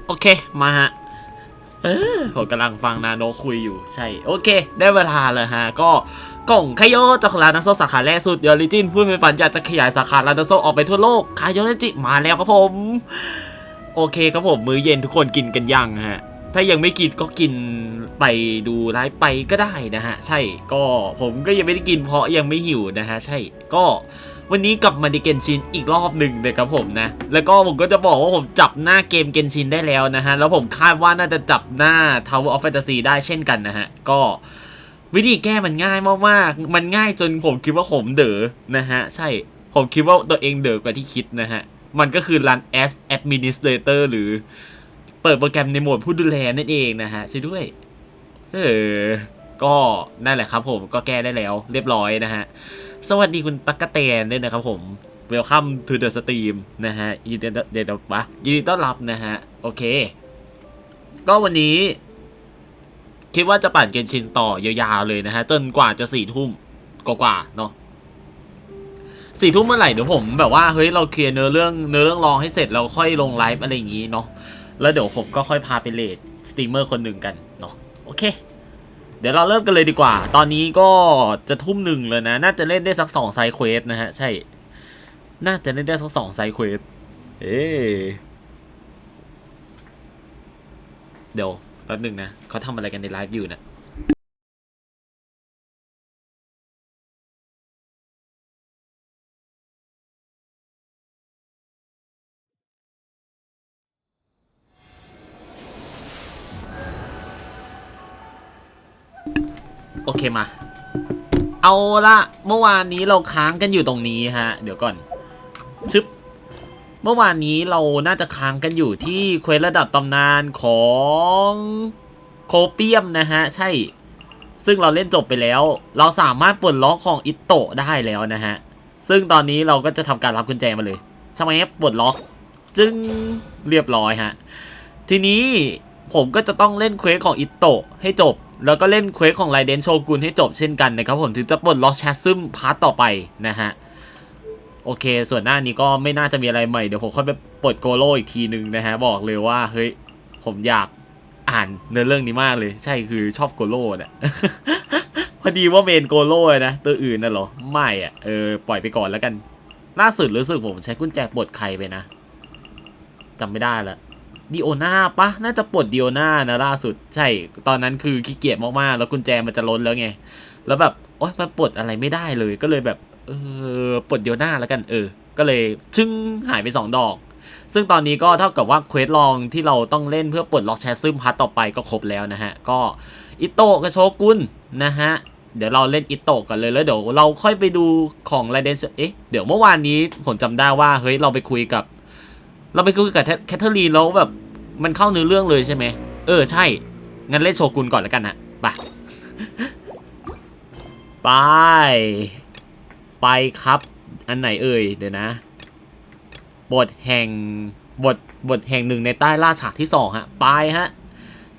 โอเคมาฮะผมกำลังฟังนาโนคุยอยู่ใช่โอเคได้เวลาเลยฮะก็กล่องคายโยจากร้านนักโซสาขาแรกสุดเดลิจินผู้มีฝันอยากจะขยายสาขาร้านนักโซออกไปทั่วโลกคายโยจิมาแล้วครับผมโอเคครับผมมื้อเย็นทุกคนกินกันยังฮะถ้ายังไม่กินก็กินไปดูไลฟ์ไปก็ได้นะฮะใช่ก็ผมก็ยังไม่ได้กินเพราะยังไม่หิวนะฮะใช่ก็วันนี้กลับมาในเกนชินอีกรอบหนึ่งนะครับผมนะแล้วก็ผมก็จะบอกว่าผมจับหน้าเกมเกนชินได้แล้วนะฮะแล้วผมคาดว่าน่าจะจับหน้า Tower of Fantasy ได้เช่นกันนะฮะก็วิธีแก้มันง่ายมากๆมันง่ายจนผมคิดว่าผมเด๋อนะฮะใช่ผมคิดว่าตัวเองเด๋อกว่าที่คิดนะฮะมันก็คือ run as administrator หรือเปิดโปรแกรมในโหมดผู้ดูแลนั่นเองนะฮะใช่ด้วยก็นั่นแหละครับผมก็แก้ได้แล้วเรียบร้อยนะฮะสวัสดีคุณตั๊กแตนด้วยนะครับผม Welcome to the stream นะฮะยินดีต้อนรับนะฮะโอเคก็วันนี้คิดว่าจะปั่นเกนชินต่อยาวๆเลยนะฮะจนกว่าจะ4 ทุ่มกว่าเนาะ4 ทุ่มเมื่อไหร่เดี๋ยวผมแบบว่าเฮ้ยเราเคลียร์เนื้อเรื่องรองให้เสร็จเราค่อยลงไลฟ์อะไรอย่างงี้เนาะแล้วเดี๋ยวผมก็ค่อยพาไปเลดสตรีมเมอร์คนหนึ่งกันเนาะโอเคเดี๋ยวเราเริ่มกันเลยดีกว่าตอนนี้ก็จะ1 ทุ่มเลยนะน่าจะเล่นได้สัก2 ไซด์เควสนะฮะใช่น่าจะเล่นได้สัก2 ไซด์เควสเดี๋ยวแป๊บนึงนะเขาทำอะไรกันในไลฟ์อยู่นะโอเคมาเอาละเมื่อวานนี้เราค้างกันอยู่ตรงนี้ฮะเดี๋ยวก่อนชึบเมื่อวานนี้เราน่าจะค้างกันอยู่ที่เควสระดับตำนานของโคเปียมนะฮะใช่ซึ่งเราเล่นจบไปแล้วเราสามารถปลดล็อกของอิโตะได้แล้วนะฮะซึ่งตอนนี้เราก็จะทำการรับกุญแจมาเลยใช่ไหมปลดล็อกจึงเรียบร้อยฮะทีนี้ผมก็จะต้องเล่นเควสของอิโตะให้จบแล้วก็เล่นเควสของไรเดนโชกุนให้จบเช่นกันนะครับผมถึงจะปลดล็อกแชสซึมพาร์ตต่อไปนะฮะโอเคส่วนหน้านี้ก็ไม่น่าจะมีอะไรใหม่เดี๋ยวผมค่อยไปปลดโกโลอีกทีนึงนะฮะบอกเลยว่าเฮ้ยผมอยากอ่านเนื้อเรื่องนี้มากเลยใช่คือชอบโกโลเนี่ย พอดีว่าเมนโกโลนะตัวอื่นน่ะเหรอไม่อ่ะปล่อยไปก่อนแล้วกันล่าสุดรู้สึกผมใช้กุญแจปลดใครไปนะจำไม่ได้ละดิโอนาปะน่าจะปลดดิโอนานะล่าสุดใช่ตอนนั้นคือขี้เกียจมากๆแล้วกุญแจมันจะล้นแล้วไงแล้วแบบโอ๊ยมันปลดอะไรไม่ได้เลยก็เลยแบบปลดดิโอนาแล้วกันก็เลยชึ้งหายไป2 ดอกซึ่งตอนนี้ก็เท่ากับว่าเควสลองที่เราต้องเล่นเพื่อปลดล็อกแชสซึมพาร์ตต่อไปก็ครบแล้วนะฮะก็อิโตะกับโชกุนนะฮะเดี๋ยวเราเล่นอิโตะกันเลยแล้วเดี๋ยวเราค่อยไปดูของไรเดนเดี๋ยวเมื่อวานนี้ผมจำได้ว่าเฮ้ยเราไปคุยกับแคทเธอรีนแล้วแบบมันเข้าเนื้อเรื่องเลยใช่ไหมใช่งั้นเล่นโชกุนก่อนแล้วกันฮะไปครับอันไหนเดี๋ยวนะบทแห่งหนึ่งในใต้ล่าฉากที่2ฮะไปฮะ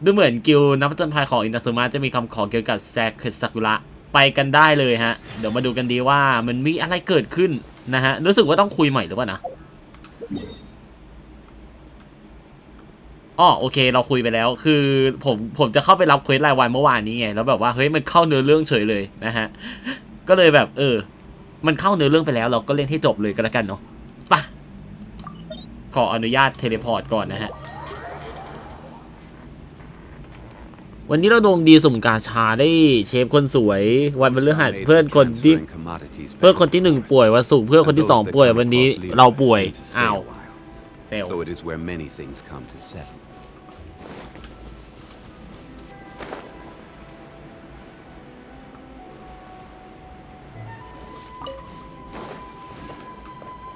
ดูเหมือนกิลนักผจญภัยของอินาซึมะจะมีคำขอเกี่ยวกับแซคซากุระไปกันได้เลยฮะเดี๋ยวมาดูกันดีว่ามันมีอะไรเกิดขึ้นนะฮะรู้สึกว่าต้องคุยใหม่หรือเปล่านะโอเคเราคุยไปแล้วคือผมจะเข้าไปรับเควสรายวันเมื่อวานนี้ไงแล้วแบบว่าเฮ้ยมันเข้าเนื้อเรื่องเฉยเลยนะฮะก็เลยแบบมันเข้าเนื้อเรื่องไปแล้วเราก็เล่นให้จบเลยก็แล้วกันเนาะป่ะขออนุญาตเทเลพอร์ตก่อนนะฮะวันนี้เราดวงดีสุ่มกาชาได้เชฟคนสวยวันพฤหัสเพื่อนคนที่1ป่วยวันศุกร์เพื่อนคนที่2ป่วยวันนี้เราป่วยอ้าวเฟล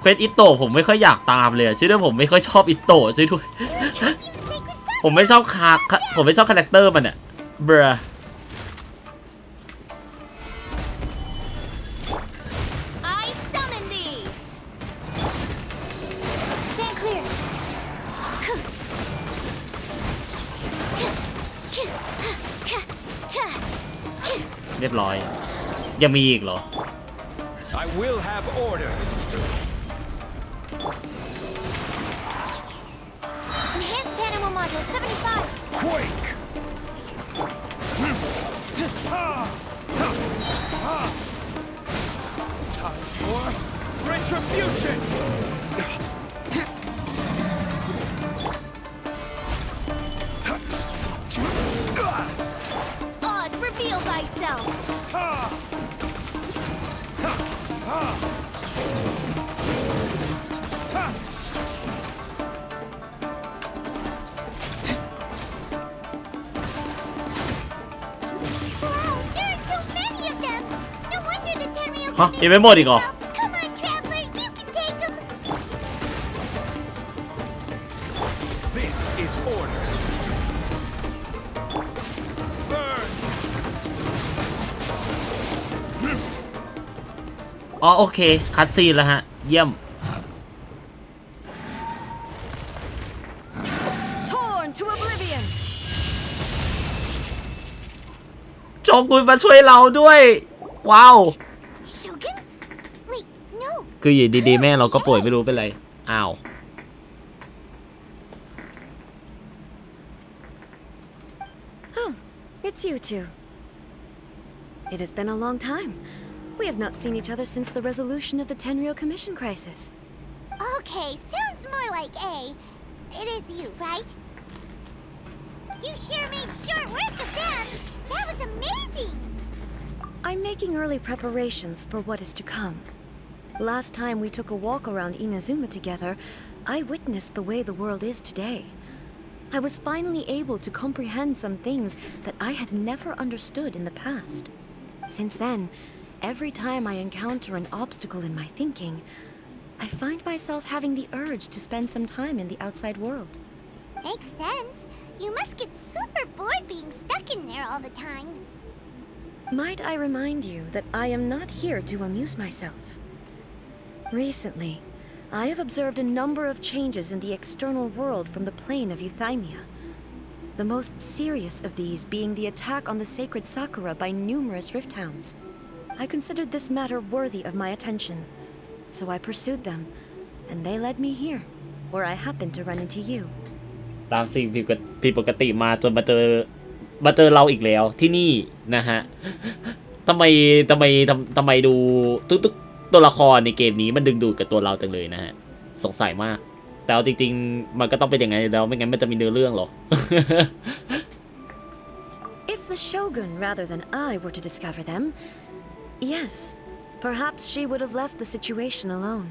เควสอิโตะผมไม่ค่อยอยากตามเลยใช่ด้วยผมไม่ค่อยชอบอิโตะใช่ด้วย ผมไม่ชอบคาแรคเตอร์มันอะเบรเรียบร้อยยังมีอีกเหรอ module 75. Quake! Time for retribution! Oz, reveal thyself. Wow, there are so many of them. No wonder the Tenryou ฮะยังไม่หมดอีกเหรอ Come on, traveler, you can take them. This is order. Burn! อ๋อโอเคคัดซีนแล้วฮะเยี่ยม Torn to oblivion. โจกุนมาช่วยเราด้วยว้าว Shogun? Wait, no. คืออยู่ดีๆแม่เราก็ป่วยไม่รู้เป็นไรอ้าว Oh, it's you two. It has been a long time. We have not seen each other since the resolution of the Tenryou Commission crisis. Okay, sounds more like A. It is you, right? You sure made short work of them. That was amazing. I'm making early preparations for what is to come. Last time we took a walk around Inazuma together, I witnessed the way the world is today. I was finally able to comprehend some things that I had never understood in the past. Since then, every time I encounter an obstacle in my thinking, I find myself having the urge to spend some time in the outside world. Makes sense. You must get super bored being stuck in there all the time. Might I remind you that I am not here to amuse myself? Recently, I have observed a number of changes in the external world from the plane of Euthymia. The most serious of these being the attack on the sacred Sakura by numerous rift hounds. I considered this matter worthy of my attention, so I pursued them, and they led me here, where I happened to run into you. ตามสิ่งผิดปกติมาจนมาเจอเราอีกแล้วที่นี่นะฮะทำไมดูทุกตัวละครในเกมนี้มันดึงดูดกับตัวเราจังเลยนะฮะสงสัยมากแต่เอาจริงๆมันก็ต้องเป็นอย่างไงแล้วไม่งั้นมันจะมีเนื้อเรื่องหรอ If the Shogun rather than I were to discover them, yes, perhaps she would have left the situation alone.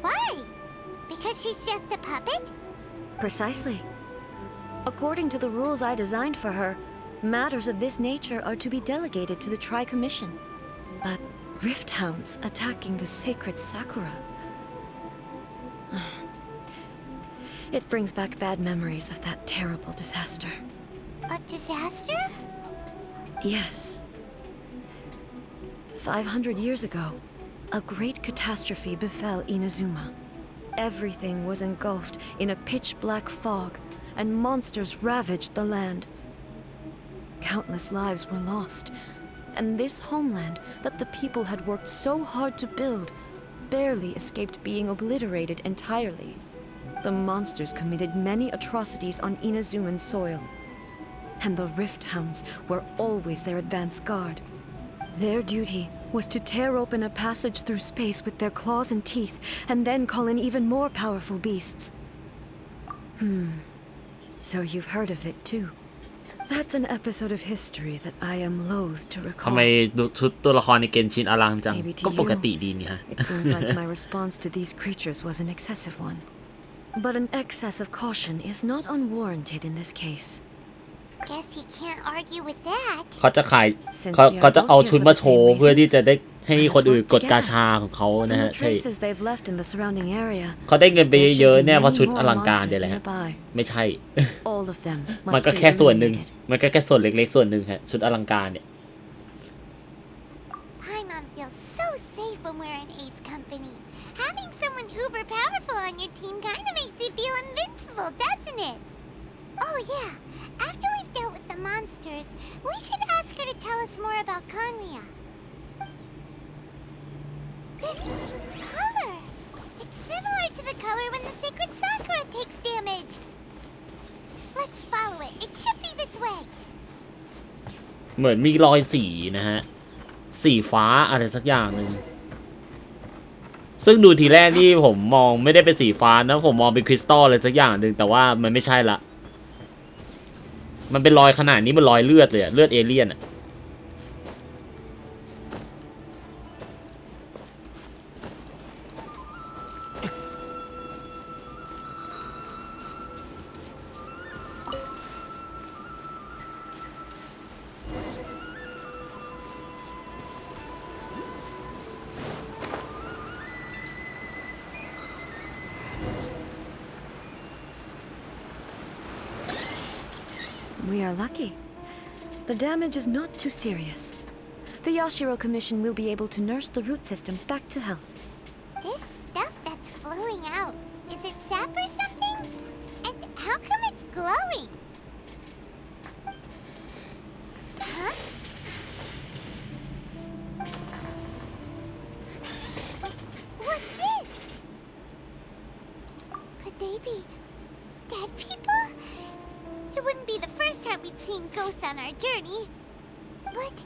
Why? Because she's just a puppet? Precisely. According to the rules I designed for her, matters of this nature are to be delegated to the Tri-Commission. But rift hounds attacking the sacred Sakura. It brings back bad memories of that terrible disaster. A disaster? Yes. 500 years ago, a great catastrophe befell Inazuma. Everything was engulfed in a pitch-black fog, and monsters ravaged the land. Countless lives were lost, and this homeland that the people had worked so hard to build barely escaped being obliterated entirely. The monsters committed many atrocities on Inazuman soil, and the rift hounds were always their advance guard. Their duty was to tear open a passage through space with their claws and teeth, and then call in even more powerful beasts. So you've heard of it too. That's an episode of history that I am loath to ทำ recall. ไมชุดตัวละครในเกนชินอลังจัง Maybe to ก็ปกติ you, ดีนี่ฮะ it seems like my response to these creatures was an excessive one. But an excess of caution is not unwarranted in this case. Guess you can't argue with that. เขาจะขายเขาจะเอาชุดมาโชว์เพื่อที่จะได้ให้คนอื่นกดกาชาของเขานะ From ฮะ the ใช่ traces they've left in the surrounding area, เขาได้เงินไป there เยอะ should ๆ be แน่เพราะ many ชุดอ more ลังการ monsters เดี๋ยวแหละฮะ nearby. ไม่ใช่ All of them มัน must ก็ be แค่ส่วนหนึ่ง eliminated. มันก็แค่ส่วนเล็กๆส่วนหนึ่งฮะชุดอลังการเนี่ย Paimon feels so safe when we're in Ace Company. Having someone uber powerful on your team kind of makes you feel invincible, doesn't it? Oh yeah, after we've dealt with the monsters, we should ask her to tell us more about Konria. This color! It's similar to the color when the sacred Sakura takes damage. Let's follow it. It should be this way. เหมือนมีรอยสีนะฮะสีฟ้าอะไรสักอย่างหนึ่งซึ่งดูทีแรกนี่ผมมองไม่ได้เป็นสีฟ้านะผมมองเป็นคริสตัลอะไรสักอย่างหนึ่งแต่ว่ามันไม่ใช่ละมันเป็นรอยขนาดนี้มันรอยเลือดเลยอะเลือดเอเลี่ยนอะWe are lucky. The damage is not too serious. The Yashiro Commission will be able to nurse the root system back to health. This stuff that's flowing out, is it sap or something? And how come it's glowing? Huh? What's this? Could they be dead people? It wouldn't be the first time we'd seen ghosts on our journey. But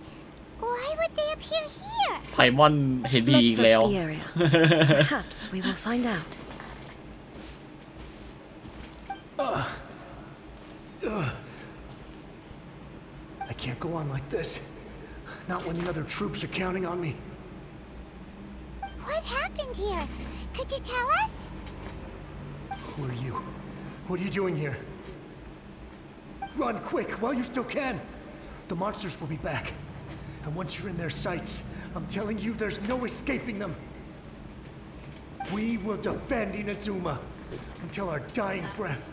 why would they appear here? ไพมอนเห็นผี Let's อีกแล้ว search the area. Perhaps we will find out. I can't go on like this. Not when the other troops are counting on me. What happened here? Could you tell us? Who are you? What are you doing here? Run quick while you still can. The monsters will be back. And once you're in their sights, I'm telling you there's no escaping them. We will defend Inazuma until our dying breath.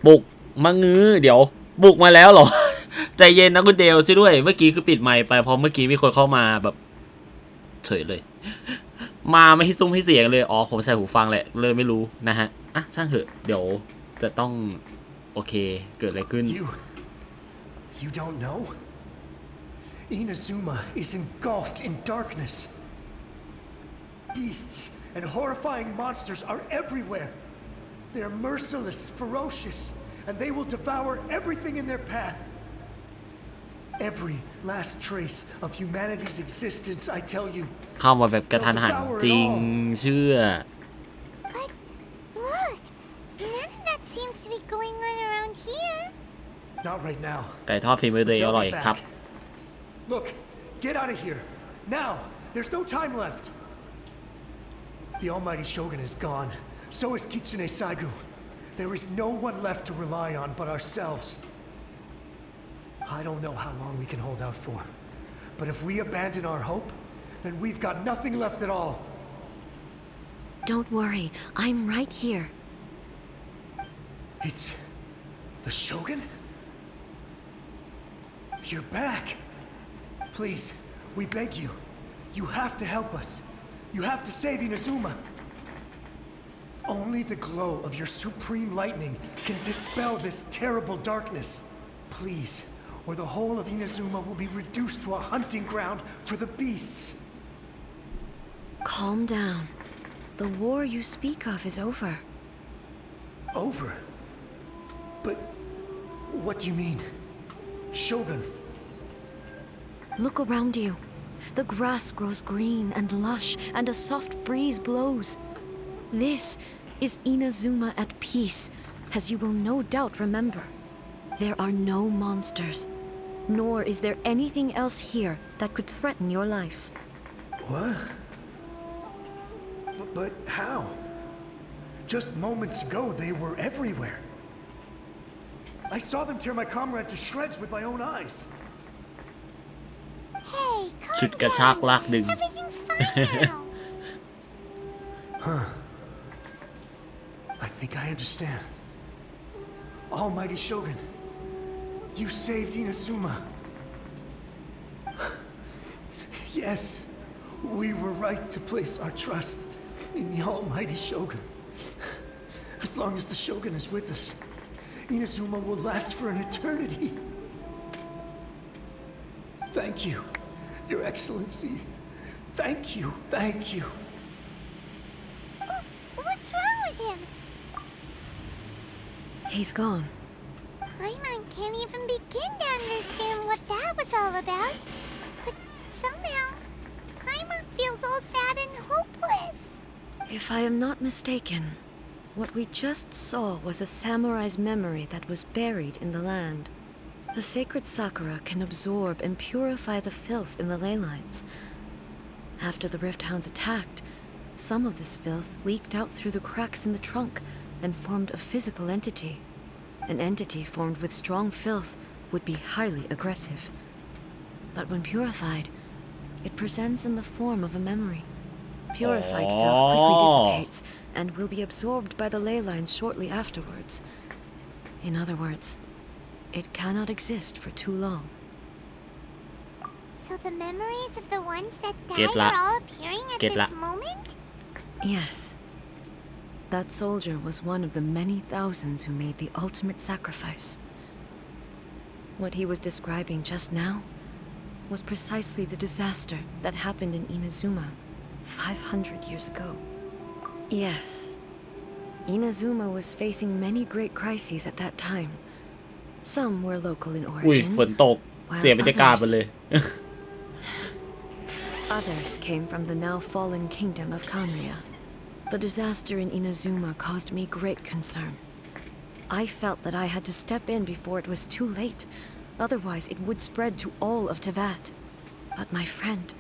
บุกมางื้อเดี๋ยวบุกมาแล้วเหรอ ใจเย็นนะคุณเดลซิด้วยเมื่อกี้คือปิดไมค์ไปเพราะเมื่อกี้มีคนเข้ามาแบบเฉยเลยมาไม่ให้ซุ้มให้เสียงเลยอ๋อผมใส่หูฟังแหละเลยไม่รู้นะฮะอ่ะช่างเถอะเดี๋ยวจะต้องโอเคเกิดอะไรขึ้น You don't know? Inazuma is engulfed in darkness. Beasts and horrifying monsters are everywhere. They are merciless, ferocious, and they will devour everything in their path. Every last trace of humanity's existence, I tell you. เข้ามาแบบกระทันหันจริงเชื่อ But look, none of that seems to be going on around here. Not right now. ไก่ทอดฝีมือตัวเองอร่อยครับ Look, get out of here. Now. There's no time left. The almighty Shogun is gone. So is Kitsune Saigu. There is no one left to rely on but ourselves. I don't know how long we can hold out for. But if we abandon our hope, then we've got nothing left at all. Don't worry, I'm right here. It's the Shogun? You're back. Please, we beg you. You have to help us. You have to save Inazuma. Only the glow of your supreme lightning can dispel this terrible darkness. Please, or the whole of Inazuma will be reduced to a hunting ground for the beasts. Calm down. The war you speak of is over. Over? But what do you mean? Shogun. Look around you. The grass grows green and lush, and a soft breeze blows. This is Inazuma at peace, as you will no doubt remember. There are no monsters, nor is there anything else here that could threaten your life. What? But how? Just moments ago, they were everywhere. I saw them tear my comrade to shreds with my own eyes. Hey, ชุด calm กระชาก down. ลากดึง Everything's fine now. Huh. I think I understand. Almighty Shogun, you saved Inazuma. Yes, we were right to place our trust in the Almighty Shogun. As long as the Shogun is with us, Inazuma will last for an eternity. Thank you, Your Excellency. Thank you, thank you. What's wrong with him? He's gone. Paimon can't even begin to understand what that was all about. But somehow, Paimon feels all sad and hopeless. If I am not mistaken, what we just saw was a samurai's memory that was buried in the land. The sacred sakura can absorb and purify the filth in the ley lines. After the Rift Hounds attacked, some of this filth leaked out through the cracks in the trunk and formed a physical entity. An entity formed with strong filth would be highly aggressive. But when purified, it presents in the form of a memory. Purified filth quickly dissipates and will be absorbed by the ley lines shortly afterwards. In other words, it cannot exist for too long. So the memories of the ones that Get died la. are all appearing at Get this la. moment? Yes. That soldier was one of the many thousands who made the ultimate sacrifice. What he was describing just now was precisely the disaster that happened in Inazuma 500 years ago. Yes. Inazuma was facing many great crises at that time. Some were local in อุ้ย origin, ฝนตก เสียบรรยากาศไปเลย others came from the now fallen kingdom of Kanria. The disaster in Inazuma caused me great concern. I felt that I had to step in before it was too late, otherwise it would spread to all of Teyvat. But my friend,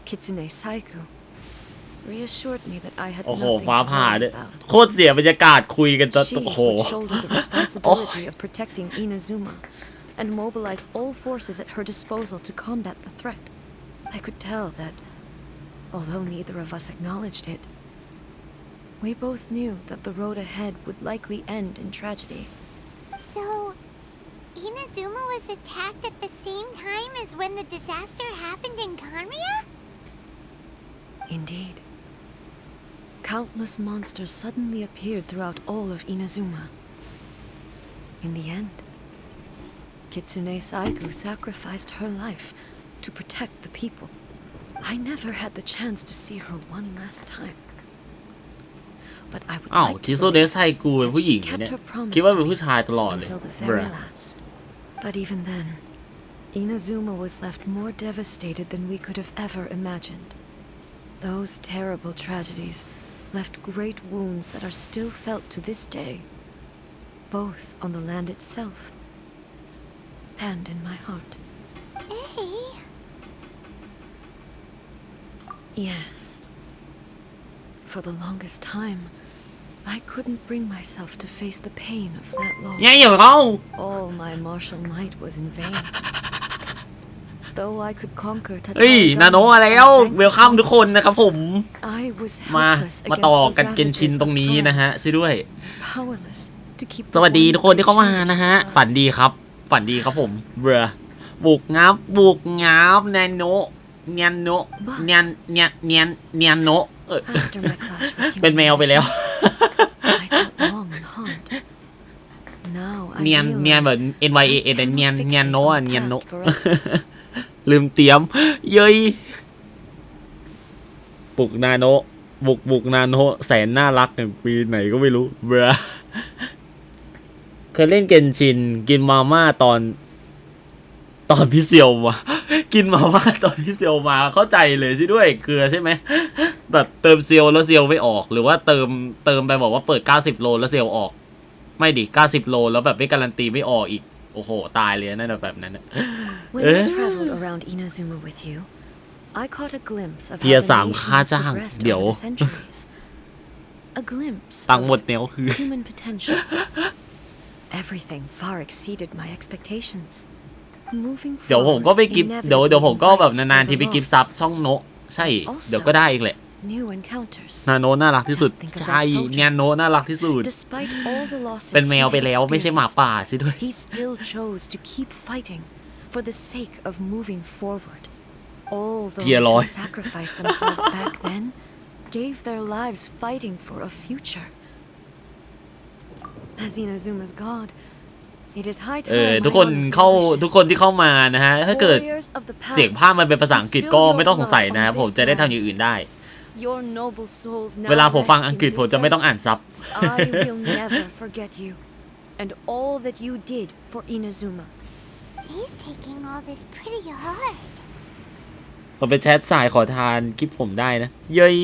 Kitsune Saiku, reassured me that I had โอ้โห nothing ฟ้า to ผ่า worry ด้วย about. โคตรเสียบรรยากาศคุยกันตะ She โอ้โห would shoulder the responsibility of protecting Inazuma and mobilize all forces at her disposal to combat the threat. I could tell that, although neither of us acknowledged it, we both knew that the road ahead would likely end in tragedy. So, Inazuma was attacked at the same time as when the disaster happened in Kanria? Indeed. Countless monsters suddenly appeared throughout all of Inazuma. In the end, Kitsune Saigu sacrificed her life to protect the people. I never had the chance to see her one last time. But I would อ้าว like ชิ to โซเดะ believe ไซกูเป็น that ผู้หญิ she ง kept เนี่ย her promise คิดว่า to เป็น me ผู้ชายตลอดเลย until the เบร very last. But even then, Inazuma was left more devastated than we could have ever imagined. Those terrible tragedies left great wounds that are still felt to this day, both on the land itself and in my heart. Hey, Yes. For the longest time, I couldn't bring myself to face the pain of that เนี่ย loss. อย่าเขา All my martial might was in vain. Though I could conquer เฮ้ย Tatara นาโนะมาแล้ว เวลคัมทุกคนนะครับผม I was มา helpless มา against ต่อ the กันเกนชิน ravages ตรง of นี้นะ time, ฮะช่วยด้วย powerless to keep สวัส the ดี ones ทุกคนที่เข้ามา I นะฮะ cherished ฝัน alive. ดีครับ ฝันดีครับผมเบรอบุกงับบุกงับแนนโนะเนียนโนะเนียนเนียนเนียนเนียนโนะAfter my clash with เป็นแมวไปแล้ว humiliation, I thought long and hard. Now I เนียนเนียนแบบ realize NYAN I เนียน cannot เนียน fixate โนะ on the เนียนโนะ past forever. ลืมเตรียม เย้ยบุกนาโนะบุกนาโนะแสนน่ารักอย่างปีไหนก็ไม่รู้เบรอเคยเล่นเกนชินกินมาม่าตอนพี่เซียวมา กินมาม่าตอนพี่เซียวมาเข้าใจเลยใช่ด้วยเกลือใช่ไหมแบบเติมเซียวแล้วเซียวไม่ออกหรือว่าเติมไปบอกว่าเปิด90โลแล้วเซียวออกไม่ดิ90โลแล้วแบบไม่การันตีไม่ออกอีกโอ้โหตายเลยนั่นแบบนั้น When I traveled around Inazuma with you, I caught a glimpse of เทีย how ร์ the 3 nation ค่า has จ้าง progressed เดี๋ยว over the centuries. A glimpse ตังค์หมด of แนวคือ human potential. Everything far exceeded my expectations. Moving เดี๋ยวผมก็ไป forward กิฟเดี๋ยว inevitably ผมก็แบบ invites นานๆ further ที่ไปกิฟ loss, ซับช่องโนะใช่ เดี๋ยวก็ได้อีกแหละ new encounters. นาโนะน่ารักที่สุด Just think of that ใช่ soldier. เนียนโนะน่ารักที่สุด Despite all the losses เป็นแมว he ไป had แล้วไม่ใช่หมา experienced, ป่าสิด้วย he still chose to keep fighting for the sake of moving forward. All those Dear Lord. who sacrificed themselves back then gave their lives fighting for a future As Inazuma's god, it is high ทุก time คนทุกคนที่เข้ามานะฮะถ้าเกิดเสียงภาพมันเป็นภาษาอังกฤษก็ไม่ต้องสงสัยนะผมจะได้ทำอย่างอื่นได้เวลาผมฟังอังกฤษผมจะไม่ต้องอ่านซับ I will never forget you and all that you did for Inazuma. He's taking all this pretty hard. ผมเป็นแชทสายขอทานคลิปผมได้นะเย้ย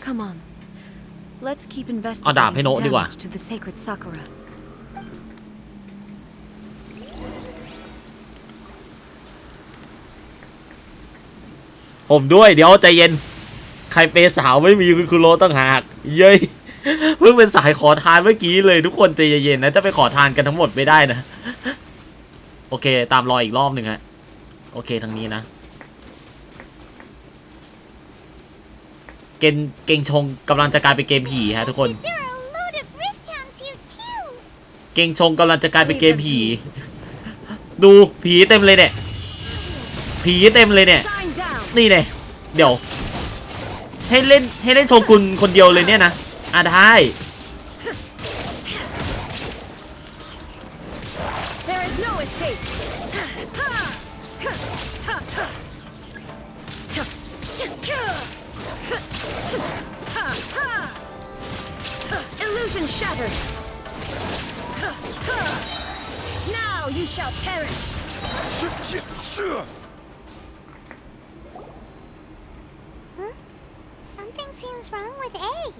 Come on, let's keep เอาดาบให้ investigating โนะ the ดีกว่า damage to the sacred Sakura. ผมด้วยเดี๋ยวใจเย็นใครเปสาวไม่มีคุณคุโรต้องหากเย้ยเพิ่งเป็นสายขอทานเมื่อกี้เลยทุกคนใจเย็นๆนะจะไปขอทานกันทั้งหมดไม่ได้นะโอเคตามรอยอีกรอบหนึ่งฮะโอเคทางนี้นะเกงชงกำลังจะกลายเป็นเกมผีฮะทุกคน There are a load of rift hounds here too. เกงชงกำลังจะกลายเป็นเกมผีดูผีเต็มเลยเนี่ยผีเต็มเลยเนี่ย Shine down. นี่เนี่ยเดี๋ยวให้เล่นโชกุนคนเดียวเลยเนี่ยนะได้ There is no escape. Illusion shattered. Now you shall perish. Something seems wrong with A.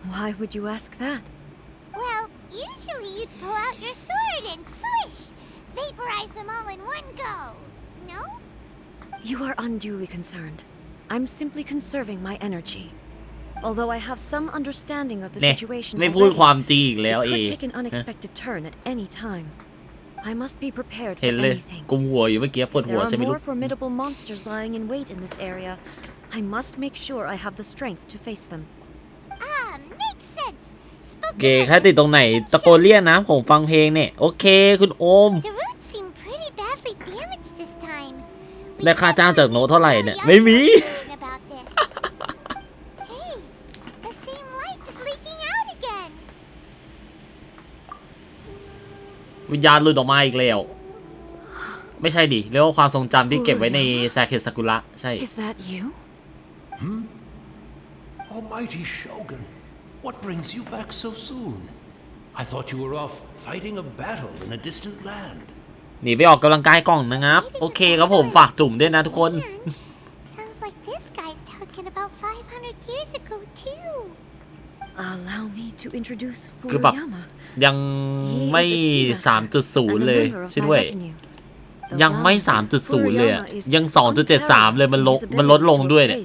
Why would you ask that? Well, usually you'd pull out your sword and swish, vaporize them all in one go. No? You are unduly concerned. I'm simply conserving my energy. Although I have some understanding of the เนี่ย situation ไม่พูด already, ความจริงอีกแล้ว it เอ could take an unexpected turn at any time. I must be prepared เห็ for นเลย anything. กุมหัวอยู่เมื่อกี้ปวด If หัว there ใช่ are ไหมลูก more formidable monsters lying in wait in this area, I must make sure I have the strength to face them. Ah, makes sense. เก๋แค่ติดตรงไหนตะโกนเรียกนะผมฟังเพลงเนี่ยโอเคคุณโอม The roots seem pretty badly damaged this time. ได้ค่าจ้างจากโน้ตเท่าไหร่เนี่ยไม่มี About this. Hey, the same light is leaking out again. วิญญาณหลุดออกมาอีกแล้วไม่ใช่ดิเรียกว่าความทรงจำที่เก็บไว้ในแซเคซากุระใช่ Is that you? Almighty Shogun, what brings you back so soon? I thought you were off fighting a battle in a distant land. หนีไปออกกำลังกายกล่องนะครับโอเคครับผมฝากจุ่มด้วยนะทุกคน Sounds like this guy's talking about 500 years ago too. Allow me to introduce คือแบบ Furuyama. ยังไม่ 3.0 เลยใช่ด้วยยังไม่ 3.0 เลยอะยัง 2.73 เลยมันลดลงด้วยเนี่ย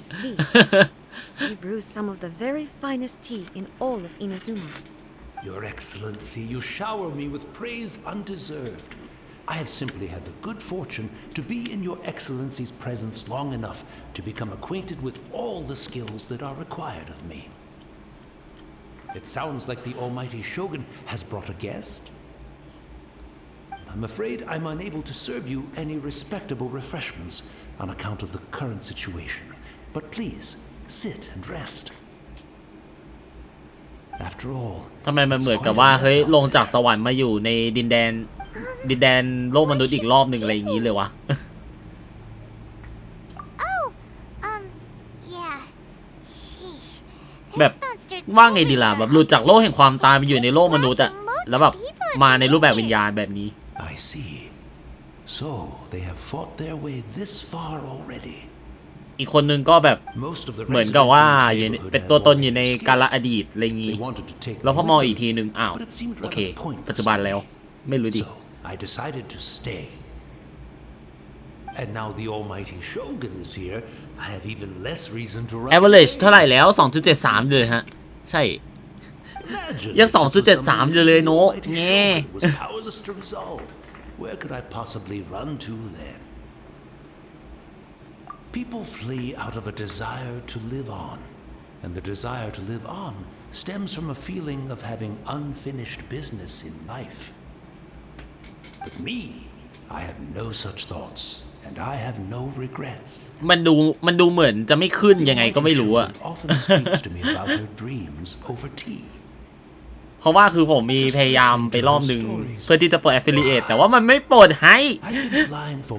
He brews some of the very finest tea in all of Inazuma. Your Excellency, you shower me with praise undeserved. I have simply had the good fortune to be in Your Excellency's presence long enough to become acquainted with all the skills that are required of me. It sounds like the Almighty Shogun has brought a guest. I'm afraid I'm unable to serve you any respectable refreshments on account of the current situation. But please, sit and rest. After all, ทำไมมันเหมือนกับว่าเฮ้ยลงจากสวรรค์มาอยู่ในดินแดนโลกมนุษย์อีกรอบหนึ่งอะไรอย่างนี้เลยวะ Oh, yeah. Sheesh. แบบ ว่าไงดีล่ะแบบหลุดจากโลกแห่งความตายมาอยู่ในโลกมนุษย์อะแล้วแบบมาในรูปแบบวิญญาณแบบนี้ I see. So they have fought their way this far already. อีกคนนึงก็แบบ Most of the เหมือนกับว่า residents in อยู่ this ใน neighborhood เป็น have ตัวตน already อยู่ใน escaped. กาลอดีตอะไรอย่างนี้ They wanted to take แล้วพอ me มอง with อีกที them, นึงอ้าว but it seemed โอเค rather pointless ปัจจุบัน to me. แล้วไม่รู้ดิ So I decided to stay. And now the Almighty Shogun is here. I have even less reason to run. average away. เท่าไหร่แล้ว 2.73 เลยฮะใช่ Imagine ยัง if this was 2.73 something อยู่เลย the โน Almighty แง่ Shogun was powerless to resolve. Where could I possibly run to then? People flee out of a desire to live on, and the desire to live on stems from a feeling of having unfinished business in life. But me, I have no such thoughts. and I have no regrets. มันดูเหมือนจะไม่ขึ้นยังไงก็ไม่รู้อะ Often speaks to me about her dreams over tea. เพราะว่าคือผมมีพยายามไปรอบนึงเพื่อที่จะเปิด affiliate แต่ว่ามันไม่เปิดให้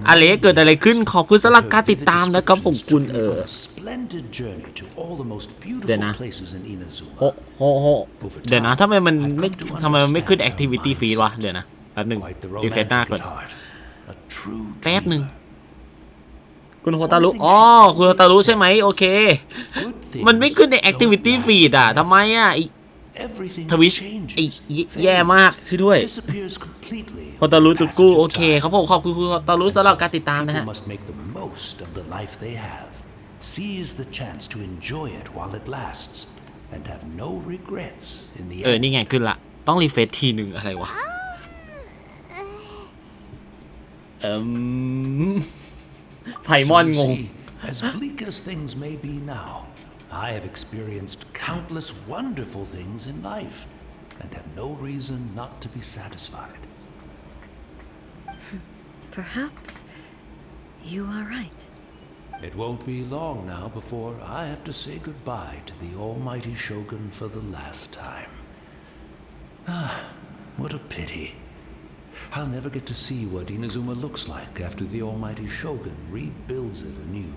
อะไรเกิดอะไรขึ้นขอบคุณสำหรับการติดตามนะครับผมคุณเดี๋ยวนะโเดี๋ยวนะทำไมมันไม่ขึ้น activity feed วะเดี๋ยวนะแป๊บนึงรีเฟรชหน้าก่อนแป๊บนึงคุณโฮตารุอ๋อคุณโฮตารุใช่ไหมโอเคมันไม่ขึ้นใน activity feed อ่ะทำไมอ่ะทวิชแย่มากช่วยด้วยโฮตารุจุกุโอเคครับผมขอบคุณคุณโฮตารุสำหรับการติดตามนะฮะนี่ไงขึ้นละต้องรีเฟรชทีหนึ่งอะไรวะไพมอนงง As bleak as things may be now, I have experienced countless wonderful things in life and have no reason not to be satisfied. Perhaps you are right. It won't be long now before I have to say goodbye to the almighty Shogun for the last time. Ah, what a pity. I'll never get to see what Inazuma looks like after the almighty Shogun rebuilds it anew.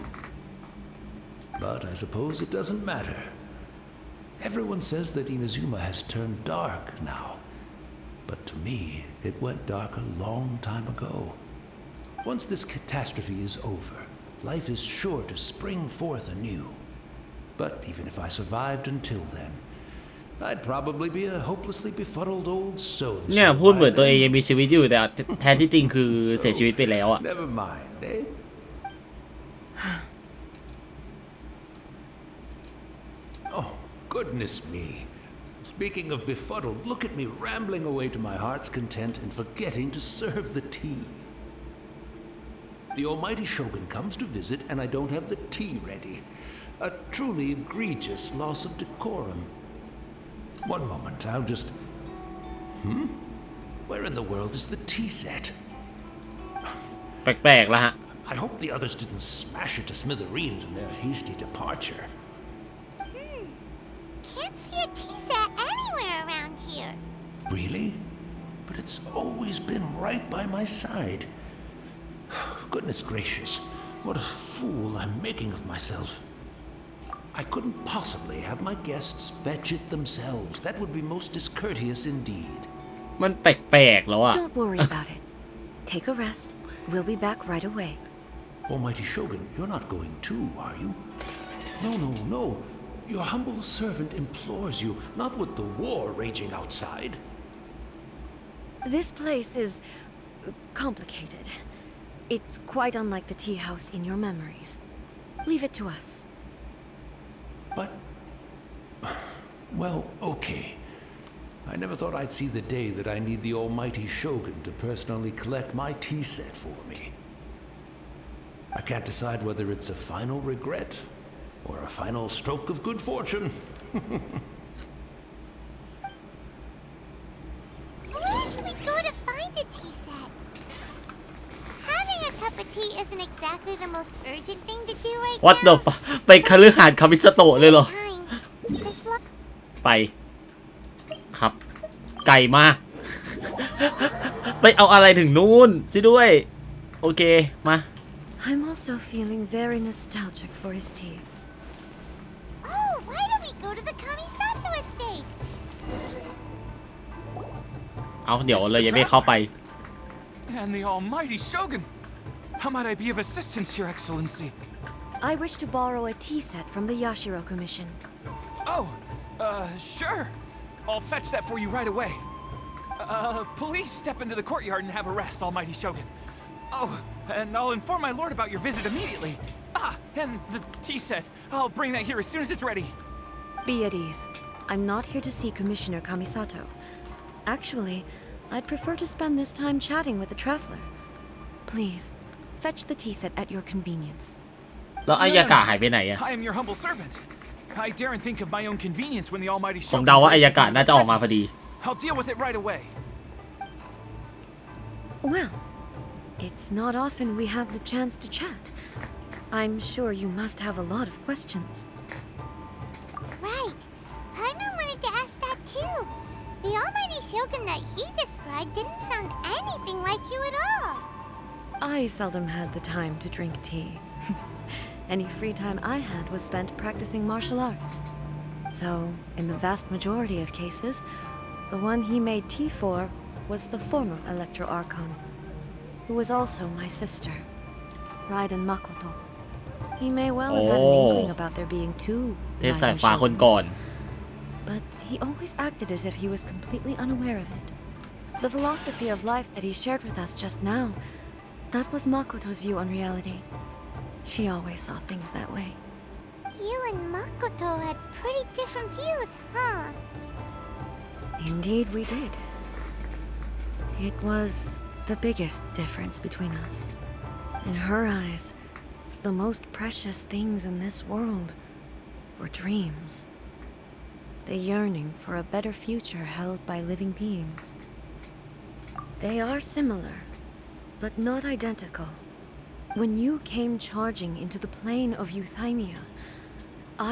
But I suppose it doesn't matter. Everyone says that Inazuma has turned dark now. But to me, it went dark a long time ago. Once this catastrophe is over, life is sure to spring forth anew. But even if I survived until then, I'd probably be a hopelessly befuddled old soul. เนี่ยพูดเหมือนตัวเองยังมีชีวิตอยู่แต่แท้ที่จริงคือเสียชีวิตไปแล้วอ่ะ Never mind, eh? Oh, goodness me. Speaking of befuddled, look at me rambling away to my heart's content and forgetting to serve the tea. The almighty Shogun comes to visit and I don't have the tea ready. A truly egregious loss of decorum. One moment, I'll just... Where in the world is the tea set? แปลกๆละฮะ I hope the others didn't smash it to smithereens in their hasty departure. Can't see a tea set anywhere around here. Really? But it's always been right by my side. Goodness gracious, what a fool I'm making of myself. I couldn't possibly have my guests fetch it themselves. That would be most discourteous indeed. มันแปลกๆแล้วอ่ะ Don't worry about it. Take a rest. We'll be back right away. Almighty Shogun, you're not going too, are you? No. Your humble servant implores you, not with the war raging outside. This place is complicated. It's quite unlike the tea house in your memories. Leave it to us. But... Well, okay. I never thought I'd see the day that I need the almighty Shogun to personally collect my tea set for me. I can't decide whether it's a final regret or a final stroke of good fortune. Where should we go to find a tea set? Having a cup of tea isn't exactly the most urgent thing to do right What the now. fuck ไปคฤหาสน์คามิสโตะเลยเหรอ ไปครับไกลมาก ไปเอาอะไรถึงนู่นสิด้วยโอเคมา I'm also feeling very nostalgic for his tea. Oh, why don't we go to the Kamisato estate? เอาเดี๋ยวเรายังไม่เข้าไป And the almighty Shogun! How might I be of assistance, Your Excellency? I wish to borrow a tea set from the Yashiro Commission. Oh, sure. I'll fetch that for you right away. Please step into the courtyard and have a rest, almighty Shogun. Oh, and I'll inform my lord about your visit immediately. Ah, and the tea set. I'll bring that here as soon as it's ready. Be at ease. I'm not here to see Commissioner Kamisato. Actually, I'd prefer to spend this time chatting with the traveler. Please, fetch the tea set at your convenience. แล้วอายากะหายไปไหนอะ I am your humble servant. I daren't think of my own convenience when the almighty ผม Shogun เดาว่าอายากะน่าจะออกมาพอดี I'll deal with it right away. Well, It's not often we have the chance to chat. I'm sure you must have a lot of questions. Right. Paimon wanted to ask that too. The almighty shogun that he described didn't sound anything like you at all. I seldom had the time to drink tea. Any free time I had was spent practicing martial arts. So, in the vast majority of cases, the one he made tea for was the former Electro Archon, who was also my sister, Raiden Makoto. He may well have had an inkling about there being two เทพสายฟ้าคนก่อน but he always acted as if he was completely unaware of it. The philosophy of life that he shared with us just now, that was Makoto's view on reality. She always saw things that way. You and Makoto had pretty different views, huh? Indeed we did. It was the biggest difference between us. In her eyes, the most precious things in this world were dreams. The yearning for a better future held by living beings. They are similar, but not identical. When you came charging into the plane of Euthymia,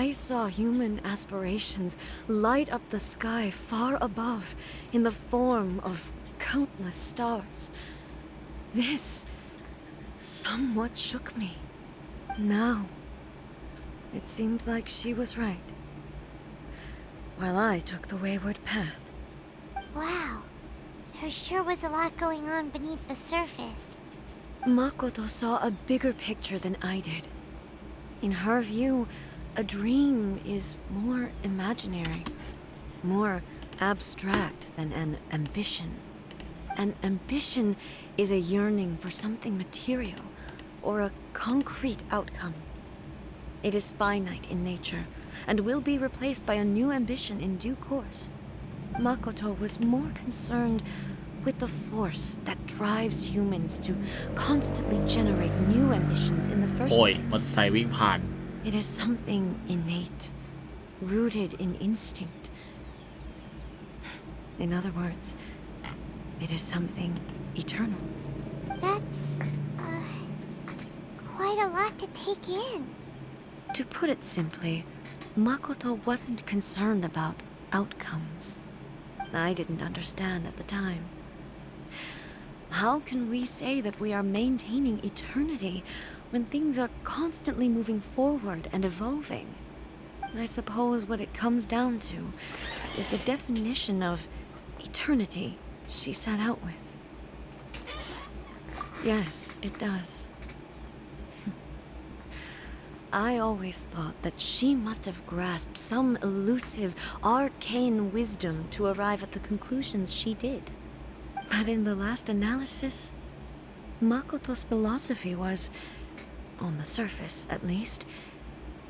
I saw human aspirations light up the sky far above in the form of countless stars. This somewhat shook me. Now, it seems like she was right, while I took the wayward path. Wow. There sure was a lot going on beneath the surface. Makoto saw a bigger picture than I did. In her view, a dream is more imaginary, more abstract than an ambition. An ambition is a yearning for something material or a concrete outcome. It is finite in nature and will be replaced by a new ambition in due course. Makoto was more concerned with the force that drives humans to constantly generate new ambitions in the first โอ้ยมอเตอ place. ร์ไซค์วิ่งผ่าน It is something innate, rooted in instinct. In other words, it is something eternal. That's, quite a lot to take in. To put it simply, Makoto wasn't concerned about outcomes. I didn't understand at the time. How can we say that we are maintaining eternity when things are constantly moving forward and evolving? I suppose what it comes down to is the definition of eternity she set out with. Yes, it does. I always thought that she must have grasped some elusive, arcane wisdom to arrive at the conclusions she did. But in the last analysis, Makoto's philosophy was, on the surface at least,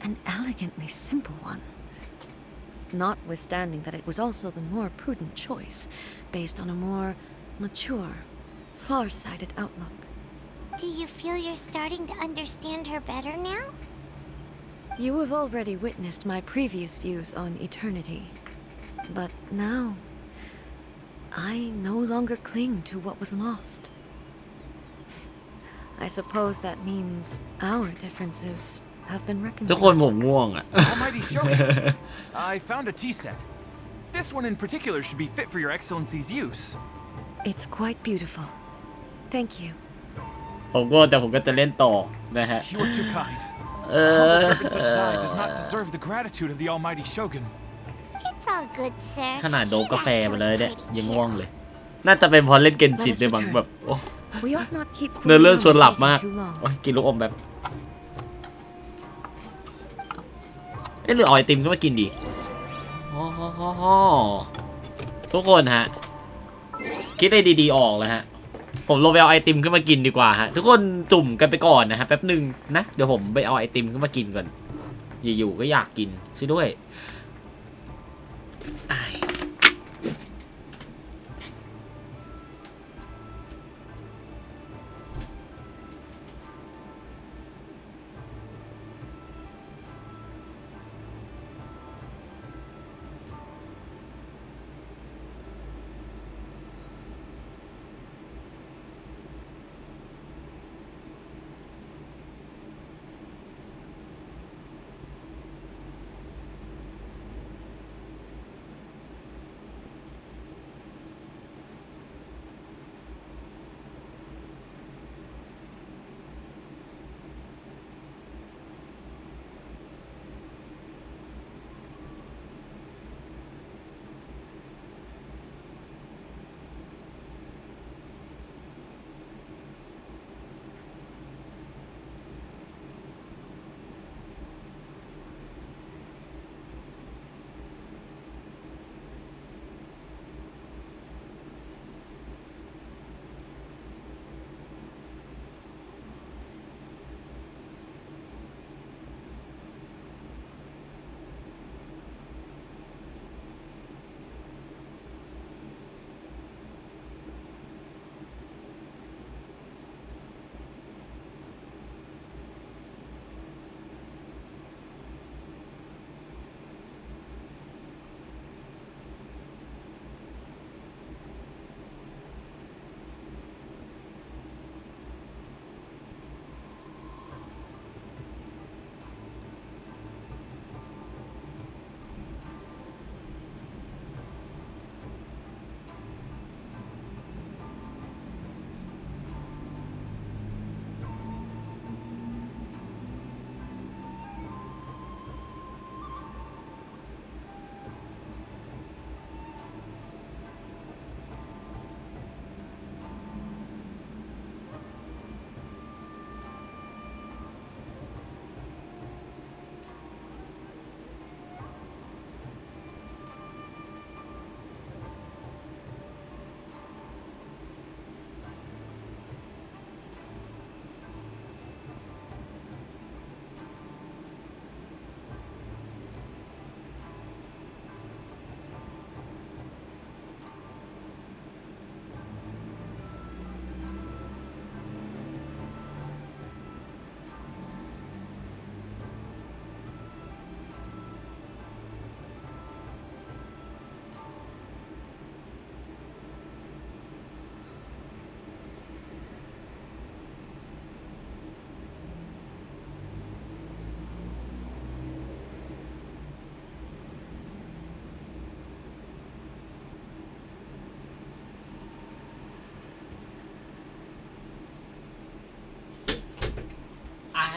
an elegantly simple one. Notwithstanding that it was also the more prudent choice, based on a more mature, far-sighted outlook. Do you feel you're starting to understand her better now? You have already witnessed my previous views on eternity. But now, I no longer cling to what was lost. I suppose that means our differences have been ทุกคน reconciled. ผมง่วงอ่ะ Almighty Shogun, I found a tea set. This one in particular should be fit for your excellency's use. It's quite beautiful. Thank you. ผมง่วงแต่ผมก็จะเล่นต่อนะฮะ You are too kind. A humble servant such as I does not deserve the gratitude of the Almighty Shogun. It's all good, sir. ขนาดโดบ She's กาแฟมาเลย actually เนี่ย pretty ยัง chill. ง่วงเลย น่าจะเป็นเพราะเล่นเกนชินด้วยมั้งแบบโอ้ We ought not keep เนื้อเรื่องชวนหลับ fooling มาก around too long. โอ้ยกินลูกอมแบบเอ๊ะหรือเอาไอติมก็มากินดิทุกคนฮะคิดได้ดีๆออกแล้วฮะผมลงไปเอาไอติมขึ้นมากินดีกว่าฮะทุกคนจุ่มกันไปก่อนนะฮะแป๊บหนึ่งนะเดี๋ยวผมไปเอาไอติมขึ้นมากินก่อนอยู่ๆก็อยากกินซิด้วยอ้าย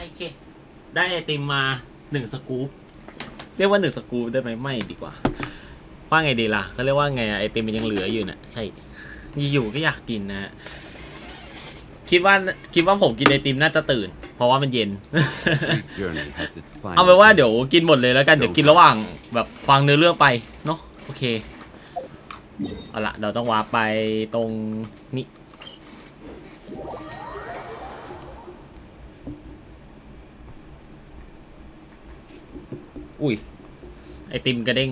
โอเคได้ไอติมมา1สกู๊ปเรียกว่า1สกู๊ปได้ไหมไม่ดีกว่าว่าไงดีล่ะเขาเรียกว่าไงไอติมมันยังเหลืออยู่น่ะใช่อยู่ก็อยากกินนะคิดว่าผมกินไอติมน่าจะตื่นเพราะว่ามันเย็น เอาไปว่าเดี๋ยวกินหมดเลยแล้วกันเดี๋ยวกินระหว่างแบบฟังเนื้อเรื่องไปเนาะโอเคเอาละเราต้องวาร์ปไปตรงนี้อุ้ยไอติมกระเด้ง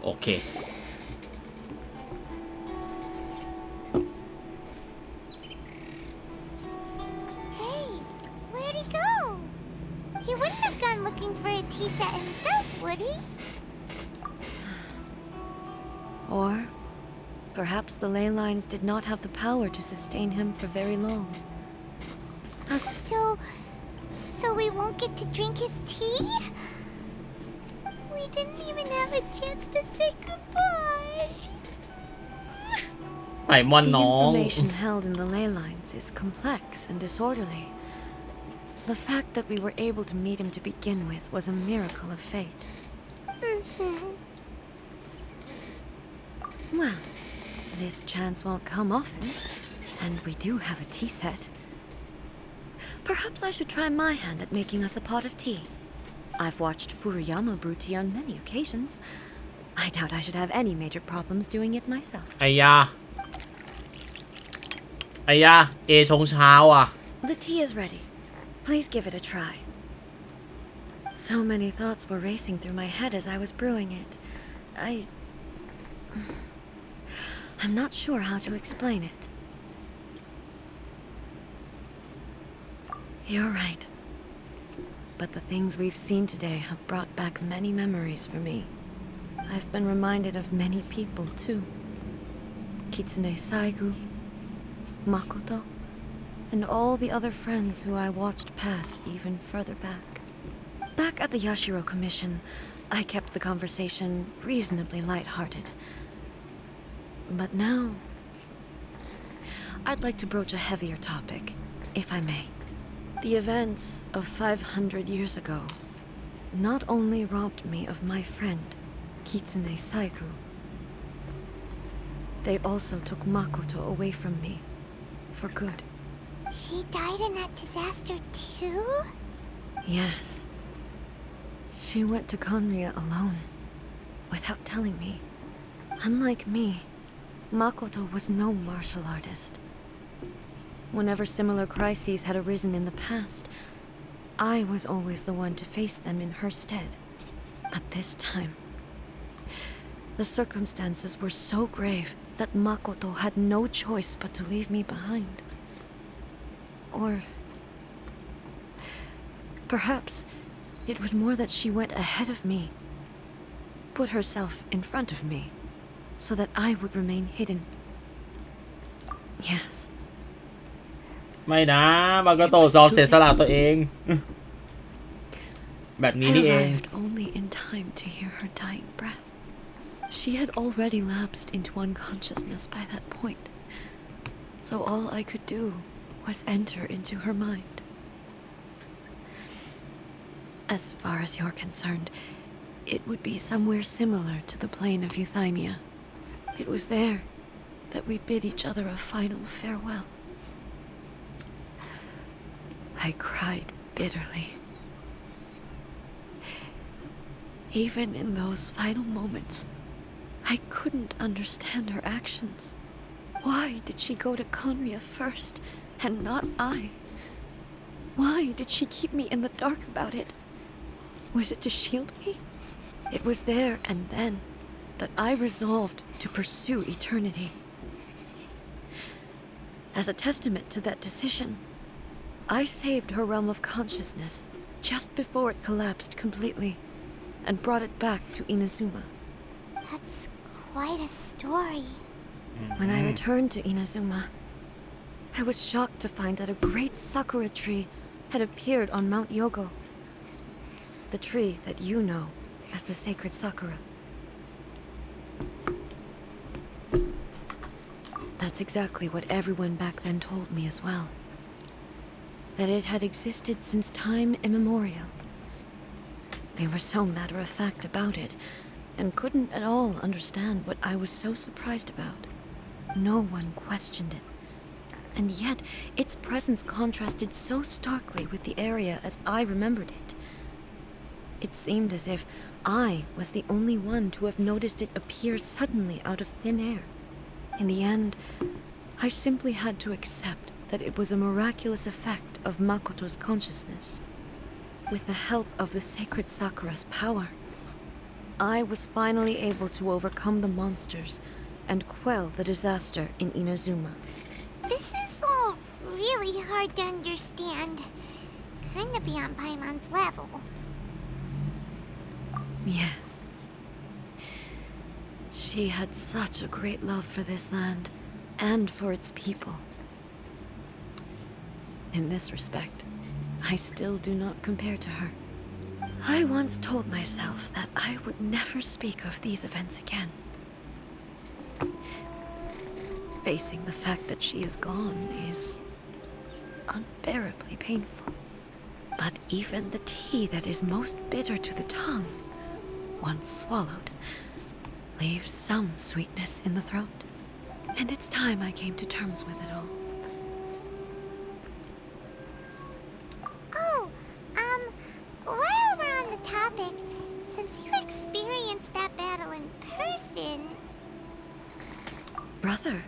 โอเค Hey, where'd he go? He wouldn't have gone looking for a tea set himself, would he? Or perhaps the ley lines did not have the power to sustain him for very long. So we won't get to drink his tea? We didn't even have a chance to say goodbye. ไผ่มอน The น้อง information held in the ley lines is complex and disorderly. The fact that we were able to meet him to begin with was a miracle of fate. Well, this chance won't come often, and we do have a tea set. Perhaps I should try my hand at making us a pot of tea. I've watched Furuyama brew tea on many occasions. I doubt I should have any major problems doing it myself. ไอยาเอชงเช้าอ่ะ The tea is ready. Please give it a try. So many thoughts were racing through my head as I was brewing it. I'm not sure how to explain it. You're right. But the things we've seen today have brought back many memories for me. I've been reminded of many people, too. Kitsune Saigu, Makoto, and all the other friends who I watched pass even further back. Back at the Yashiro Commission, I kept the conversation reasonably light-hearted. But now, I'd like to broach a heavier topic, if I may. The events of 500 years ago not only robbed me of my friend, Kitsune Saigu, they also took Makoto away from me, for good. She died in that disaster too? Yes. She went to Konria alone, without telling me. Unlike me, Makoto was no martial artist. Whenever similar crises had arisen in the past, I was always the one to face them in her stead. But this time, the circumstances were so grave that Makoto had no choice but to leave me behind. Or perhaps it was more that she went ahead of me, put herself in front of me, so that I would remain hidden. Yes. ไม่นะมาโกโตะซอมเสียสละตัวเอง แบบนี้ I นี่เอง arrived only in time to hear her dying breath. She had already lapsed into unconsciousness by that point, so all I could do was enter into her mind. As far as you're concerned, it would be somewhere similar to the plain of Euthymia. It was there that we bid each other a final farewell. I cried bitterly. Even in those final moments, I couldn't understand her actions. Why did she go to Konria first, and not I? Why did she keep me in the dark about it? Was it to shield me? It was there and then that I resolved to pursue eternity. As a testament to that decision, I saved her realm of consciousness just before it collapsed completely and brought it back to Inazuma. That's quite a story. When I returned to Inazuma, I was shocked to find that a great sakura tree had appeared on Mount Yogo, the tree that you know as the sacred sakura. That's exactly what everyone back then told me as well. That it had existed since time immemorial. They were so matter-of-fact about it, and couldn't at all understand what I was so surprised about. No one questioned it. And yet, its presence contrasted so starkly with the area as I remembered it. It seemed as if I was the only one to have noticed it appear suddenly out of thin air. In the end, I simply had to accept that it was a miraculous effect of Makoto's consciousness. With the help of the sacred Sakura's power, I was finally able to overcome the monsters and quell the disaster in Inazuma. This is all really hard to understand. Kinda beyond Paimon's level. Yes. She had such a great love for this land and for its people. In this respect, I still do not compare to her. I once told myself that I would never speak of these events again. Facing the fact that she is gone is unbearably painful. But even the tea that is most bitter to the tongue, once swallowed, leaves some sweetness in the throat. And it's time I came to terms with it all. Oh, while we're on the topic, since you experienced that battle in person... Brother?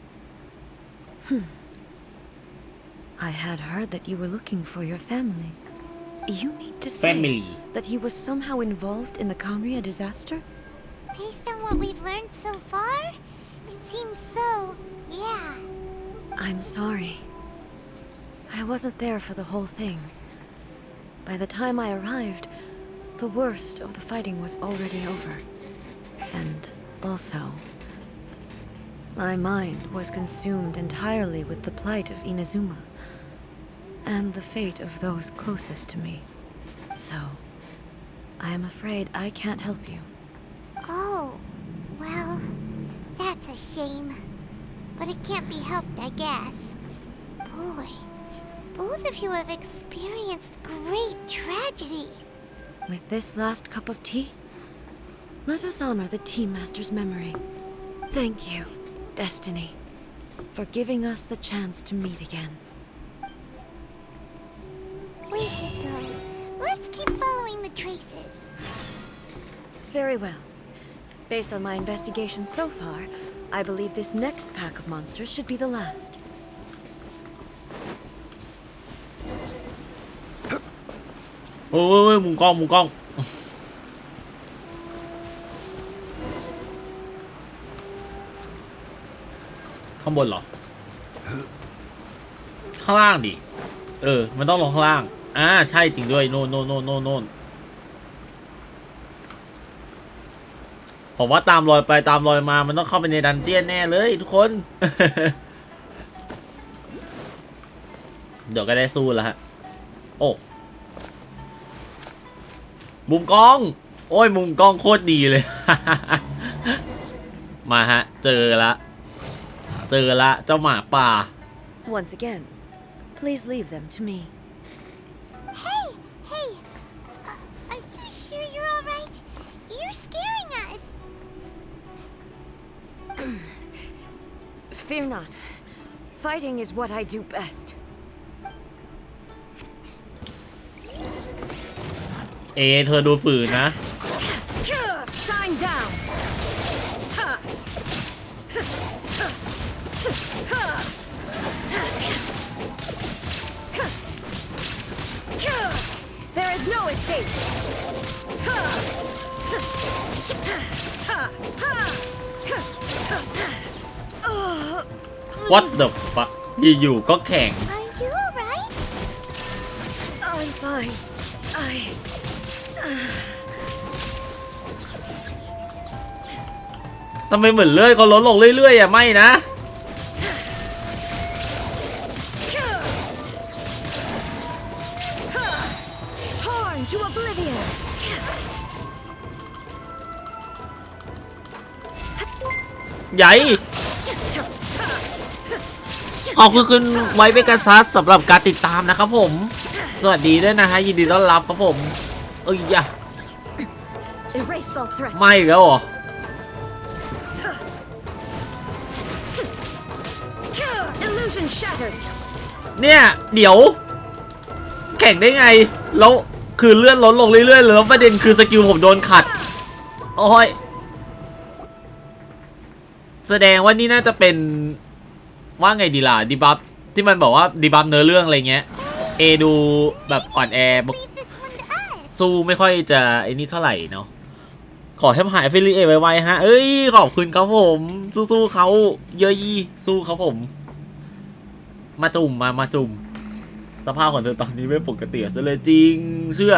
I had heard that you were looking for your family. You mean to say that he was somehow involved in the Kanria disaster? Based on what we've learned so far, it seems so, yeah. I'm sorry. I wasn't there for the whole thing. By the time I arrived, the worst of the fighting was already over. And also, my mind was consumed entirely with the plight of Inazuma and the fate of those closest to me. So, I am afraid I can't help you. Oh, well, that's a shame. But it can't be helped, I guess. Boy, both of you have experienced great tragedy. With this last cup of tea, let us honor the Tea Master's memory. Thank you, Destiny, for giving us the chance to meet again. We should go. Let's keep following the traces. Very well. Based on my investigation so far, I believe this next pack of monsters should be the last. โอ้ยมุมกล้องข้างบนเหรอข้างล่างดิมันต้องลงข้างล่างใช่จริงด้วยโน่นผมว่าตามรอยไปตามรอยมามันต้องเข้าไปในดันเจี้ยนแน่เลยทุกคน เดี๋ยวก็ได้สู้แล้วฮะโอ้มุมกล้องโอ้ยมุมกล้องโคตรดีเลย มาฮะเจอละเจ้าหมาป่า Once again, please leave them to me. Hey! Are you sure you're alright? You're scaring us! Fear not. Fighting is what I do best. เธอดูฝืนนะ Shine down. There is no escape. What the fuck อยู่ๆก็แข่ง Are you alright? I'm fine. ทำไมเหมือนเลื่อยเขาลดลงเรื่อยๆไม่นะ Burn to oblivion. ใหญ่ขอบคุณไวเบกัสซัสสำหรับการติดตามนะครับผมสวัสดีด้วยนะฮะยินดีต้อนรับครับผมเอ้ยอย่า Erase all threats. ไม่แล้วเหรอ Illusion shattered. เนี่ยเดี๋ยวแข่งได้ไงแล้วคือเลื่อนลดลงเรื่อยๆแล้วประเด็นคือสกิลผมโดนขัดโอ้ยแสดงว่านี่น่าจะเป็นว่าไงดีล่ะดีบัฟที่มันบอกว่าดีบัฟเนื้อเรื่องอะไรเงี้ยดูแบบอ่อนแอ Leave this one to us. สู้ไม่ค่อยจะไอ้นี่เท่าไหร่เนาะขอให้หายฟิลิเอไวๆฮะเอ้ยขอบคุณครับผมสู้ๆเขาเยอะยี่สู้ครับผมมาจุ่มมาจุ่มสภาพของเธอตอนนี้ไม่ปกติซะเลยจริงเชื่อ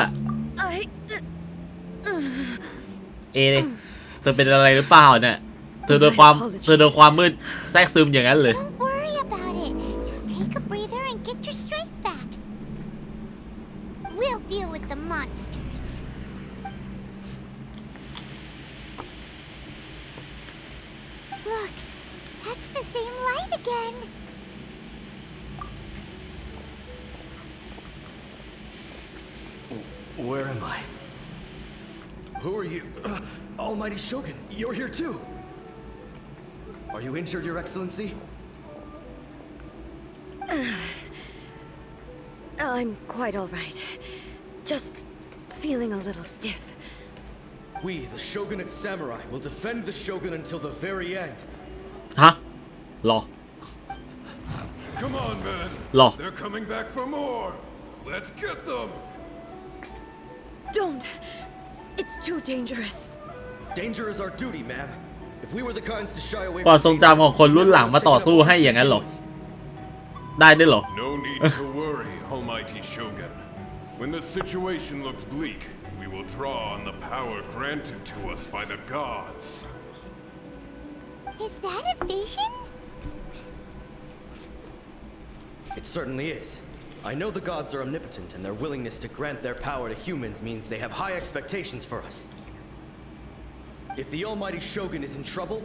เลยเธอเป็นอะไรหรือเปล่าเนี่ยเธอโดนความมืดแทรกซึมอย่างนั้นเลย Don't worry about it. Just take a breather and get your strength back. We'll deal with the monsters. Look, that's the same light again. Where am I? Who are you? Almighty Shogun, you're here too. Are you injured, Your Excellency? I'm quite all right. Just feeling a little stiff. We, the Shogunate Samurai, will defend the Shogun until the very end. ฮะรอ Come on, man. รอ They're coming back for more. Let's get them. Don't. It's too dangerous. Danger is our duty, ma'am. If we were the kinds to shy away ความทรงจำของคนรุ่นหลังมาต่อสู้ให้อย่างนั้นเหรอได้ด้วยเหรอ No need to worry, Almighty Shogun. When the situation looks bleak, we will draw on the power granted to us by the gods. Is that a vision? It certainly is. I know the gods are omnipotent, and their willingness to grant their power to humans means they have high expectations for us. If the Almighty Shogun is in trouble,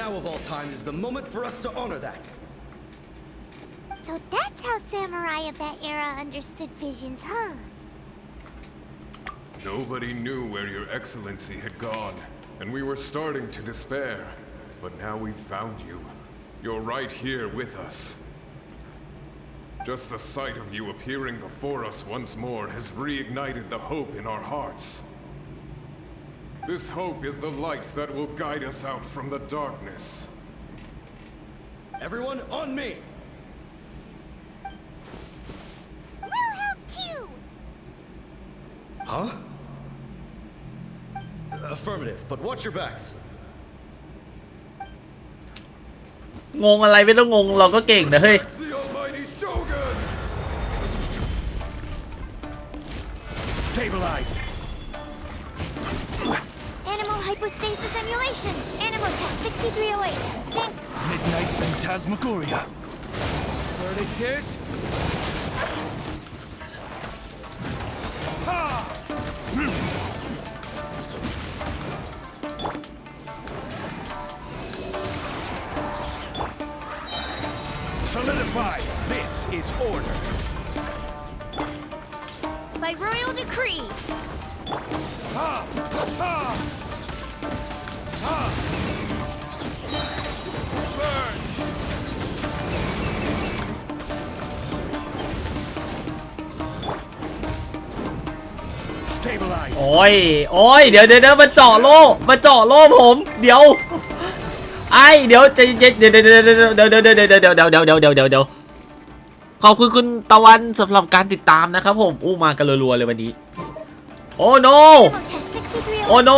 now of all times is the moment for us to honor that. So that's how samurai of that era understood visions, huh? Nobody knew where Your Excellency had gone, and we were starting to despair. But now we've found you. You're right here with us. Just the sight of you appearing before us once more has reignited the hope in our hearts. This hope is the light that will guide us out from the darkness. Everyone, on me! We'll help too! Huh? Affirmative, but watch your backs. งงอะไรไม่ต้องงงเราก็เก่งนะเฮ้ย The Almighty Shogun! Stabilize! Animal hypostasis emulation! Animal test 6308. Stand. Midnight Phantasmagoria. Verdict is... Solidify! This is order. By royal decree. Burn! Stabilize! โอ้ยเดี๋ยวมาเจาะโล่ผมเดี๋ยวเดี๋ยวใจเย็นเดี๋ยวขอบคุณคุณตะวันสำหรับการติดตามนะครับผมมากันรัวๆเลยวันนี้โอ้โน Animal test 6308. โอ้โ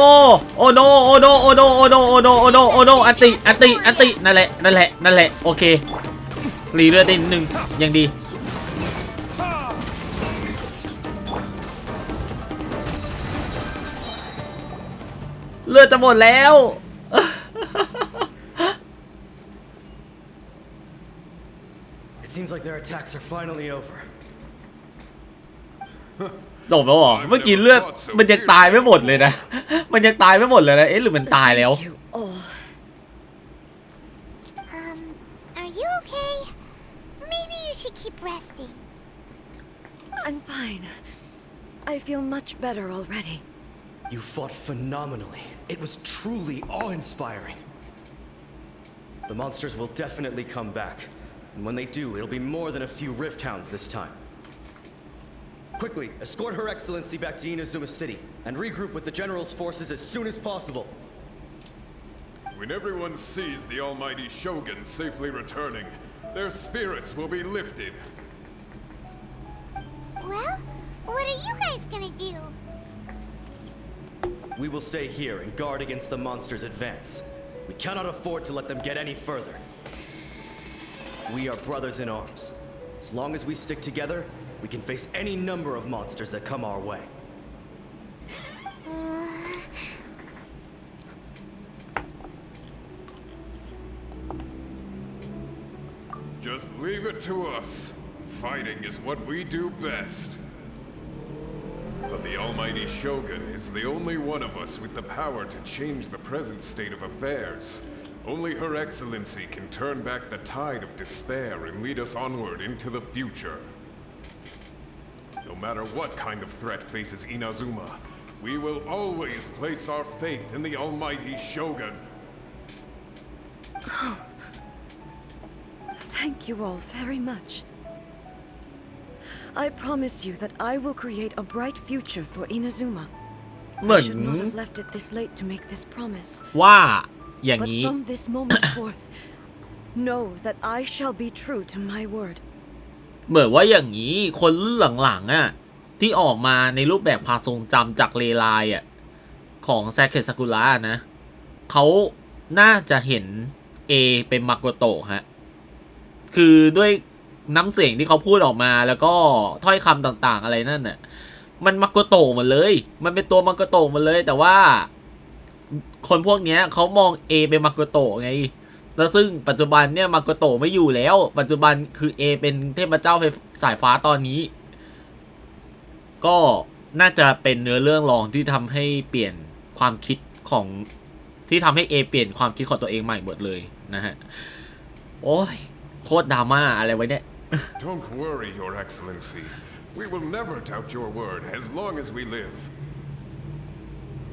นอันตินั่นแหละโอเครีเลือดนิดนึงยังดีเลือดจะหมดแล้ว It seems like their attacks are finally over. จบแล้วเหรอเมื่อกี้เลือดมันยังตายไม่หมดเลยนะมันยังตายไม่หมดเลยนะเอ๊ะหรือมันตายแล้ว Thank you all. Are you okay? Maybe you should keep resting. I'm fine. I feel much better already. You fought phenomenally. It was truly awe-inspiring. The monsters will definitely come back. And when they do, it'll be more than a few Rift Hounds this time. Quickly, escort Her Excellency back to Inazuma City and regroup with the General's forces as soon as possible. When everyone sees the almighty Shogun safely returning, their spirits will be lifted. Well, what are you guys gonna do? We will stay here and guard against the monsters' advance. We cannot afford to let them get any further. We are brothers in arms. As long as we stick together, we can face any number of monsters that come our way. Just leave it to us. Fighting is what we do best. But the almighty Shogun is the only one of us with the power to change the present state of affairs. Only Her Excellency can turn back the tide of despair and lead us onward into the future. No matter what kind of threat faces Inazuma, we will always place our faith in the almighty Shogun. Thank you all very much. I promise you that I will create a bright future for Inazuma. เหมือน I should not have left it this late to make this promise. ว่าอย่าง But นี้ from this moment forth, know that I shall be true to my word. เหมือนว่าอย่างนี้คนรุ่นหลังๆอ่ะที่ออกมาในรูปแบบความทรงจำจากเลไลอ่ะของแซคเคซากุระนะเขาน่าจะเห็น A เป็นมาโกโตะฮะคือด้วยน้ำเสียงที่เขาพูดออกมาแล้วก็ถ้อยคำต่างๆอะไรนั่นน่ะมันมาโกโตะหมดเลยมันเป็นตัวมาโกโตะหมดเลยแต่ว่าคนพวกเนี้ยเขามอง A เป็นมาโกโตะไงแล้วซึ่งปัจจุบันเนี่ยมาโกโตะไม่อยู่แล้วปัจจุบันคือ A เป็นเทพเจ้าไฟสายฟ้าตอนนี้ก็น่าจะเป็นเนื้อเรื่องรองที่ทำให้เปลี่ยนความคิดของที่ทำให้ A เปลี่ยนความคิดของตัวเองใหม่หมดเลยนะฮะโอ้ยโคตรดราม่าอะไรไว้เนี่ย Don't worry, Your Excellency. We will never doubt your word as long as we live.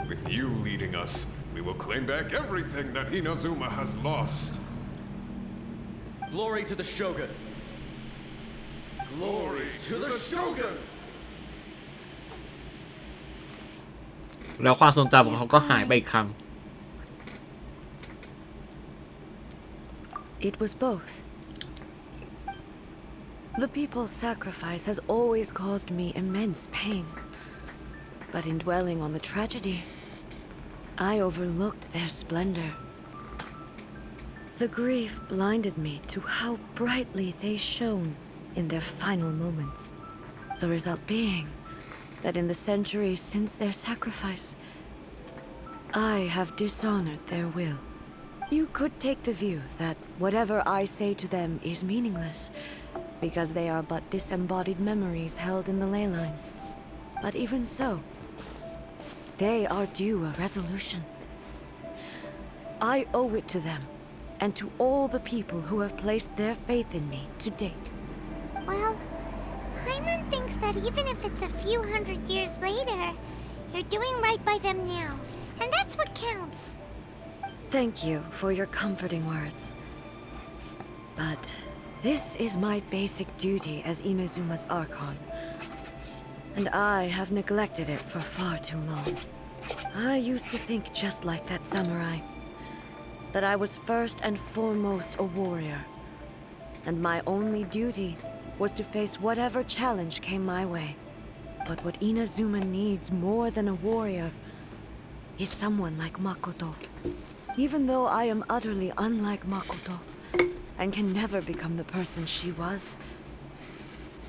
With you leading us, we will claim back everything that Inazuma has lost. Glory to the Shogun. Glory to the Shogun. แล้วความทรงจำของเขาก็หายไปอีกครั้ง It was both. The people's sacrifice has always caused me immense pain. But in dwelling on the tragedy, I overlooked their splendor. The grief blinded me to how brightly they shone in their final moments. The result being that in the centuries since their sacrifice, I have dishonored their will. You could take the view that whatever I say to them is meaningless, because they are but disembodied memories held in the ley lines. But even so, they are due a resolution. I owe it to them, and to all the people who have placed their faith in me to date. Well, Paimon thinks that even if it's a few hundred years later, you're doing right by them now, and that's what counts. Thank you for your comforting words. But this is my basic duty as Inazuma's Archon, and I have neglected it for far too long. I used to think just like that samurai, that I was first and foremost a warrior, and my only duty was to face whatever challenge came my way. But what Inazuma needs more than a warrior is someone like Makoto. Even though I am utterly unlike Makoto, and can never become the person she was,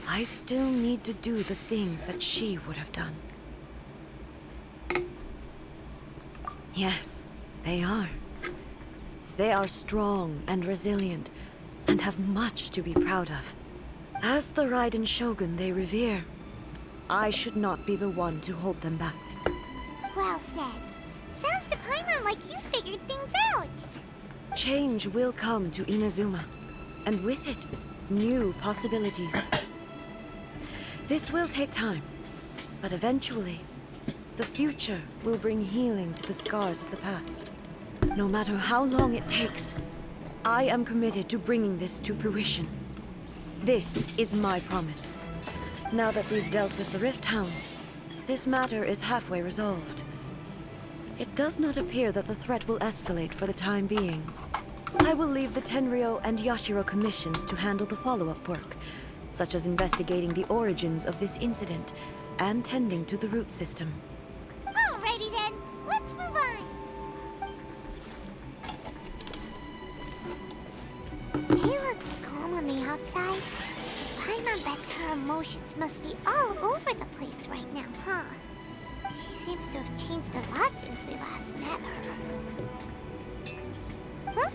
I still need to do the things that she would have done. Yes, they are. They are strong and resilient, and have much to be proud of. As the Raiden Shogun they revere, I should not be the one to hold them back. Well said. Sounds to Paimon like you figured things out. Change will come to Inazuma, and with it, new possibilities. This will take time, but eventually, the future will bring healing to the scars of the past. No matter how long it takes, I am committed to bringing this to fruition. This is my promise. Now that we've dealt with the Rift Hounds, this matter is halfway resolved. It does not appear that the threat will escalate for the time being. I will leave the Tenryo and Yashiro commissions to handle the follow-up work, such as investigating the origins of this incident and tending to the root system. Alrighty then, let's move on. It looks calm on the outside. Paimon bets her emotions must be all over the place right now, huh? She seems to have changed a lot since we last met her. Huh?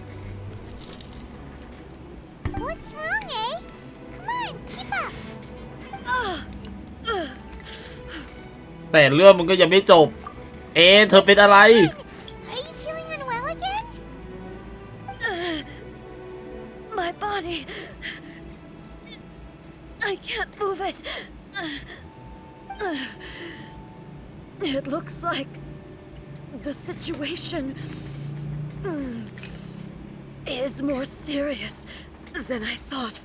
What's wrong, eh? Come on, keep up. แต่เรื่องมันก็ยังไม่จบเธอเป็นอะไร Are you feeling unwell again? My body... I can't move it. It looks like the situation is more serious than I thought.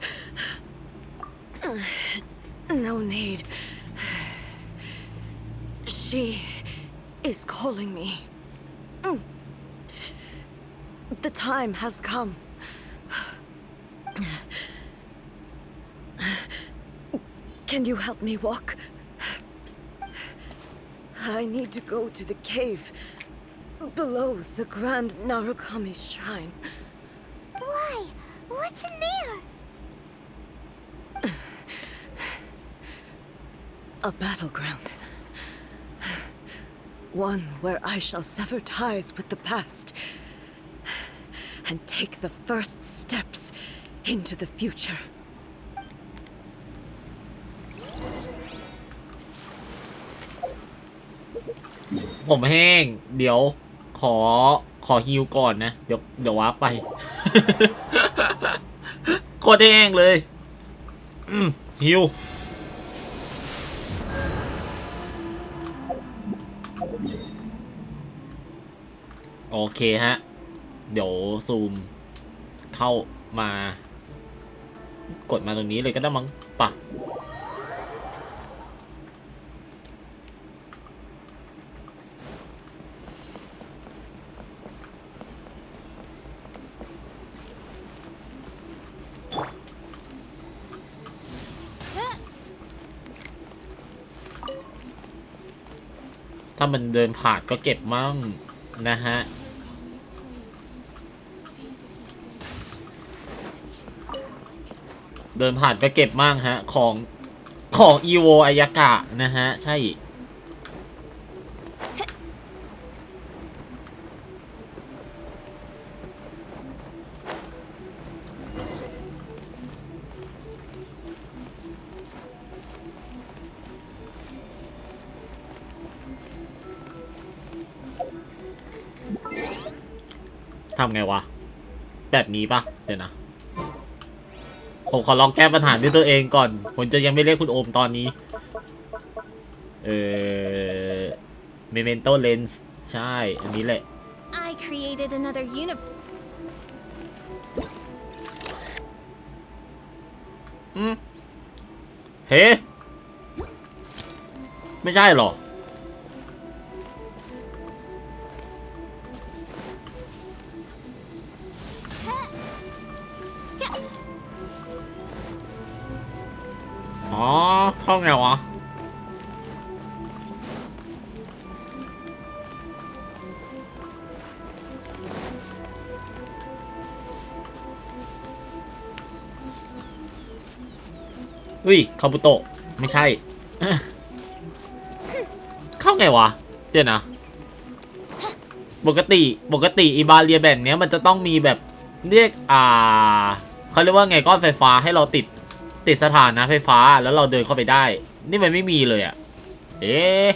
No need. She is calling me. The time has come. Can you help me walk? I need to go to the cave below the Grand Narukami Shrine. Why? What's in there? A battleground. One where I shall sever ties with the past and take the first steps into the future. ผมแห้งเดี๋ยวขอฮิวก่อนนะเดี๋ยววาร์ปไป โคตรแห้งเลยฮิวโอเคฮะเดี๋ยวซูมเข้ามากดมาตรงนี้เลยก็ได้มั้งปะถ้ามันเดินผ่านก็เก็บมั่งนะฮะเดินผ่านก็เก็บมั่งฮะของอีโวอายากะนะฮะใช่ทำไงวะแบบนี้ปะเดี๋ยวนะผมขอลองแก้ปัญหาด้วยตัวเองก่อนผมจะยังไม่เรียกคุณโอมตอนนี้Memento Lens ใช่อันนี้แหละ I created another universe. เฮ้ไม่ใช่หรออ๋อเข้าไงวะอุ้ยคาบุโตะไม่ใช่ เข้าไงวะเดี๋ยวนะปกติอีบาเรียแบบเนี้ยมันจะต้องมีแบบเรียกเขาเรียกว่าไงก้อนไฟฟ้าให้เราติดสถานะไฟฟ้าแล้วเราเดินเข้าไปได้ นี่มันไม่มีเลยอะเอ๊ะ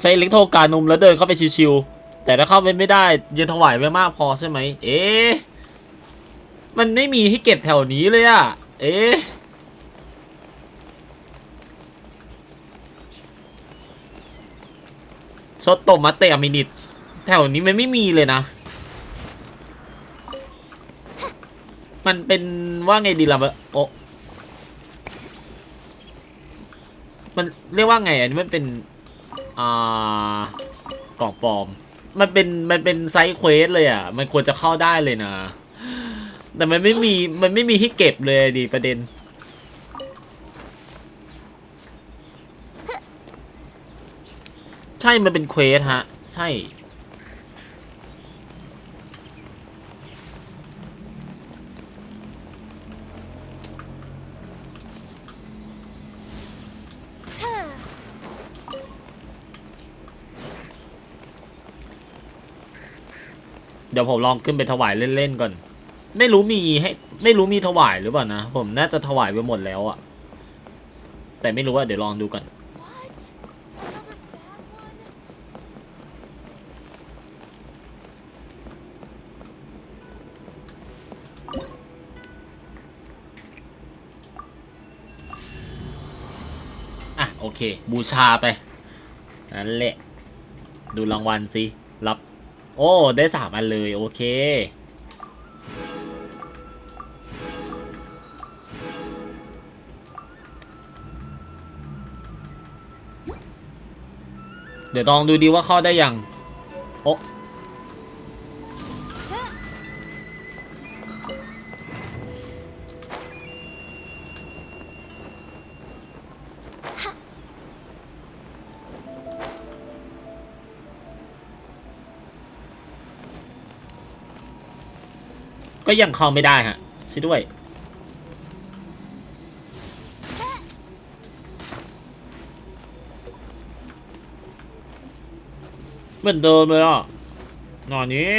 ใช้อิเล็กโทรการนมแล้วเดินเข้าไปชิวๆแต่ถ้าเข้าไปไม่ได้ยังถวายไม่มากพอใช่ไหมเอ๊ะมันไม่มีให้เก็บแถวนี้เลยอะเอ๊ะชดตบมาเตะมินิตแถวนี้มันไม่มีเลยนะมันเป็นว่าไงดีล่ะโอ้มันเรียกว่าไงอันนี้มันเป็นกล่องปลอมมันเป็นไซส์เควสเลยอ่ะมันควรจะเข้าได้เลยนะแต่มันไม่มีให้เก็บเลยดิประเด็นใช่มันเป็นเควสฮะใช่เดี๋ยวผมลองขึ้นไปถวายเล่นๆก่อนไม่รู้มีถวายหรือเปล่านะผมน่าจะถวายไปหมดแล้วอะแต่ไม่รู้ว่าเดี๋ยวลองดูก่อนอ่ะโอเคบูชาไปนั่นแหละดูรางวัลสิรับโอ้ได้3 อันเลยโอเคเดี๋ยวลองดูดีว่าเข้าได้ยังโอ้ก็ยังเข้าไม่ได้ฮะใช่ด้วยเหมือนเดิมเลยอ่ะหนอนนี้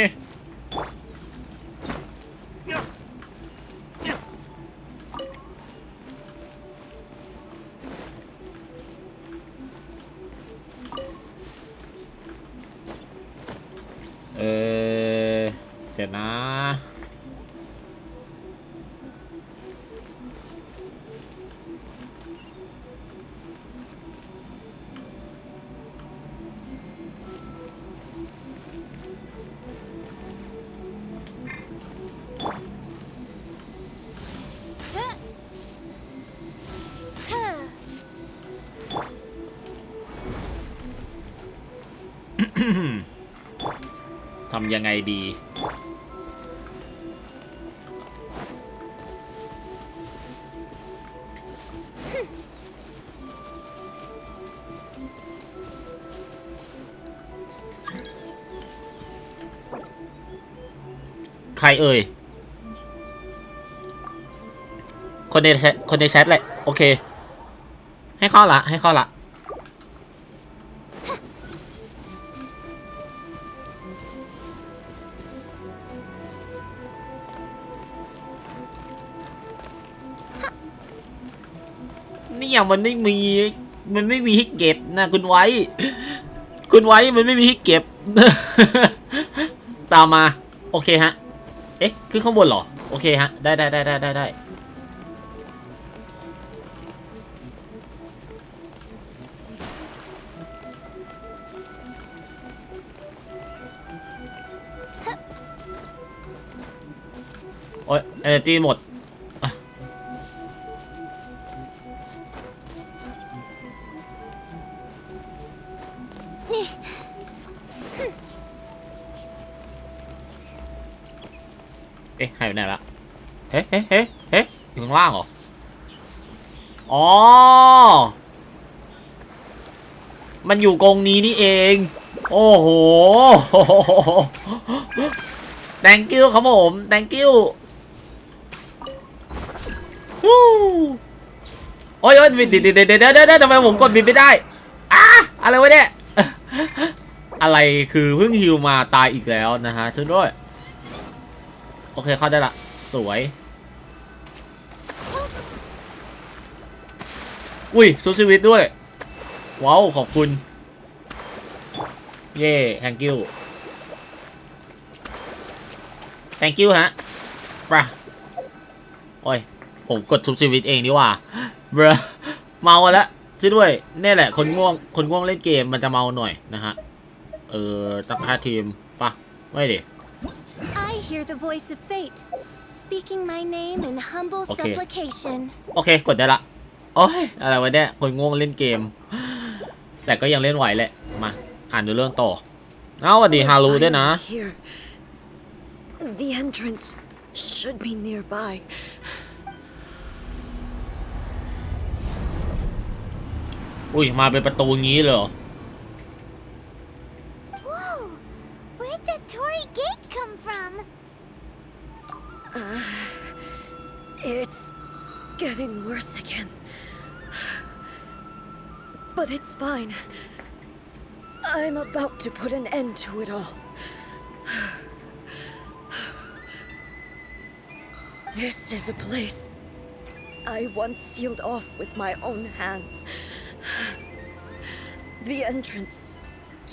เดี๋ยวนะทำยังไงดีใครเอ่ยคนในแชทแหละโอเคให้เข้าละนี่อย่างมันไม่มีให้เก็บนะคุณไว้มันไม่มีให้เก็บ ตามมาโอเคฮะเอ๊ะคือข้างบนเหรอโอเคฮะได้โอ้ยenergyหมดเอ๊ะหายไปไหนละเฮ้อยู่ข้างล่างเหรออ๋อมันอยู่กรงนี้นี่เองโอ้โห thank you ครับผม thank you วู้ โอ้ยบิดเดี๋ยวทำไมผมกดบิดไม่ได้อะไรวะเนี่ยอะไรคือเพิ่งฮิวมาตายอีกแล้วนะฮะช่วยด้วยโอเคเข้าได้ละสวยอุ้ยสู้ชีวิตด้วยว้าวขอบคุณเย่ thank you ฮะปะโอ้ยผมกดชุบชีวิตเองนี่ว่าเบรเมาแล้วช่วยด้วยนี่แหละคนง่วงเล่นเกมมันจะเมาหน่อยนะฮะตั้งค่าทีมปะไม่ดิ I hear the voice of fate speaking my name in humble supplication โอเคกดได้ละโอ้ยอะไรวะเนี่ยคนง่วงเล่นเกมแต่ก็ยังเล่นไหวแหละมาอ่านดูเรื่องต่อสวัสดีฮารูด้วยนะ The entrance should be nearby. อุ้ยมาเป็นประตูงี้เลยเหรอ Whoa! Where'd that Torii gate come from? It's getting worse again. But it's fine. I'm about to put an end to it all. This is a place I once sealed off with my own hands. The entrance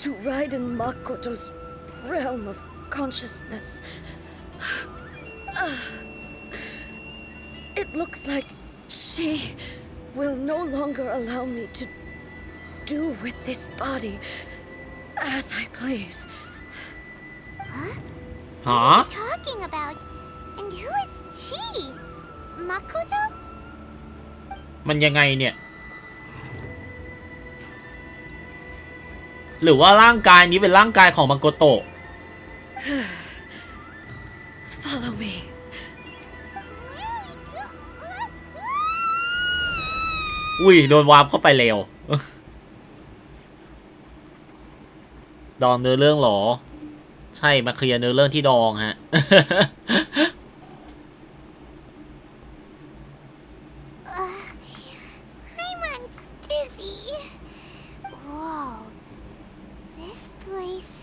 to Raiden Makoto's realm of consciousness. It looks like she will no longer allow me to do with this body as I please. Huh? Huh? What are you talking about? And who is she? Makoto? มันยังไงเนี่ยหรือว่าร่างกายนี้เป็นร่างกายของมังโกโตะ Follow me. อุ้ยโดนวาร์ปเข้าไปเร็ว ดองเนื้อเรื่องหรอใช่มาเคลียร์เนื้อเรื่องที่ดองฮะ I'm dizzy. Whoa. This place.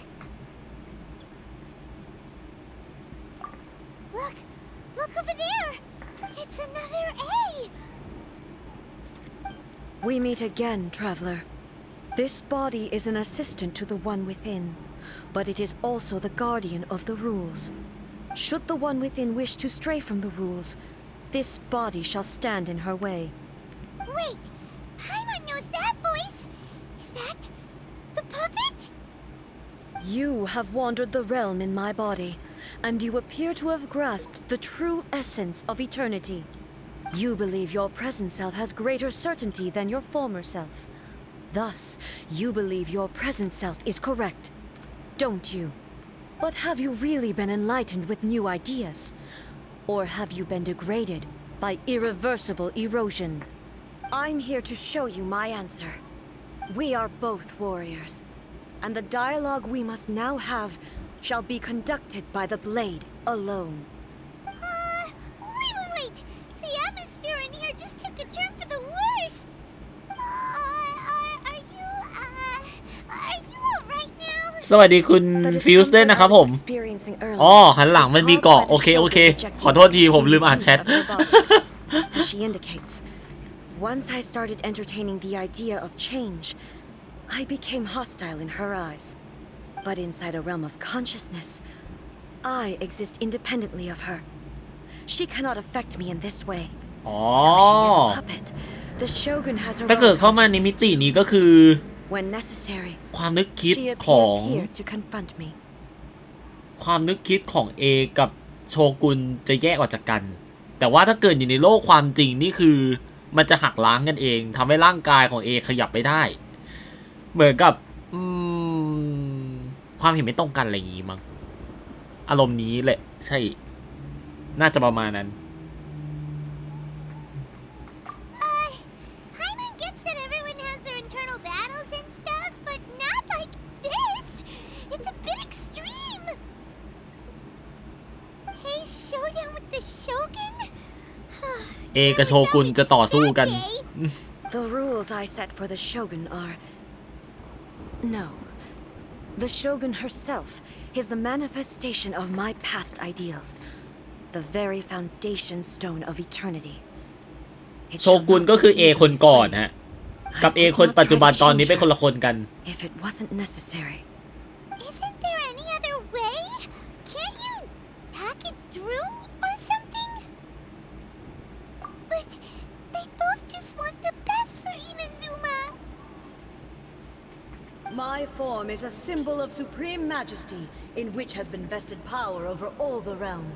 Look over there. It's another A. We meet again, traveler. This body is an assistant to the one within, but it is also the guardian of the rules. Should the one within wish to stray from the rules, this body shall stand in her way. Wait, Paimon knows that voice. Is that the puppet? You have wandered the realm in my body, and you appear to have grasped the true essence of eternity. You believe your present self has greater certainty than your former self. Thus, you believe your present self is correct, don't you? But have you really been enlightened with new ideas? Or have you been degraded by irreversible erosion? I'm here to show you my answer. We are both warriors, and the dialogue we must now have shall be conducted by the blade alone. Wait. The atmosphere in here just took a turn for the worse. Are you alright now? สวัสดีคุณฟิวส์ด้วยนะครับผมอ๋อหันหลังมันมีเกาะโอเคขอโทษทีผมลืมอ่านแชท She indicates. Once I started entertaining the idea of change, I became hostile in her eyes. But inside a realm of consciousness, I exist independently of her. She cannot affect me in this way. อ๋อ She is a puppet. The Shogun has her ถ้าเกิดเข้ามาในมิตินี้ก็คือ When necessary, ความนึกคิด she ของ appears here to confront me. ความนึกคิดของเอกับโชกุนจะแยกออกจากกัน แต่ว่าถ้าเกิดอยู่ในโลกความจริงนี่คือมันจะหักล้างกันเองทำให้ร่างกายของเอขยับไม่ได้เหมือนกับความเห็นไม่ตรงกันอะไรอย่างงี้มั้งอารมณ์นี้แหละใช่น่าจะประมาณนั้น Paimon gets that everyone has their internal battles and stuff, but not like this. It's a bit extreme. Hey, showdown with the Shogun? เอกับโชกุนจะต่อสู้กัน Okay. The rules I set for the Shogun are... No. The Shogun herself is the manifestation of my past ideals. The very foundation stone of eternity. โชกุนก็คือ A คนก่อนฮะกับ A คนปัจจุบันตอนนี้เป็นคนละคนกัน If it wasn't necessary. Isn't there any other way? Can't you talk it through or something? But they both just want the best for Inazuma. My form is a symbol of supreme majesty in which has been vested power over all the realm.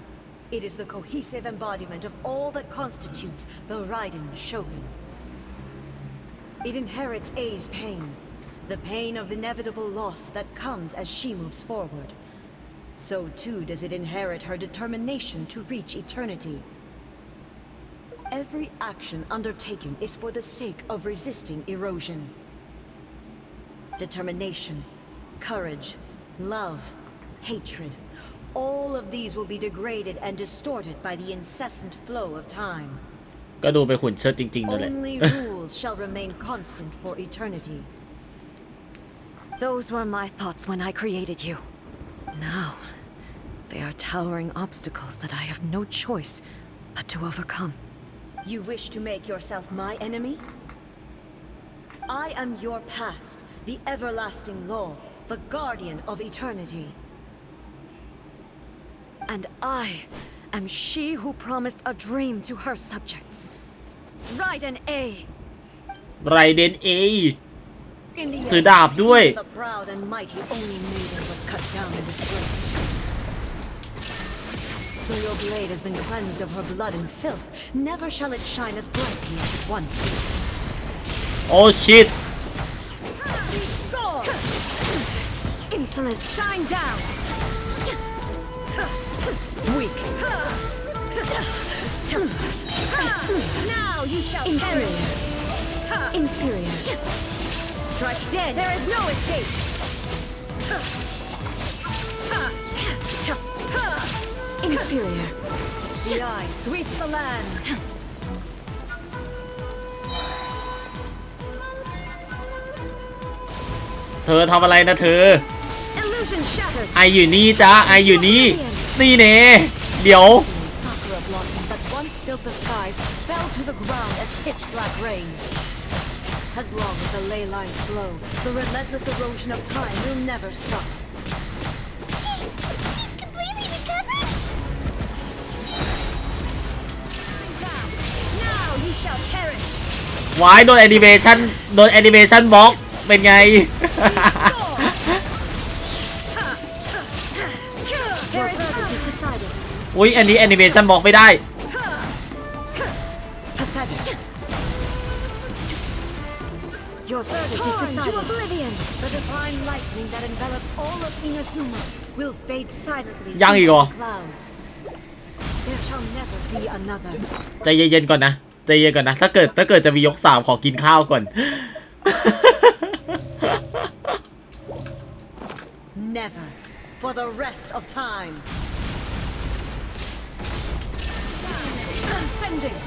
It is the cohesive embodiment of all that constitutes the Raiden Shogun. It inherits A's pain, the pain of inevitable loss that comes as she moves forward. So too does it inherit her determination to reach eternity. Every action undertaken is for the sake of resisting erosion. Determination, courage, love, hatred, all of these will be degraded and distorted by the incessant flow of time. ก็ดูไปหุ่นเชิดจริงๆนั่นแหละ Only rules shall remain constant for eternity. Those were my thoughts when I created you. Now, they are towering obstacles that I have no choice but to overcome. You wish to make yourself my enemy? I am your past, the everlasting law, the guardian of eternity. And I am she who promised a dream to her subjects. Raiden A. Raiden A. In the ถือดาบด้วย the proud and mighty Oni maiden was cut down and disgraced. Though your blade has been cleansed of her blood and filth, never shall it shine as brightly as it once did. Oh shit. Insolent, shine down. Weak. Now you shall perish. Inferior. Strike dead. There is no escape. Inferior. The eye sweeps the land. เธอทำอะไรนะเธอ Illusion shattered. ไออยู่นี่จ้าไออยู่นี่นี่เน่เดี๋ยว Sakura blossoms that once filled the skies fell to the ground as pitch black rain. As long as the ley lines flow, the relentless erosion of time will never stop. She's completely recovered? Now you shall perish. วายโดนแอนิเมชันบล็อกเป็นไง Your verdict is decided. อุ้ยอันนี้แอนิเมชันบล็อกไม่ได้ Pathetic. Your verdict is decided. To oblivion. The divine lightning that envelops all of Inazuma will fade silently into the clouds. There shall never be another. ใจเย็นๆก่อนนะใจเย็นก่อนนะถ้าเกิดจะมียก3ขอกินข้าวก่อน Never for the rest of time. Transcending.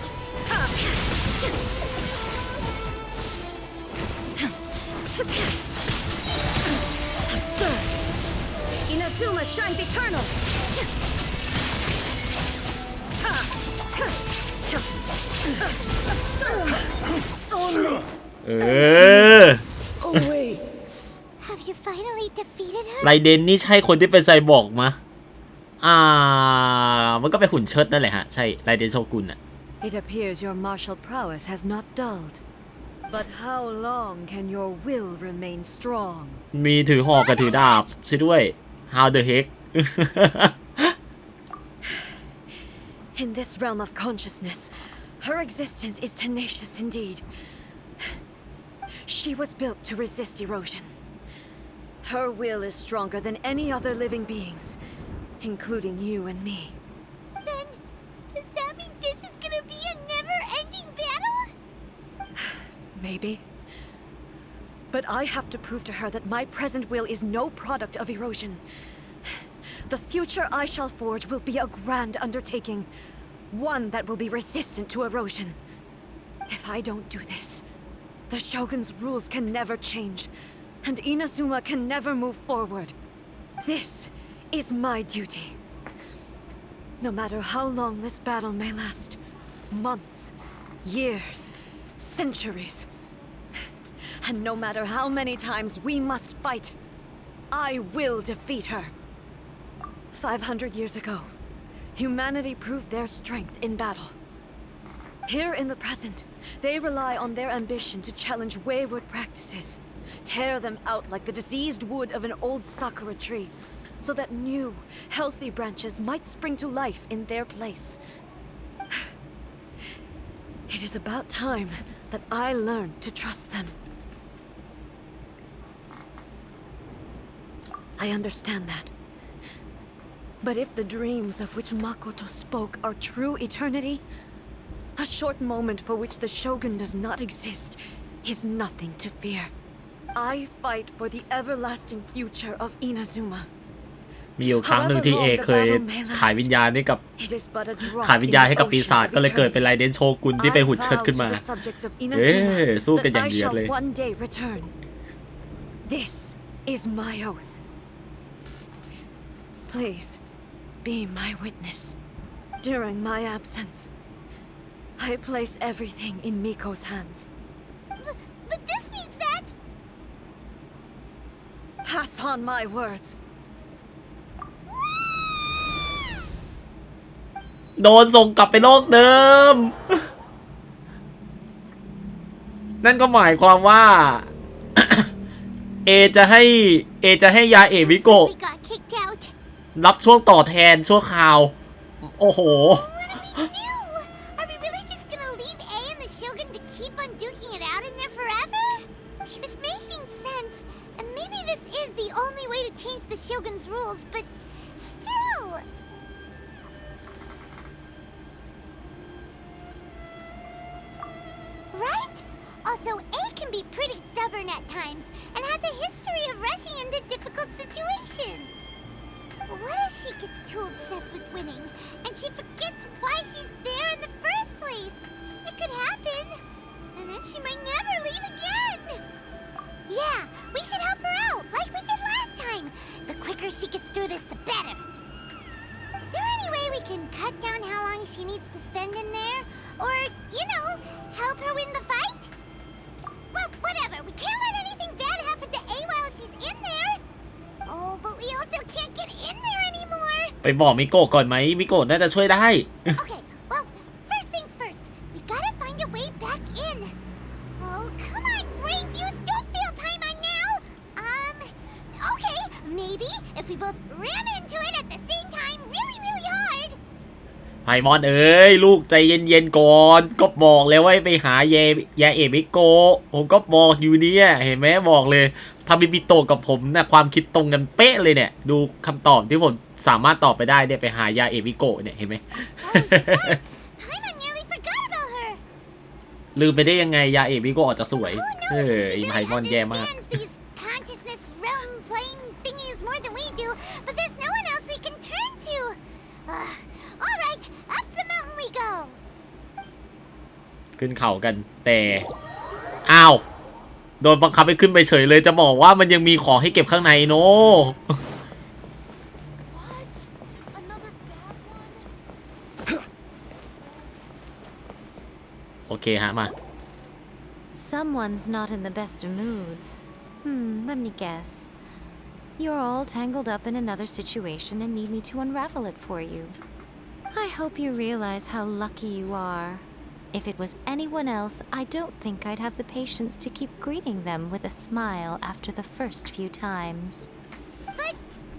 Absurd. Inazuma shines eternal. Absurd. Only. Awaits. Have you finally defeated her? ไรเดนนี่ใช่คนที่เป็นไซบอร์กมะมันก็เป็นหุ่นเชิดนั่นแหละฮะใช่ไรเดนโชกุนอะ It appears your martial prowess has not dulled. But how long can your will remain strong? มีถือหอกกับถือดาบใช่ด้วย How the heck In this realm of consciousness, her existence is tenacious indeed. She was built to resist erosion. Her will is stronger than any other living beings, including you and me. Then, does that mean this is gonna be a never-ending battle? Maybe. But I have to prove to her that my present will is no product of erosion. The future I shall forge will be a grand undertaking, one that will be resistant to erosion. If I don't do this, the Shogun's rules can never change, and Inazuma can never move forward. This is my duty. No matter how long this battle may last, months, years, centuries, and no matter how many times we must fight, I will defeat her. 500 years ago, humanity proved their strength in battle. Here in the present, they rely on their ambition to challenge wayward practices, tear them out like the diseased wood of an old sakura tree, so that new, healthy branches might spring to life in their place. It is about time that I learn to trust them. I understand that. But if the dreams of which Makoto spoke are true eternity, a short moment for which the Shogun does not exist is nothing to fear. I fight for the everlasting future of Inazuma. มีอยู่ครั้งหนึ่งที่เอเคยขายวิญญาณให้กับปีศาจก็เลยเกิดเป็นไรเดนโชกุนที่ไปหุ่นเชิดขึ้นมาสู้กันอย่างเดือดเลย This is my oath. Please be my witness. During my absence, I place everything in Miko's hands. But this means that... Pass on my words. โดนส่งกลับไปโลกเดิม นั่นก็หมายความว่า เอจะให้ยาเอวิโกะรับช่วงต่อแทนชั่วคราว โอ้โห Are we really just gonna leave A and the Shogun to keep on duking it out in there forever? She was making sense, and maybe this is the only way to change the Shogun's rules, but still... Right? Also, A can be pretty stubborn at times, and has a history of rushing into difficult situations. What if she gets too obsessed with winning, and she forgets why she's there in the first place? It could happen, and then she might never leave again. Yeah, we should help her out, like we did last time. The quicker she gets through this, the better. Is there any way we can cut down how long she needs to spend in there? Or, you know, help her win the fight? Well, whatever, we can't let anything bad happen to A while she's in there. Oh, but we also can't get in there anymore. ไปบอกมิโกะก่อนไหมมิโกะน่าจะช่วยได้ Okay, well, first things first. We gotta find a way back in. Oh, come on, brain juice, don't fail Paimon now. Okay, maybe if we both ram into it at the same time really, really hard. ไพมอนเอ้ยลูกใจเย็นๆก่อนก็บอกแล้วว่าไปหายาเอมิโกะผมก็บอกอยู่เนี่ยเห็นไหมบอกเลยทามิบิโตะกับผมนะความคิดตรงกันเป๊ะเลยเนี่ยดูคำตอบที่ผมสามารถตอบไปได้เนี่ยไปหายาเอมิโกะเนี่ยเห็นไหม ลืมไปได้ยังไงยาเอมิโกะออกจะสวยอีไพมอนแย่มากขึ้นเขากันแต่อ้าวโดนบังคับให้ขึ้นไปเฉยเลยจะบอกว่ามันยังมีของให้เก็บข้างในโนโอเคฮะมา Someone's not in the best of moods. Let me guess. You're all tangled up in another situation and need me to unravel it for you. I hope you realize how lucky you are. If it was anyone else, I don't think I'd have the patience to keep greeting them with a smile after the first few times. But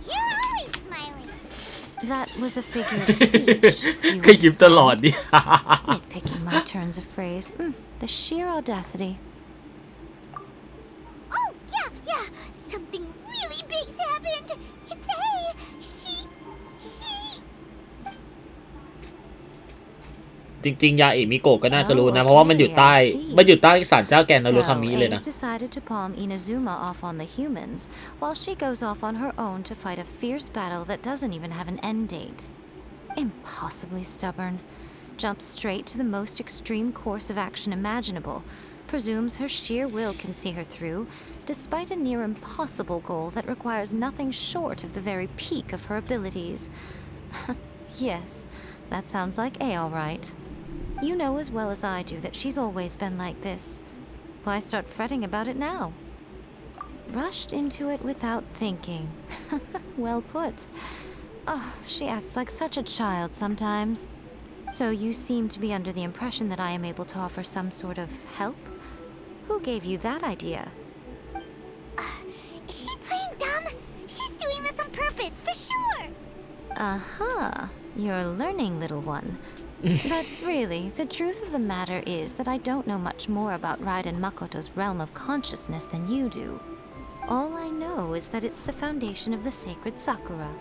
you're always smiling. That was a figure of speech. ก็ยิ้มตลอดดิ Nitpicking my turns of phrase. The sheer audacity. Oh, yeah. Something really big's happened. It's A. She... จริงๆยาเอมิโกะก็น่าจะรู้นะเพราะว่ามันอยู่ใต้ศาลเจ้าแกนนารุคามิเลยนะ decided to palm Inazuma off on the humans while she goes off on her own to fight a fierce battle that doesn't even have an end date. Impossibly stubborn. jumps straight to the most extreme course of action imaginable, presumes her sheer will can see her through, despite a near impossible goal that requires nothing short of the very peak of her abilities. Yes, that sounds like A all right. You know as well as I do that she's always been like this. Why start fretting about it now? Rushed into it without thinking. Well put. Oh, she acts like such a child sometimes. So you seem to be under the impression that I am able to offer some sort of help? Who gave you that idea? Is she playing dumb? She's doing this on purpose, for sure! Uh-huh. You're learning, little one. But really, the truth of the matter is that I don't know much more about Raiden Makoto's realm of consciousness than you do. All I know is that it's the foundation of the sacred Sakura,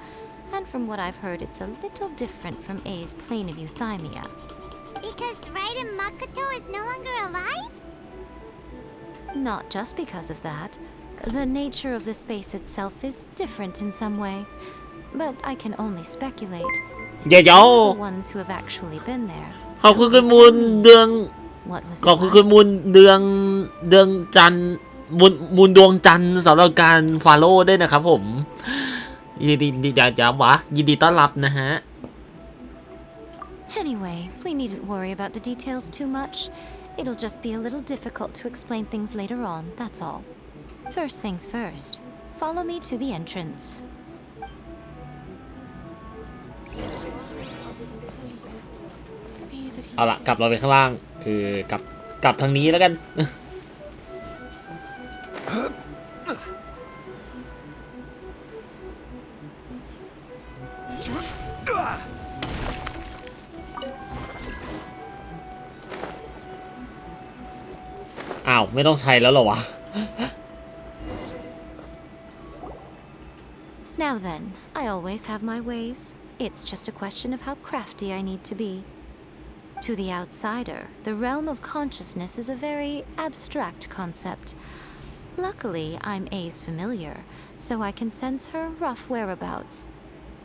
and from what I've heard, it's a little different from A's plane of euthymia. Because Raiden Makoto is no longer alive? Not just because of that. The nature of the space itself is different in some way. But I can only speculate. เดี๋ยว The ones who have actually been there. ขอบคุณคุณมูลเดือง What was ขอบคุณ it คุณมูลเดืองจันทร์มูลดวงจันทร์สำหรับการฟอลโล่ด้วยนะครับผมยินดียินดีต้อนรับนะฮะ Anyway, we needn't worry about the details too much. It'll just be a little difficult to explain things later on, that's all. First things first. Follow me to the entrance. เอาละกลับเราไปข้างล่างกลับทางนี้แล้วกัน อ้าวไม่ต้องใช้แล้วเหรอวะ Now then, I always have my ways. It's just a question of how crafty I need to be. To the outsider, the realm of consciousness is a very abstract concept. Luckily, I'm A's familiar, so I can sense her rough whereabouts.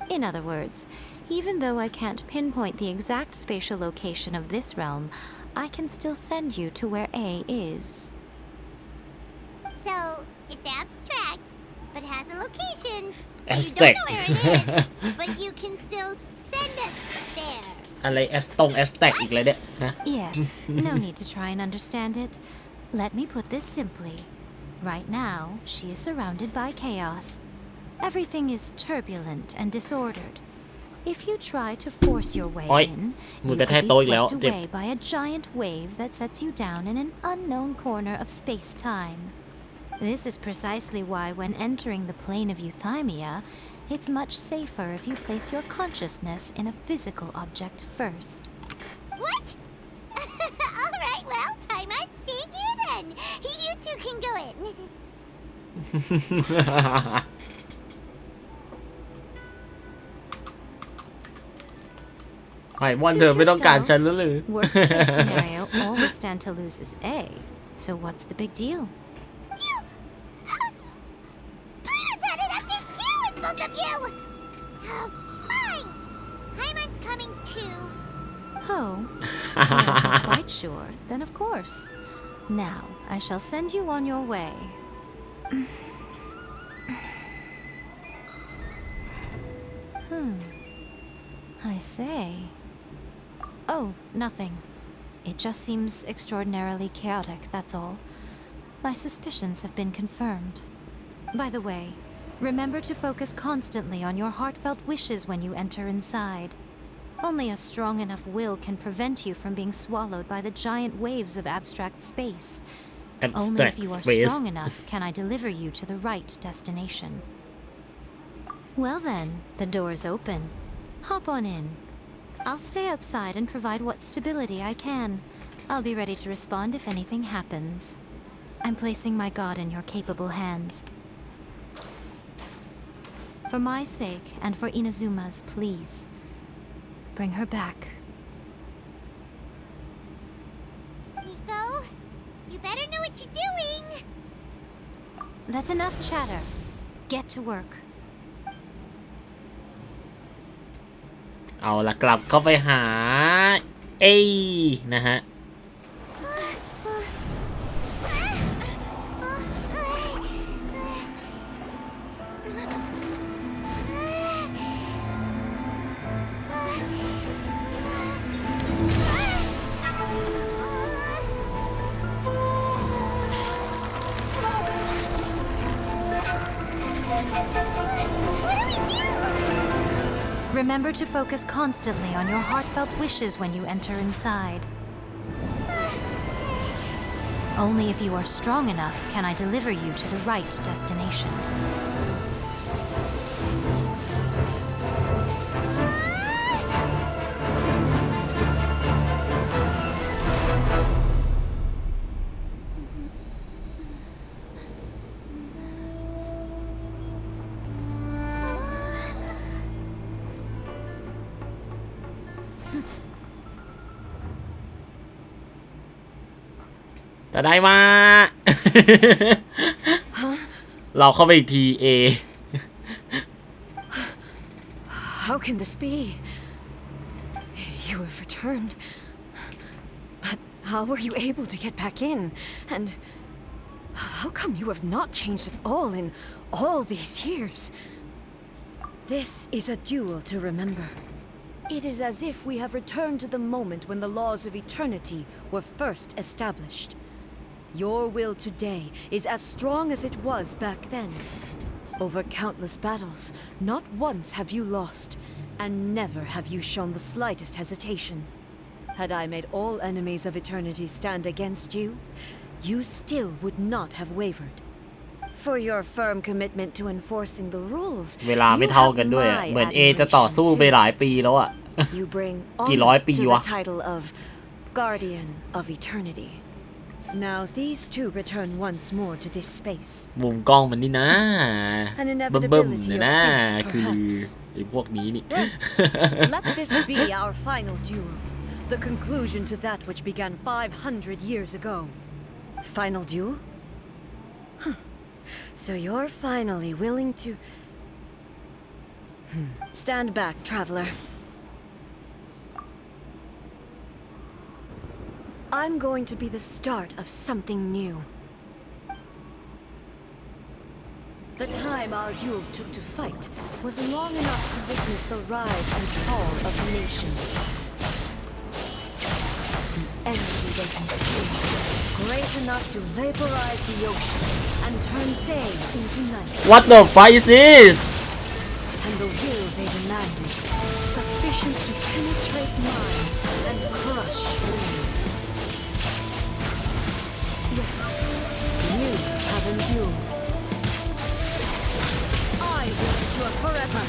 In other words, even though I can't pinpoint the exact spatial location of this realm, I can still send you to where A is. So, it's abstract, but has a location. You Abstract don't know where it is, but you can still send us there. อะไรแอสแต็กอีกเลยเนี่ยฮะ Yes, no need to try and understand it. Let me put this simply. Right now, she is surrounded by chaos. Everything is turbulent and disordered. If you try to force your way in, you could be swept away by a giant wave that sets you down in an unknown corner of space-time. This is precisely why when entering the plane of euthymia, it's much safer if you place your consciousness in a physical object first. What? Alright, well, I might stay here then. You two can go in. ไอ้มอนเธอไม่ต้องการฉันแล้วหรือ Worst case scenario, all we stand to lose is A. So what's the big deal? Paimon had it up to here with both of you! Oh, fine. Paimon's coming too. Oh, well, if you're quite sure, then of course. Now, I shall send you on your way. I say. Oh, nothing. It just seems extraordinarily chaotic, that's all. My suspicions have been confirmed. By the way, remember to focus constantly on your heartfelt wishes when you enter inside. Only a strong enough will can prevent you from being swallowed by the giant waves of abstract space. Only if you are strong enough can I deliver you to the right destination. Well then, the door's open. Hop on in. I'll stay outside and provide what stability I can. I'll be ready to respond if anything happens. I'm placing my god in your capable hands. For my sake and for Inazuma's, please. Bring her back. Miko, you better know what you're doing. That's enough chatter. Get to work. เอาละกลับเข้าไปหา เอ้ยนะฮะRemember to focus constantly on your heartfelt wishes when you enter inside. Only if you are strong enough can I deliver you to the right destination. แต่ได้มา เราเข้าไปอีกที A How can this be? You have returned. But how were you able to get back in? And how come you have not changed at all in all these years? This is a duel to remember. It is as if we have returned to the moment when the laws of eternity were first established. Your will today is as strong as it was back then. Over countless battles, not once have you lost, and never have you shown the slightest hesitation. Had I made all enemies of eternity stand against you, you still would not have wavered. For your firm commitment to enforcing the rules, เวลาไม่เท่ากันด้วยเหมือน A จะต่อสู้ไปหลายปีแล้วอะ You bring กี่ร้อยปี honor วะ to the title of Guardian of Eternity. Now these two return once more to this space. มุมกล้องมันนี่นะ An เบิ่ม inevitability ๆเนี่ย of นะ fate, คือ perhaps. ไอ้พวกนี้นี่ Let this be our final duel, the conclusion to that which began 500 years ago. Final duel? So you're finally willing to... Stand back, traveler. I'm going to be the start of something new. The time our duels took to fight was long enough to witness the rise and fall of nations. The energy they consumed, great enough to vaporize the ocean and turn day into night. What the fuck is this? And the will they demanded, sufficient to penetrate minds and crush dreams. Yet, you have endured. I will endure forever.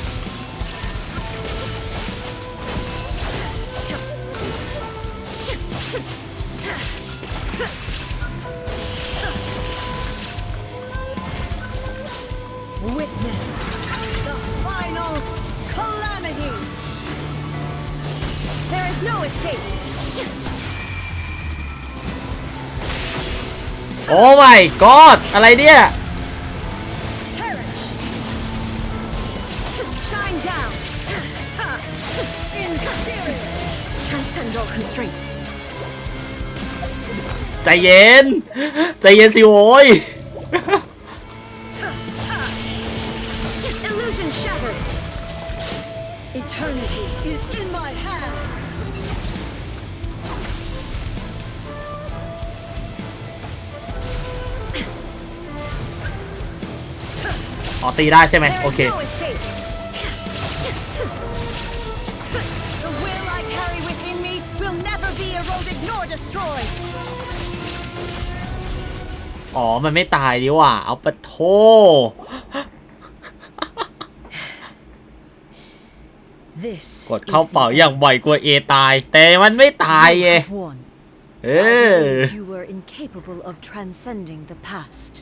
Witness the final calamity. There is no escape. Oh my god อะไรเนี่ย Perish. Shine down. Inferior. Transcend all constraints. ใจเย็น ใจเย็นสิโว้ย Illusion shattered. Eternity is in my hands. อ๋อตีได้ใช่ไหม There โอ is เค no escape. The will I carry within me will never be eroded nor destroyed. อ๋อมันไม่ตายดีว่ะเอาปะโถ This กดเข้าเป่าอย่างบ่อยกว่า A ตาย แต่มันไม่ตายไง เออ You were incapable of transcending the past.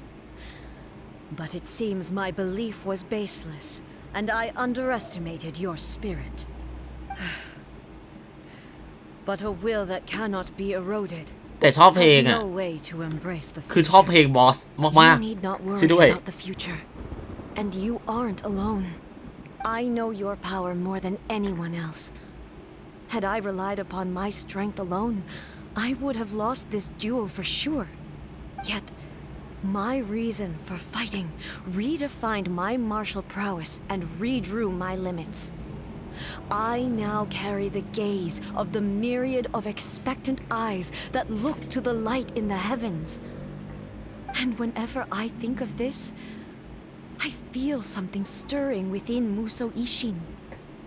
But it seems my belief was baseless, and I underestimated your spirit. But a will that cannot be eroded แต่ชอบเพลง has อ่ะ no way to embrace the คือชอบเพลง future. บอสมาก You need not ๆช่วย worry ด้วย about the future, and you aren't alone. I know your power more than anyone else. Had I relied upon my strength alone, I would have lost this duel for sure. Yet, my reason for fighting redefined my martial prowess and redrew my limits. I now carry the gaze of the myriad of expectant eyes that look to the light in the heavens. And whenever I think of this, I feel something stirring within Muso Ishin.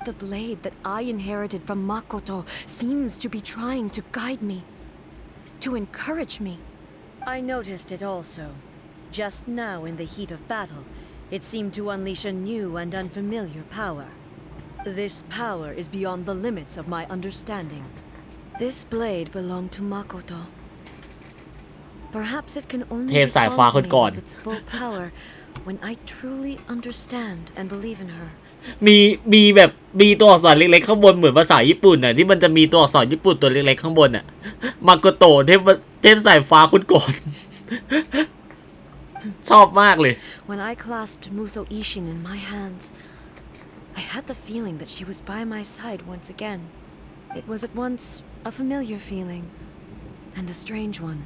The blade that I inherited from Makoto seems to be trying to guide me, to encourage me. I noticed it also. Just now in the heat of battle, it seemed to unleash a new and unfamiliar power. This power is beyond the limits of my understanding. This blade belonged to Makoto. Perhaps it can only เทพสายฟ้า respond คน to ก่อน me with its full power when I truly understand and believe in her. มีแบบมีตัวอักษรเล็กๆข้างบนเหมือนภาษาญี่ปุ่นน่ะที่มันจะมีตัวอักษรญี่ปุ่นตัวเล็กๆข้างบนน่ะมาโกโตะเทพสายฟ้าคนก่อน ชอบมากเลย When I clasped Muso Ishin in my hands, I had the feeling that she was by my side once again. It was at once a familiar feeling and a strange one.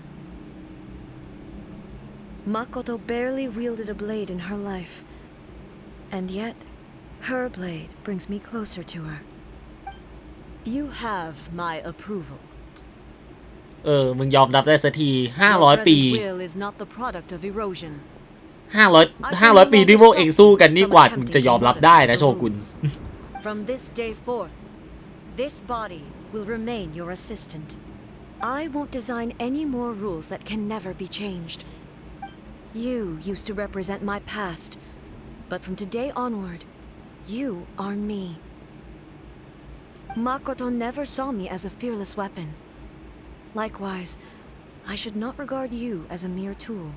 Makoto barely wielded a blade in her life, and yet her blade brings me closer to her. You have my approval. มึงยอมรับได้สักที Your 500 ปี present will is not the product of erosion. 500 ปีที่พวกเองสู้กันนี่กว่ามึงจะยอมรับได้นะโชกุน From this day forth, this body will remain your assistant. I won't design any more rules that can never be changed. You used to represent my past, but from today onward, you are me. Makoto never saw me as a fearless weapon. Likewise, I should not regard you as a mere tool.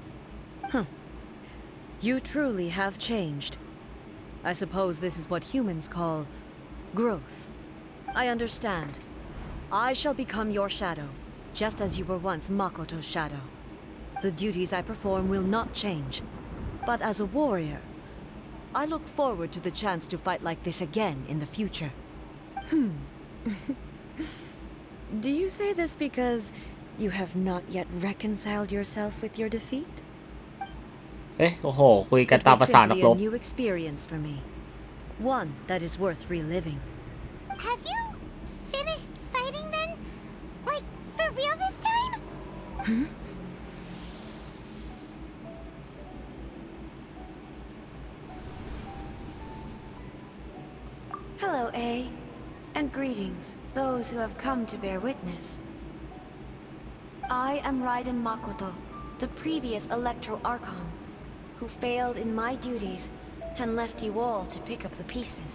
You truly have changed. I suppose this is what humans call growth. I understand. I shall become your shadow, just as you were once Makoto's shadow. The duties I perform will not change. But as a warrior, I look forward to the chance to fight like this again in the future. Do you say this because you have not yet reconciled yourself with your defeat? โอ้โหคุยกัน It ตาม was ภาษานัก simply ร a บ new experience for me. One that is worth reliving. Have you finished fighting then? Like, for real this time? Hello, A. And greetings, those who have come to bear witness. I am Raiden Makoto, the previous Electro Archon, who failed in my duties and left you all to pick up the pieces.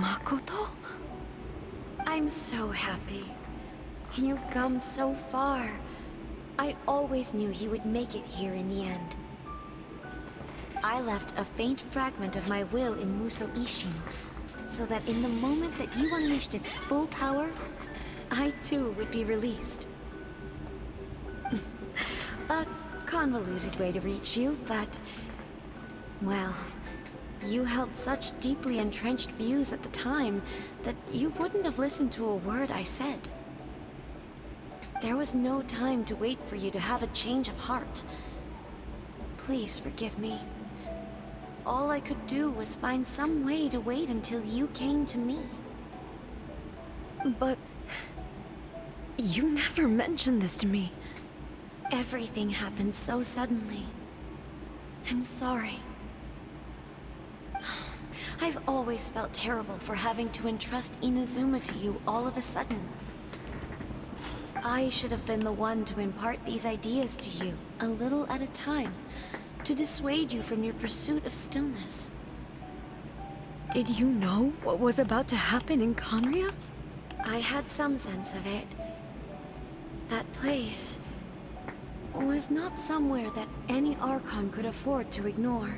Makoto? I'm so happy. You've come so far. I always knew you would make it here in the end. I left a faint fragment of my will in Muso Ishin, so that in the moment that you unleashed its full power, I too would be released. A convoluted way to reach you, but... well, you held such deeply entrenched views at the time that you wouldn't have listened to a word I said. There was no time to wait for you to have a change of heart. Please forgive me. All I could do was find some way to wait until you came to me. But... you never mentioned this to me. Everything happened so suddenly. I'm sorry. I've always felt terrible for having to entrust Inazuma to you all of a sudden. I should have been the one to impart these ideas to you, a little at a time, to dissuade you from your pursuit of stillness. Did you know what was about to happen in Conria? I had some sense of it. That place was not somewhere that any Archon could afford to ignore.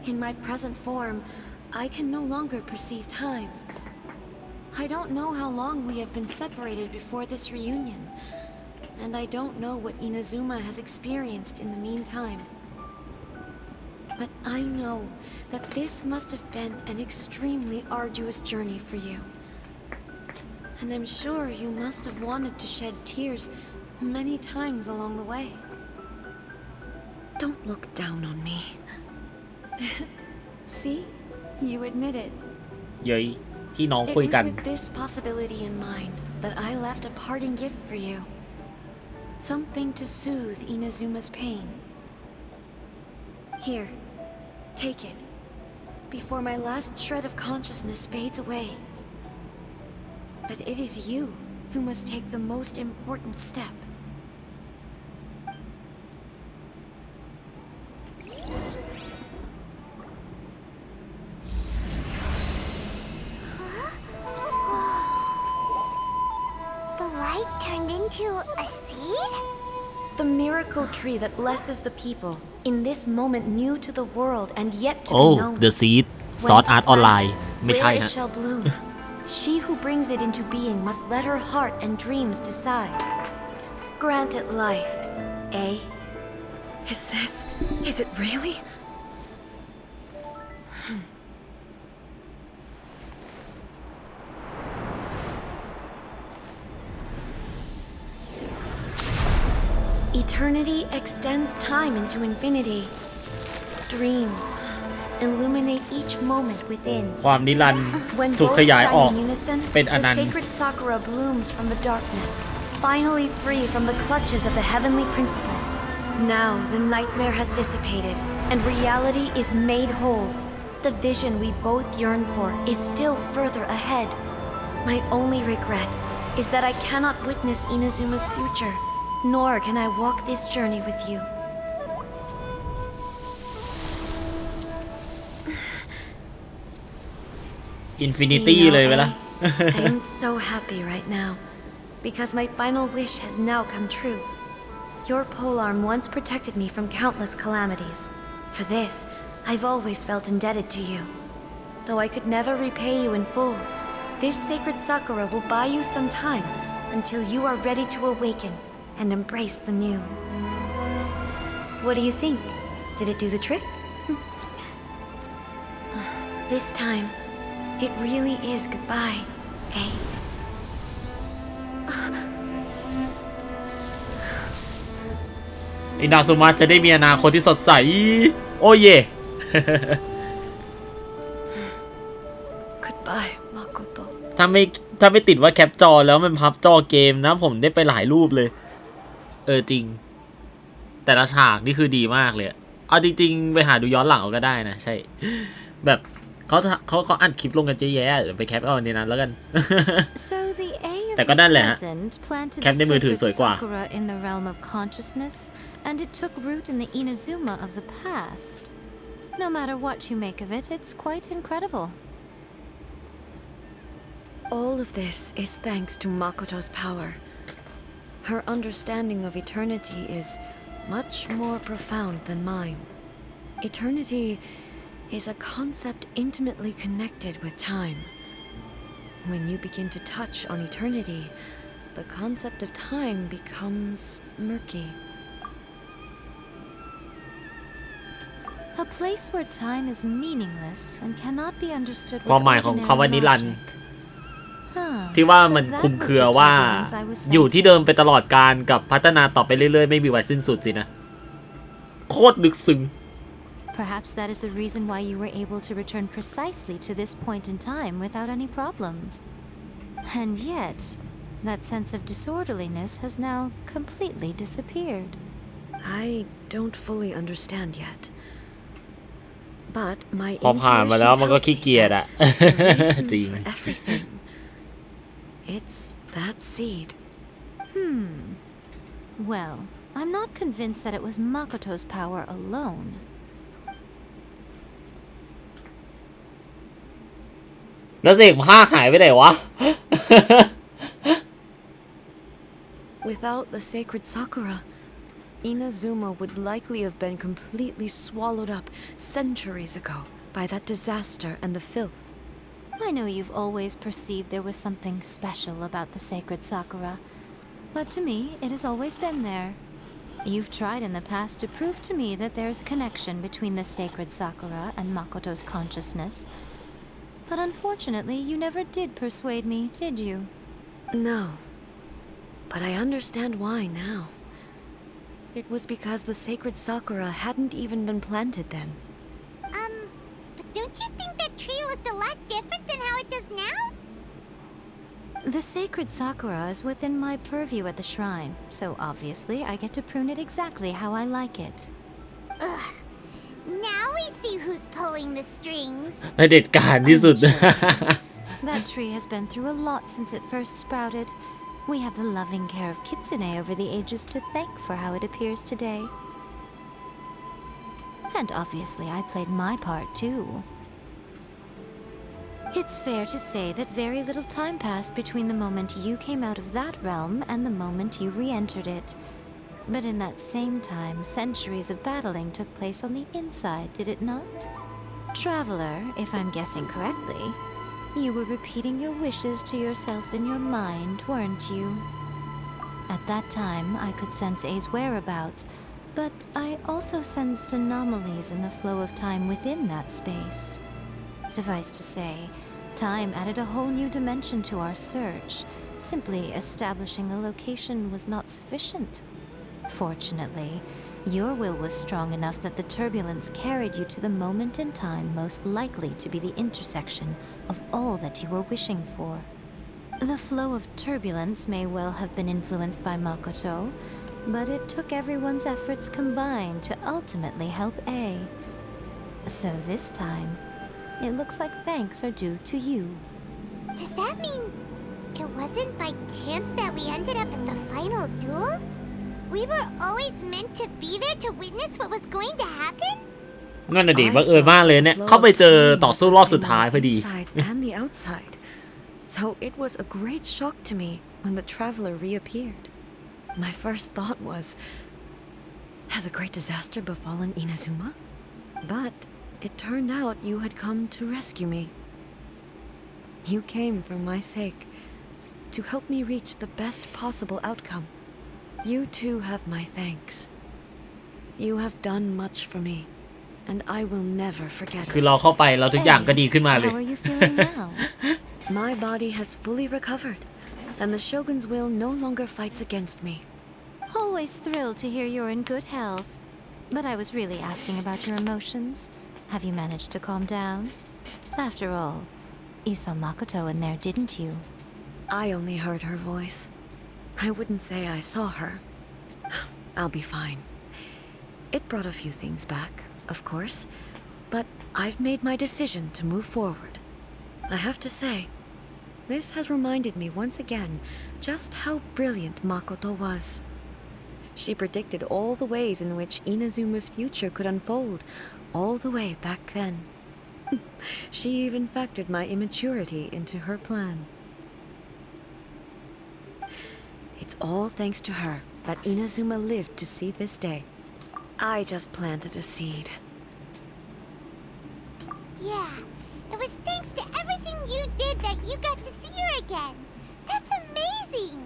In my present form, I can no longer perceive time. I don't know how long we have been separated before this reunion, and I don't know what Inazuma has experienced in the meantime. But I know that this must have been an extremely arduous journey for you. And I'm sure you must have wanted to shed tears many times along the way. Don't look down on me. See? You admit it. เย้ยพี่น้อง It คุย was กัน with this possibility in mind that I left a parting gift for you. Something to soothe Inazuma's pain. Here, take it, before my last shred of consciousness fades away. But it is you who must take the most important step. The light turned into a seed? The miracle tree that blesses the people, in this moment new to the world and yet to โอ้ be known. The Seed When ซอสอาร์ตออนไล planted, น์ไม่ใช่ where ฮะ it shall bloom. She who brings it into being must let her heart and dreams decide. Grant it life, eh? Is it really? Eternity extends time into infinity. Dreams illuminate each moment within. ความนิรันดร์ When ถูก both ขยาย shine ออก in unison, เป็นอนั the นต์ sacred sakura blooms from the darkness, finally free from the clutches of the heavenly principles. Now the nightmare has dissipated, and reality is made whole. The vision we both yearn for is still further ahead. My only regret is that I cannot witness Inazuma's future, nor can I walk this journey with you. Infinity Do you know, เลยไปละ I am so happy right now, because my final wish has now come true. Your polearm once protected me from countless calamities. For this, I've always felt indebted to you. Though I could never repay you in full, this sacred sakura will buy you some time until you are ready to awaken and embrace the new. What do you think? Did it do the trick? This time, it really is goodbye, eh? อินาซุมะจะได้มีอนาคตที่สดใส โอ้เย่ Goodbye, Makoto. ถ้าไม่ติดว่าแคปจอแล้วมันพับจอเกมนะผมได้ไปหลายรูปเลยจริงแต่ละฉากนี่คือดีมากเลยเอาจริงๆไปหาดูย้อนหลังเอาก็ได้นะใช่แบบเขาอัดคลิปลงกันเยอะแยะเดี๋ยวไปแคปเอาในนั้นแล้วกัน So the A of แต่ก็นั่นแหละฮะ the present planted แคปในมือถือ the สวย sacred กว่า sakura in the realm of consciousness, and it took root in the Inazuma of the past. No matter what you make of it, it's quite incredible. All of this is thanks to Makoto's power. Her understanding of eternity is much more profound than mine. Eternity is a concept intimately connected with time. When you begin to touch on eternity, the concept of time becomes murky. A place where time is meaningless and cannot be understood ความ with หมายของคำว่านิ ordinary รันดร์ logic. Huh, ที่ว่า so มัน that คลุม was เครือ the ว่า turbulence I was อยู่ที่ sensing. เดิมไปตลอดกาลกับพัฒนาต่อไปเรื่อยๆไม่มีวันสิ้นสุดสินะโคตรลึกซึ้ง Perhaps that is the reason why you were able to return precisely to this point in time without any problems. And yet, that sense of disorderliness has now completely disappeared. I don't fully understand yet. But my พอผ่านมาแล้วมันก็ intuition ขี้เกียจ tells me อะ that the reason จริง for everything, it's that seed. Well, I'm not convinced that it was Makoto's power alone.ๆแล้วเสียงผ้าหายไปไหนวะ Without the sacred sakura, Inazuma would likely have been completely swallowed up centuries ago by that disaster and the filth. I know you've always perceived there was something special about the sacred sakura, but to me, it has always been there. You've tried in the past to prove to me that there's a connection between the sacred Sakura and Makoto's consciousness. But unfortunately, you never did persuade me, did you? No. But I understand why now. It was because the sacred Sakura hadn't even been planted then. But don't you think that tree looked a lot different than how it does now? The sacred Sakura is within my purview at the shrine, so obviously I get to prune it exactly how I like it. Ugh. Now we see who's pulling the strings. เผด็จการที่สุด That tree has been through a lot since it first sprouted. We have the loving care of Kitsune over the ages to thank for how it appears today. And obviously I played my part too. It's fair to say that very little time passed between the moment you came out of that realm and the moment you re-entered it. But in that same time, centuries of battling took place on the inside, did it not? Traveler, if I'm guessing correctly, you were repeating your wishes to yourself in your mind, weren't you? At that time, I could sense A's whereabouts, but I also sensed anomalies in the flow of time within that space. Suffice to say, time added a whole new dimension to our search. Simply establishing a location was not sufficient. Fortunately, your will was strong enough that the turbulence carried you to the moment in time most likely to be the intersection of all that you were wishing for. The flow of turbulence may well have been influenced by Makoto, but it took everyone's efforts combined to ultimately help A. So this time, it looks like thanks are due to you. Does that mean it wasn't by chance that we ended up at the final duel? We were always meant to be there to witness what was going to happen? นั่นน่ะดิบังเอิญมากเลยเนี่ยเข้าไปเจอต่อสู้รอบสุดท้ายพอดี And the outside. So it was a great shock to me when the traveler reappeared. My first thought was, has a great disaster befallen Inazuma? But it turned out you had come to rescue me. You came for my sake, to help me reach the best possible outcome. You too have my thanks. You have done much for me, and I will never forget คือ it. เราเข้าไปเราทุกอย่างก็ดีขึ้นมาเลย How are you feeling now? My body has fully recovered, and the Shogun's will no longer fights against me. Always thrilled to hear you're in good health. But I was really asking about your emotions. Have you managed to calm down? After all, you saw Makoto in there, didn't you? I only heard her voice. I wouldn't say I saw her. I'll be fine. It brought a few things back, of course, but I've made my decision to move forward. I have to say, this has reminded me once again just how brilliant Makoto was. She predicted all the ways in which Inazuma's future could unfold, all the way back then. She even factored my immaturity into her plan. It's all thanks to her that Inazuma lived to see this day. I just planted a seed. Yeah, it was thanks to everything you did that you got to see her again. That's amazing!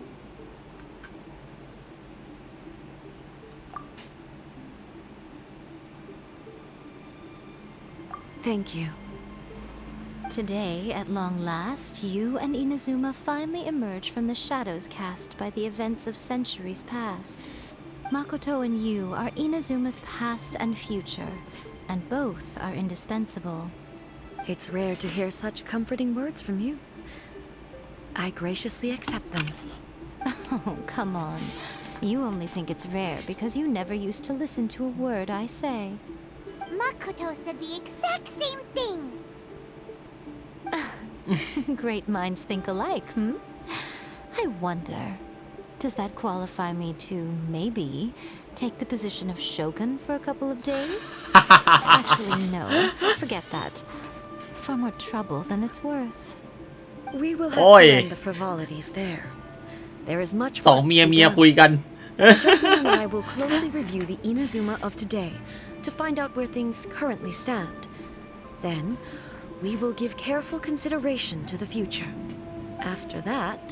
Thank you. Today, at long last, you and Inazuma finally emerge from the shadows cast by the events of centuries past. Makoto and you are Inazuma's past and future, and both are indispensable. It's rare to hear such comforting words from you. I graciously accept them. Oh, come on. You only think it's rare because you never used to listen to a word I say. Makoto said the exact same thing! Great minds think alike, I wonder, does that qualify me to, maybe, take the position of Shogun for a couple of days? Actually, no. Forget that. Far more trouble than it's worth. We will have to end the frivolities there. There is much สอง work เมีย to be เมีย done. คุยกัน Shogun and I will closely review the Inazuma of today to find out where things currently stand. Then, we will give careful consideration to the future. After that,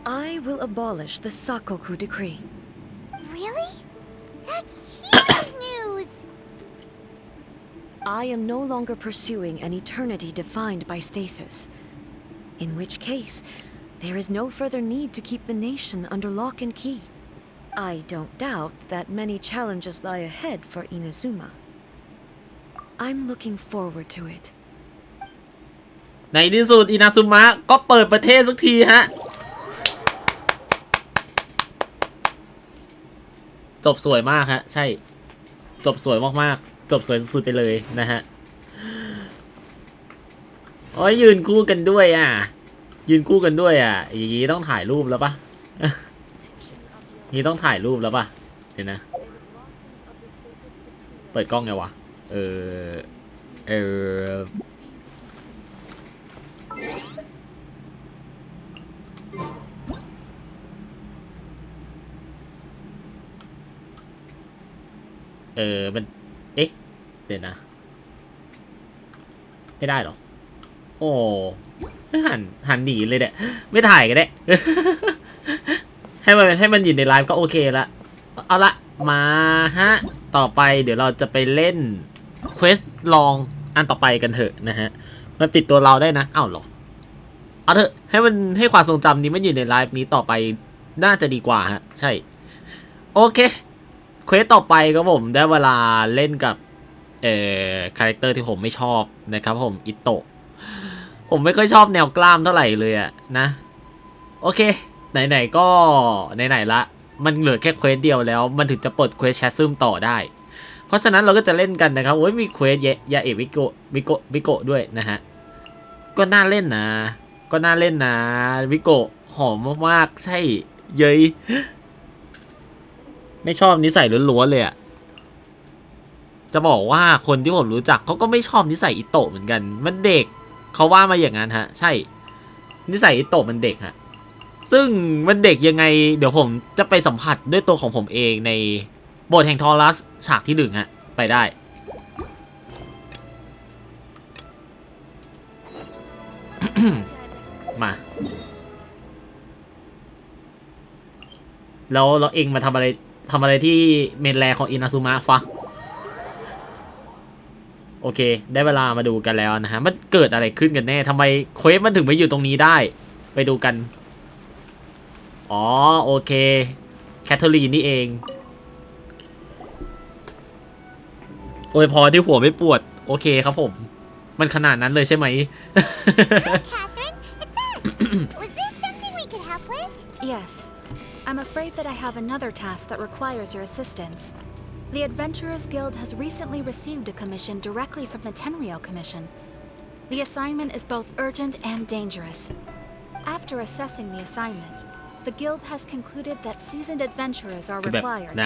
I will abolish the Sakoku decree. really? That's huge news! I am no longer pursuing an eternity defined by stasis. In which case, there is no further need to keep the nation under lock and key. I don't doubt that many challenges lie ahead for Inazuma. I'm looking forward to it. ในที่สุดอินาซุมะก็เปิดประเทศสักทีฮะจบสวยมากฮะใช่จบสวยมากๆจบสวยสุดๆไปเลยนะฮะโอ้ยยืนคู่กันด้วยอ่ะยืนคู่กันด้วยอ่ะอย่างนี้ต้องถ่ายรูปแล้วปะนี้ต้องถ่ายรูปแล้วปะเดี๋ยวนะเปิดกล้องไงวะมันเอ๊ะเดี๋ยวนะไม่ได้หรอโอ้หันหนีเลยเนี่ยไม่ถ่ายก็ได้ ให้มันอยู่ในไลฟ์ก็โอเคละเอาละมาฮะต่อไปเดี๋ยวเราจะไปเล่นเควสลองอันต่อไปกันเถอะนะฮะมันปิดตัวเราได้นะอ้าวหรอเอาเถอะให้ความทรงจำนี้มันอยู่ในไลฟ์นี้ต่อไปน่าจะดีกว่าฮะใช่โอเคเควสต่อไปครับผมได้เวลาเล่นกับคาแรคเตอร์ที่ผมไม่ชอบนะครับผมอิโตะผมไม่ค่อยชอบแนวกล้ามเท่าไหร่เลยอะนะโอเคไหนๆก็ไหนๆละมันเหลือแค่เควสเดียวแล้วมันถึงจะเปิดเควสแชทซึมต่อได้เพราะฉะนั้นเราก็จะเล่นกันนะครับโอ้ยมีเควสยาเอะวิโกะด้วยนะฮะก็น่าเล่นนะวิโกะหอมมากๆใช่เย้ยไม่ชอบนิสัยล้วนๆเลยอะจะบอกว่าคนที่ผมรู้จักเขาก็ไม่ชอบนิสัยอิโตะเหมือนกันมันเด็กเขาว่ามาอย่างนั้นฮะใช่นิสัยอิโตะมันเด็กฮะซึ่งมันเด็กยังไงเดี๋ยวผมจะไปสัมผัสด้วยตัวของผมเองในบทแห่งทอรัสฉากที่1ฮะไปได้ มาแล้วเองมาทำอะไรที่เมนแลของอินาซุมะฟะโอเคได้เวลามาดูกันแล้วนะฮะมันเกิดอะไรขึ้นกันแน่ทำไมเควสมันถึงมาอยู่ตรงนี้ได้ไปดูกันอ๋อโอเคแคทเธอรีนนี่เองโอ้ยพอที่หัวไม่ปวดโอเคครับผมมันขนาดนั้นเลยใช่ไหม Catherine, it's us! Was there something we could help with? Yes. I'm afraid that I have another task that requires your assistance. The Adventurers Guild has recently received a commission directly from the Tenryou Commission. The assignment is both urgent and dangerous. After assessing the assignment, the Guild has concluded that seasoned adventurers are required.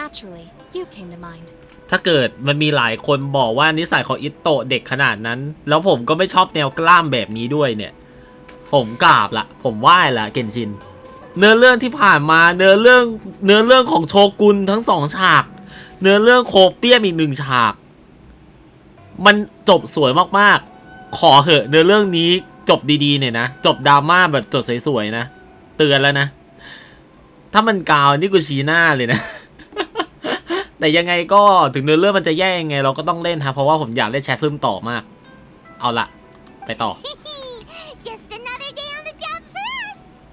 Naturally, you came to mind. ถ้าเกิดมันมีหลายคนบอกว่านิสัยของอิโตะเด็กขนาดนั้นแล้วผมก็ไม่ชอบแนวกล้ามแบบนี้ด้วยเนี่ยผมกราบละผมไหว้ละเกนชินเนื้อเรื่องที่ผ่านมาเนื้อเรื่องของโชกุนทั้ง2ฉากเนื้อเรื่องโคเปียมอีก1ฉากมันจบสวยมากๆขอเหอะเนื้อเรื่องนี้จบดีๆเนี่ยนะจบดราม่าแบบจบสวยๆนะเตือนแล้วนะถ้ามันกาวนี่กูชี้หน้าเลยนะแต่ยังไงก็ถึงเนื้อเรื่องมันจะแย่ยังไงเราก็ต้องเล่นฮะเพราะว่าผมอยากเล่นแชทซึมต่อมากเอาละไปต่อ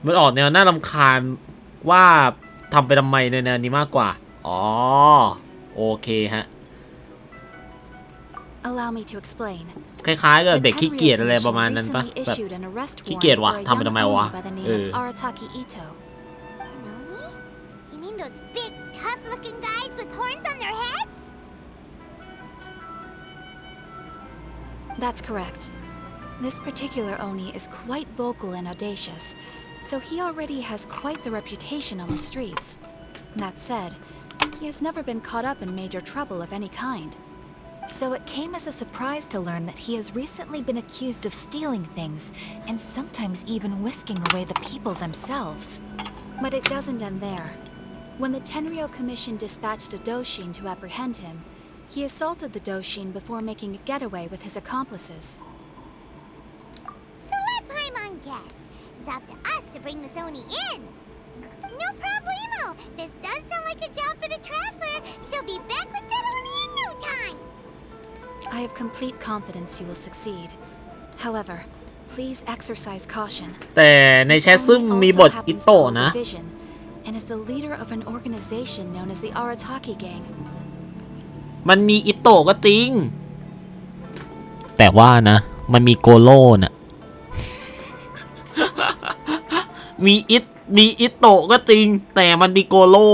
มันออกแนวน่ารำคาญว่าทำไปทำไมในแนวนี้มากกว่าอ๋อโอเคฮะ Allow me to explain. คล้ายๆกับเด็กขี้เกียจอะไรประมาณนั้นปะแบบขี้เกียจวะทำไปทำไมวะYou mean those big, tough-looking guys with horns on their heads? That's correct. This particular Oni is quite vocal and audacious, so he already has quite the reputation on the streets. That said, he has never been caught up in major trouble of any kind. So it came as a surprise to learn that he has recently been accused of stealing things, and sometimes even whisking away the people themselves. But it doesn't end there. When the Tenryou Commission dispatched a Doshin to apprehend him, he assaulted the Doshin before making a getaway with his accomplices. So let Paimon guess. It's up to us to bring this Oni in. No problemo. This does sound like a job for the traveler. She'll be back with that Oni in no time. I have complete confidence you will succeed. However, please exercise caution. แต่ในแชทซึ่งมีบทอิโตะนะ and is the leader of an organization known as the Arataki Gang. มันมีอิโตะก็จริงแต่ว่านะมันมีโกโร่น่ะ มีอิโตะก็จริงแต่มันมีโกโร่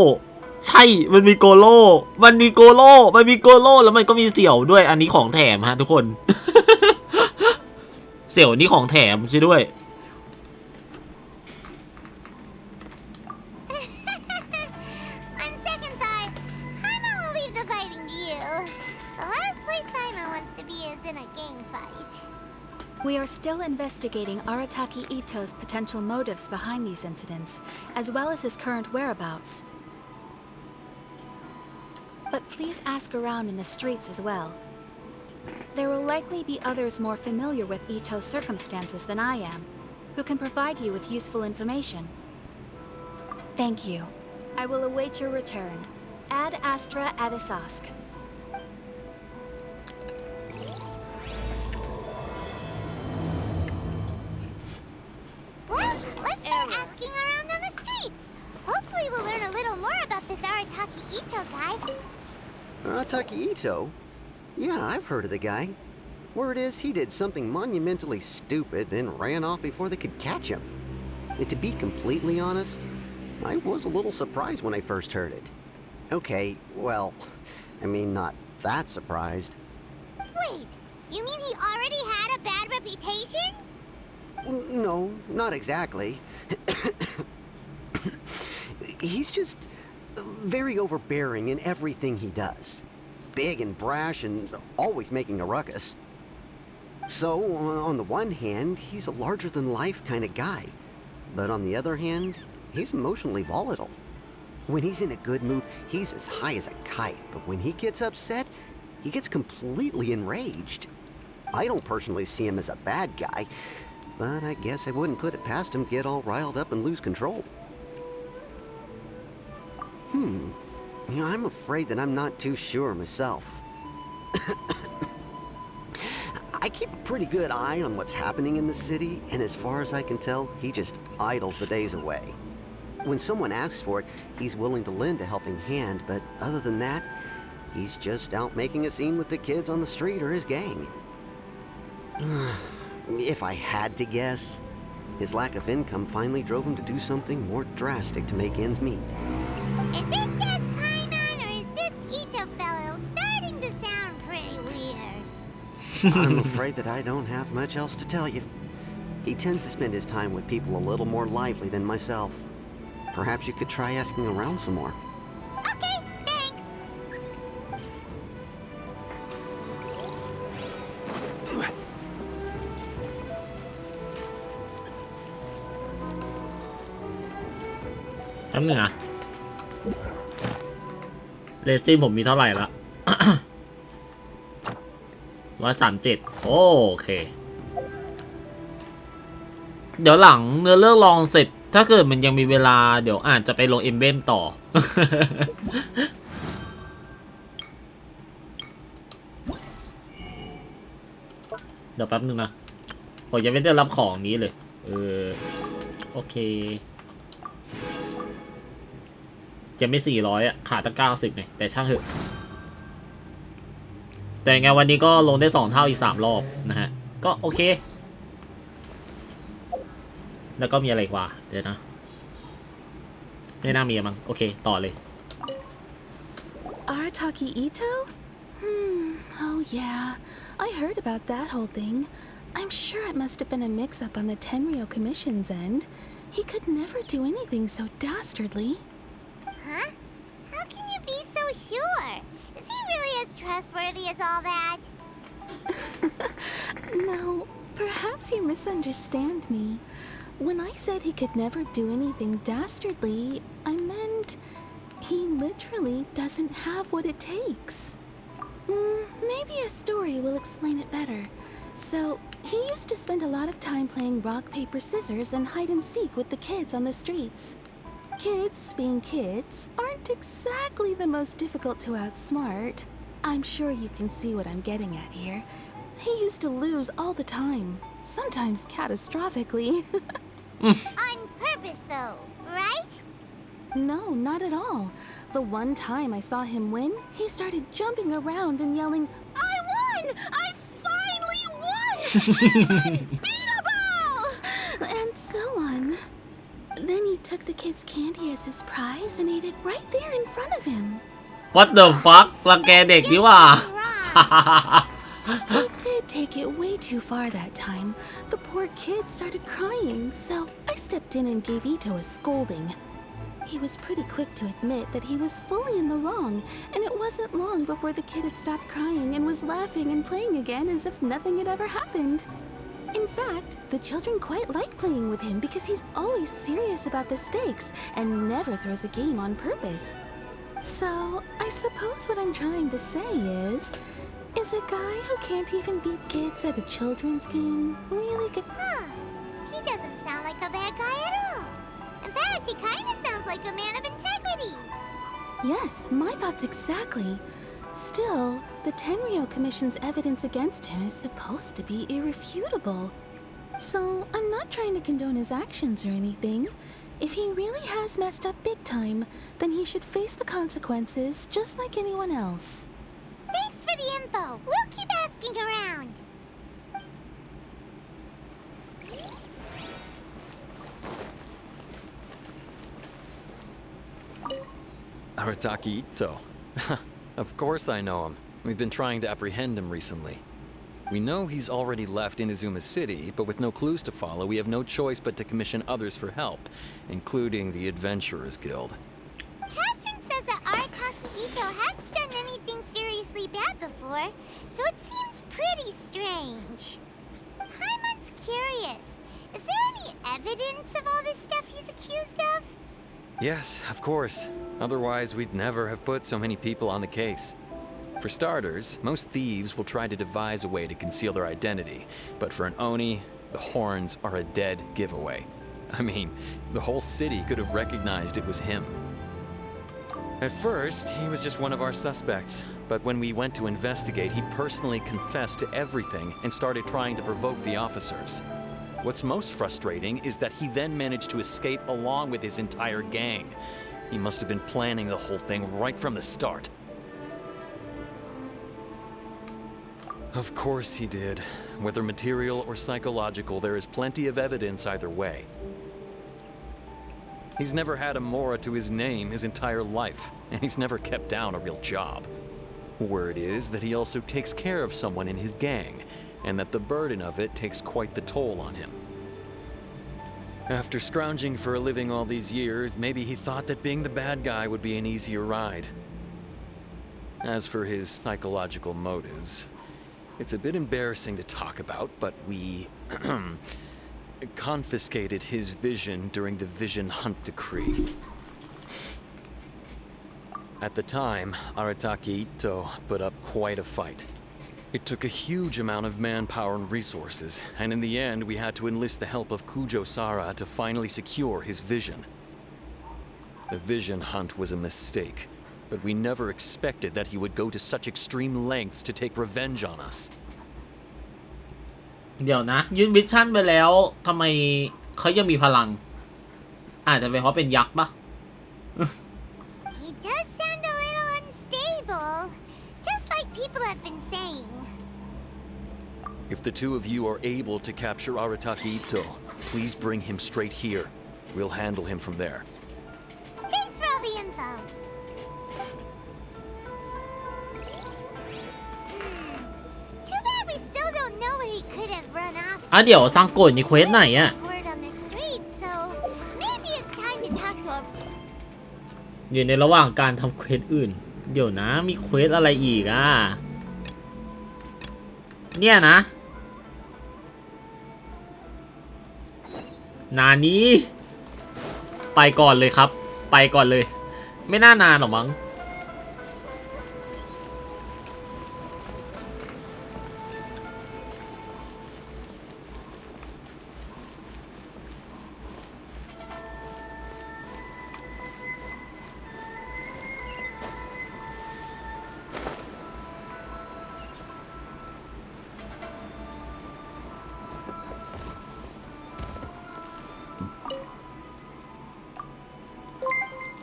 ใช่มันมีโกโร่แล้วมันก็มีเสี่ยวด้วยอันนี้ของแถมฮะทุกคน เสี่ยวนี่ของแถมใช่ด้วย On second thought, Paimon will leave the fighting to you. The last place Paimon wants to be is in a gang fight. We are still investigating Arataki Ito's potential motives behind these incidents, as well as his current whereabouts. But please ask around in the streets as well. There will likely be others more familiar with Ito's circumstances than I am, who can provide you with useful information. Thank you. I will await your return. Ad Astra Avisask. Well, let's start asking around on the streets. Hopefully we'll learn a little more about this Arataki Ito guy. Arataki Ito? Yeah, I've heard of the guy. Word is he did something monumentally stupid and ran off before they could catch him. And to be completely honest, I was a little surprised when I first heard it. Okay, well, I mean, not that surprised. Wait, you mean he already had a bad reputation? No, not exactly. He's just very overbearing in everything he does. Big and brash and always making a ruckus. So, on the one hand, he's a larger-than-life kind of guy. But on the other hand, he's emotionally volatile. When he's in a good mood, he's as high as a kite. But when he gets upset, he gets completely enraged. I don't personally see him as a bad guy, but I guess I wouldn't put it past him to get all riled up and lose control. You know, I'm afraid that I'm not too sure myself. I keep a pretty good eye on what's happening in the city, and as far as I can tell, he just idles the days away. When someone asks for it, he's willing to lend a helping hand, but other than that, he's just out making a scene with the kids on the street or his gang. If I had to guess, his lack of income finally drove him to do something more drastic to make ends meet. Is it just Paimon, or is this Ito fellow starting to sound pretty weird? I'm afraid that I don't have much else to tell you. He tends to spend his time with people a little more lively than myself. Perhaps you could try asking around some more. Okay, thanks. แป๊บนึงอะเรซิ่งผมมีเท่าไหร่ละ 137 โอเค เดี๋ยวหลังเนื้อเรื่องลองเสร็จถ้าเกิดมันยังมีเวลาเดี๋ยวอาจจะไปลงเอ็มเบมต่อ เดี๋ยวแป๊บนึงนะผมยังไม่ได้รับของนี้เลยโอเคจะไม่400อ่ะขาดตั้ง90เนี่ยแต่ช่างเถอะแต่ไงวันนี้ก็ลงได้2เท่าอีก3รอบนะฮะก็โอเคแล้วก็มีอะไรกว่าเดี๋ยวนะไม่น่ามีมั้งโอเคต่อเลย Arataki Ito? Oh yeah, I heard about that whole thing. I'm sure it must have been a mix-up on the Tenryo Commission's end. He could never do anything so dastardly. Huh? How can you be so sure? Is he really as trustworthy as all that? No, perhaps you misunderstand me. When I said he could never do anything dastardly, I meant he literally doesn't have what it takes. Maybe a story will explain it better. So, he used to spend a lot of time playing rock, paper, scissors and hide and seek with the kids on the streets. Kids, being kids, aren't exactly the most difficult to outsmart. I'm sure you can see what I'm getting at here. He used to lose all the time, sometimes catastrophically. On purpose, though, right? No, not at all. The one time I saw him win, he started jumping around and yelling, "I won! I finally won! I'm unbeatable!" And so on. Then he took the kid's candy as his prize and ate it right there in front of him. What the fuck รังแกเด็กนี่หว่า He did take it way too far that time. The poor kid started crying, so I stepped in and gave Ito a scolding. He was pretty quick to admit that he was fully in the wrong, and it wasn't long before the kid had stopped crying and was laughing and playing again as if nothing had ever happened. In fact, the children quite like playing with him because he's always serious about the stakes and never throws a game on purpose. So, I suppose what I'm trying to say is a guy who can't even beat kids at a children's game really good? Huh. He doesn't sound like a bad guy at all. In fact, he kind of sounds like a man of integrity. Yes, my thoughts exactly. Still, the Tenryou Commission's evidence against him is supposed to be irrefutable. So, I'm not trying to condone his actions or anything. If he really has messed up big time, then he should face the consequences just like anyone else. Thanks for the info. We'll keep asking around. Arataki Ito. Of course I know him. We've been trying to apprehend him recently. We know he's already left Inazuma City, but with no clues to follow, we have no choice but to commission others for help, including the Adventurers Guild. Catherine says that Arataki Ito hasn't done anything seriously bad before, so it seems pretty strange. Paimon's curious. Is there any evidence of all this stuff he's accused of? Yes, of course. Otherwise, we'd never have put so many people on the case. For starters, most thieves will try to devise a way to conceal their identity, but for an Oni, the horns are a dead giveaway. I mean, the whole city could have recognized it was him. At first, he was just one of our suspects, but when we went to investigate, he personally confessed to everything and started trying to provoke the officers. What's most frustrating is that he then managed to escape along with his entire gang. He must have been planning the whole thing right from the start. Of course he did. Whether material or psychological, there is plenty of evidence either way. He's never had a mora to his name his entire life, and he's never kept down a real job. Word is that he also takes care of someone in his gang, and that the burden of it takes quite the toll on him. After scrounging for a living all these years, maybe he thought that being the bad guy would be an easier ride. As for his psychological motives, it's a bit embarrassing to talk about, but we confiscated his vision during the Vision Hunt Decree. At the time, Arataki Ito put up quite a fight. It took a huge amount of manpower and resources, and in the end, we had to enlist the help of Kujo Sara to finally secure his vision. The Vision Hunt was a mistake, but we never expected that he would go to such extreme lengths to take revenge on us. เดี๋ยวนะยื่นวิชั่นไปแล้วทำไมเขายังมีพลังอาจจะเป็นเพราะเป็นยักษ์ปะ He does sound a little unstable, just like people have been saying. If the two of you are able to capture Arataki Ito, please bring him straight here. We'll handle him from there. Thanks for all the info. Too bad we still don't know where he could have run off. เดี๋ยวซังโกะนี่เควสไหนอะ Word on the street, so maybe it's time to talk to him. อยู่ในระหว่างการทำเควสอื่นเดี๋ยวนะมีเควสอะไรอีกอ่ะเนี่ยนะนานี้ไปก่อนเลยครับไปก่อนเลยไม่น่านานหรอกมั้ง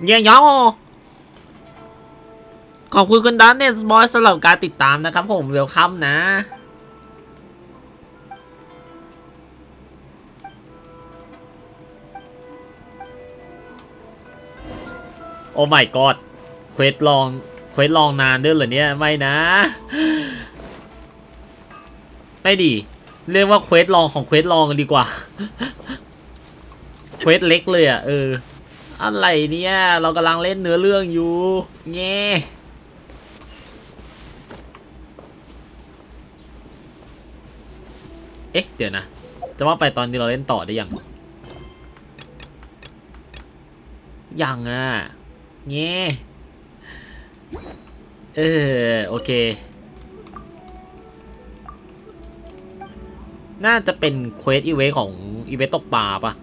เยี่ยมขอบคุณคุณดันเนสบอยสำหรับการติดตามนะครับผมเวลคัมนะโอ้ my god เควสลองนานด้วยเหรอเนี่ยไม่นะไม่ดีเรียกว่าเควสลองของเควสลองกันดีกว่าเควสเล็กเลยอ่ะอะไรเนี่ยเรากำลังเล่นเนื้อเรื่องอยู่แง่เอ๊ะเดี๋ยวนะจะว่าไปตอนนี้เราเล่นต่อได้ยังอ่ะแง่โอเคน่าจะเป็นเควสอีเวนต์ของอีเวนต์ตกปลาปะ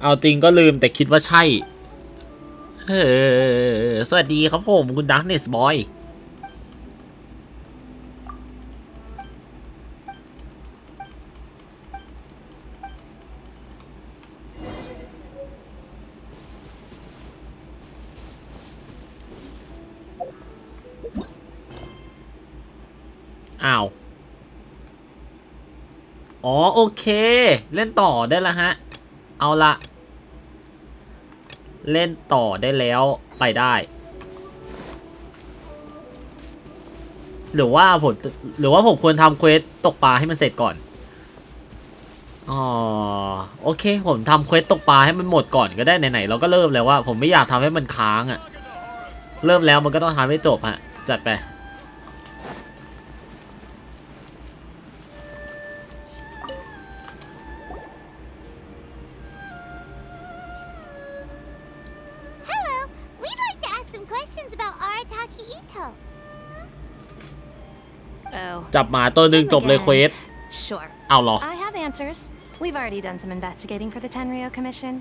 เอาจริงก็ลืมแต่คิดว่าใช่สวัสดีครับผมคุณดักเนสบอยอ้าวอ๋อโอเคเล่นต่อได้แล้วฮะเอาละเล่นต่อได้แล้วไปได้หรือว่าผมควรทำเควสตกปลาให้มันเสร็จก่อนอ๋อโอเคผมทำเควสตกปลาให้มันหมดก่อนก็ได้ไหนๆเราก็เริ่มแล้วว่าผมไม่อยากทำให้มันค้างอะเริ่มแล้วมันก็ต้องทำให้จบฮะจัดไปจับหมาตัวหนึ่งจบเลยเควส Sure. เอาเหรอ I have answers. We've already done some investigating for the Tenryou Commission.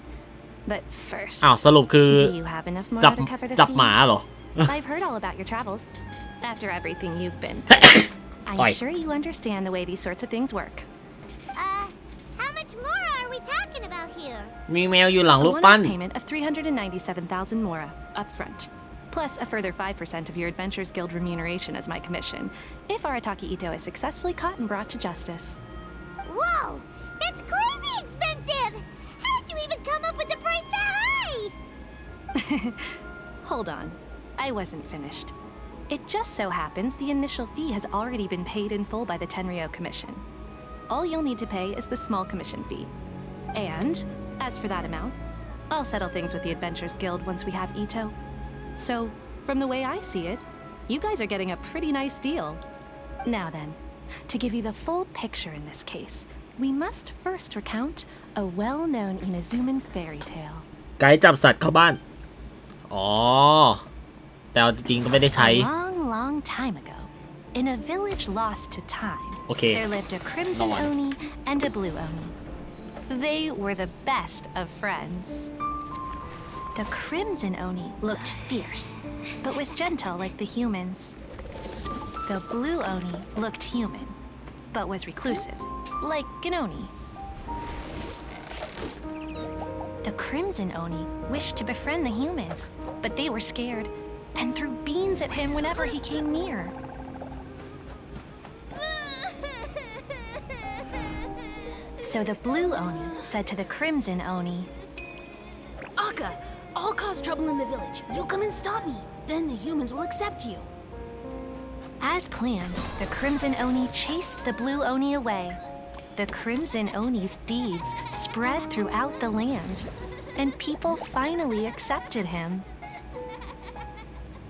But first, อ้าวสรุปคือ do you have enough จับ more to cover the จับหมาเหรอ I've heard all about your travels. After everything you've been. I'm sure you understand the way these sorts of things work. How much more are we talking about here? มีแมวอยู่หลัง A รูปปั้น one-off payment of 397,000 mora up front. Plus a further 5% of your Adventures Guild remuneration as my commission, if Arataki Ito is successfully caught and brought to justice. Whoa! That's crazy expensive! How did you even come up with the price that high? Hold on. I wasn't finished. It just so happens the initial fee has already been paid in full by the Tenryou Commission. All you'll need to pay is the small commission fee. And, as for that amount, I'll settle things with the Adventures Guild once we have Ito. So, from the way I see it, you guys are getting a pretty nice deal. Now then, to give you the full picture in this case, we must first recount a well-known Inazuman fairy tale. ไกด์จับสัตว์เข้าบ้านอ๋อแต่เอาจริงๆก็ไม่ได้ใช้ A long time ago, in a village lost to time, there lived a crimson oni and a blue oni. They were the best of friends. The crimson oni looked fierce, but was gentle like the humans. The blue oni looked human, but was reclusive, like an oni. The crimson oni wished to befriend the humans, but they were scared and threw beans at him whenever he came near. So the blue oni said to the crimson oni, Aka, I'll cause trouble in the village. You come and stop me. Then the humans will accept you. As planned, the crimson oni chased the blue oni away. The crimson oni's deeds spread throughout the land, and people finally accepted him.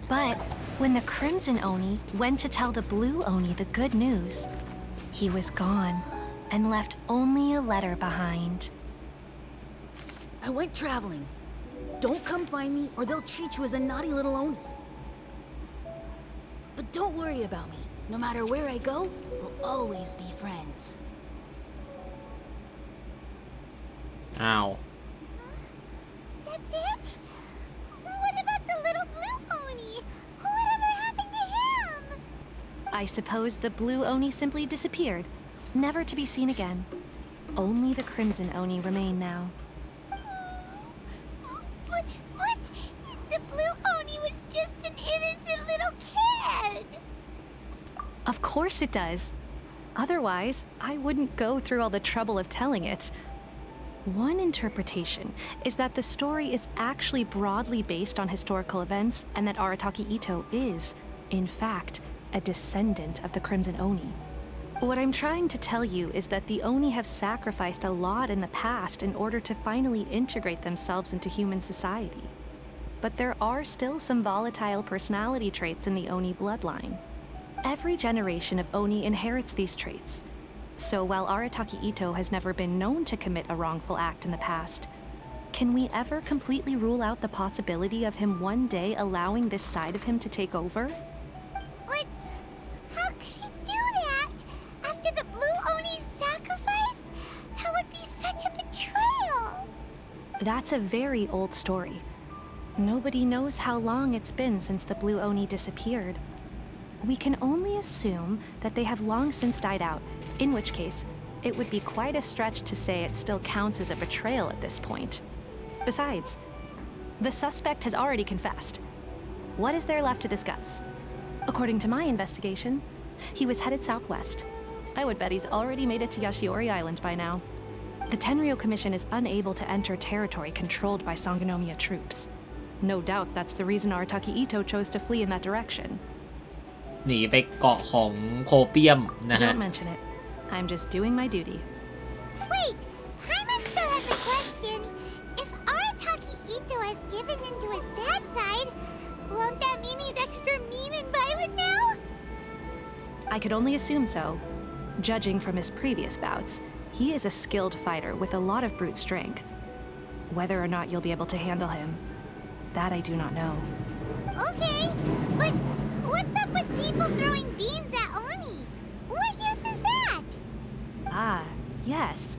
But when the crimson oni went to tell the blue oni the good news, he was gone and left only a letter behind. I went traveling. Don't come find me or they'll treat you as a naughty little oni. But don't worry about me. No matter where I go, we'll always be friends. Ow. That's it? What about the little blue oni? Whatever happened to him? I suppose the blue oni simply disappeared, never to be seen again. Only the Crimson Oni remain now. What? The blue Oni was just an innocent little kid! Of course it does. Otherwise, I wouldn't go through all the trouble of telling it. One interpretation is that the story is actually broadly based on historical events and that Arataki Ito is, in fact, a descendant of the Crimson Oni. What I'm trying to tell you is that the Oni have sacrificed a lot in the past in order to finally integrate themselves into human society. But there are still some volatile personality traits in the Oni bloodline. Every generation of Oni inherits these traits. So while Arataki Ito has never been known to commit a wrongful act in the past, can we ever completely rule out the possibility of him one day allowing this side of him to take over? What? How could he do that? After the blue Oni's sacrifice? That would be such a betrayal! That's a very old story. Nobody knows how long it's been since the blue Oni disappeared. We can only assume that they have long since died out, in which case, it would be quite a stretch to say it still counts as a betrayal at this point. Besides, the suspect has already confessed. What is there left to discuss? According to my investigation, he was headed southwest. I would bet he's already made it to Yashiori Island by now. The Tenryo Commission is unable to enter territory controlled by Sangonomiya troops. No doubt that's the reason Arataki Ito chose to flee in that direction. หนีไปเกาะของโคเปียมนะฮะ Don't mention it. I'm just doing my duty. Wait! Hyman still has a question. If Arataki Ito has given into his bad side, won't that mean he's extra mean and violent now? I could only assume so. Judging from his previous bouts, he is a skilled fighter with a lot of brute strength. Whether or not you'll be able to handle him, that I do not know. Okay, but what's up with people throwing beans at Oni? What use is that? Ah, yes.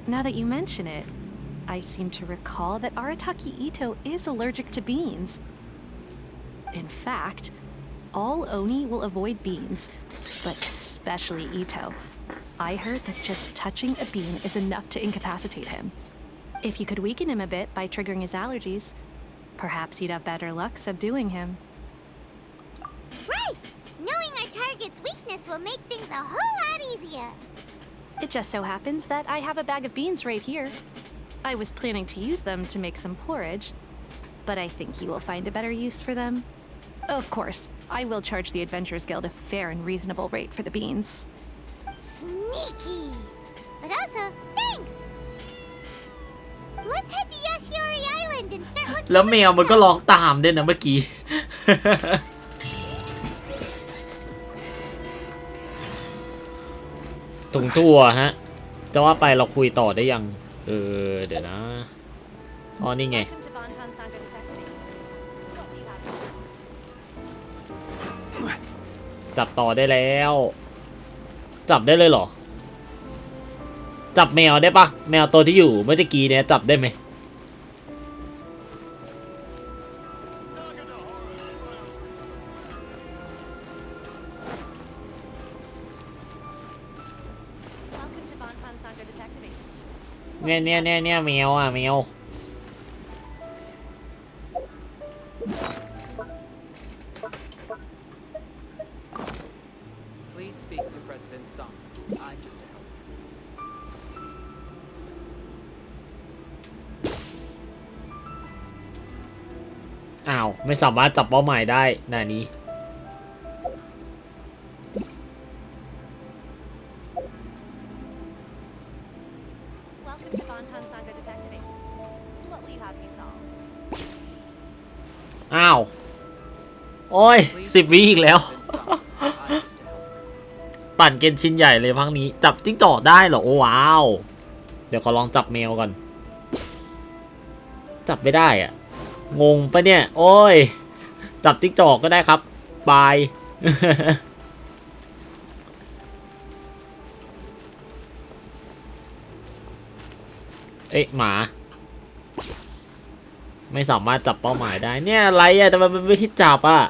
Now that you mention it, I seem to recall that Arataki Ito is allergic to beans. In fact, all Oni will avoid beans, but especially Ito. I heard that just touching a bean is enough to incapacitate him. If you could weaken him a bit by triggering his allergies, perhaps you'd have better luck subduing him. Right! Knowing our target's weakness will make things a whole lot easier. It just so happens that I have a bag of beans right here. I was planning to use them to make some porridge, but I think you will find a better use for them. Of course, I will charge the Adventurers Guild a fair and reasonable rate for the beans. Sneaky! But also, thanks! Let's head to Yashiori Island and start looking แล้วแมวมันก็ร้องตามด้วยนะเมื่อกี้ ตุงตัวฮะจะว่าไปเราคุยต่อได้ยังเดี๋ยวนะอ๋อนี่ไงจับต่อได้แล้วจับได้เลยเหรอจับแมวได้ปะแมวตัวที่อยู่เมื่อกี้เนี่ยจับได้ไหมเนี่ยแมวอ่ะแมวอ้าวไม่สามารถจับเป้าหมายได้หน้านี้อ้าวโอ้ย10 วิอีกแล้ว ปั่นเกนชินใหญ่เลยพังนี้จับจิ้งจอกได้เหรอโอ้ว้าวเดี๋ยวขอลองจับแมวก่อนจับไม่ได้อะงงปะเนี่ยโอ้ยจับจิ้งจอกก็ได้ครับบาย เอ๊ะหมาไม่สามารถจับเป้าหมายได้เนี่ยอะไรอะแต่มันไม่ให้จับอะ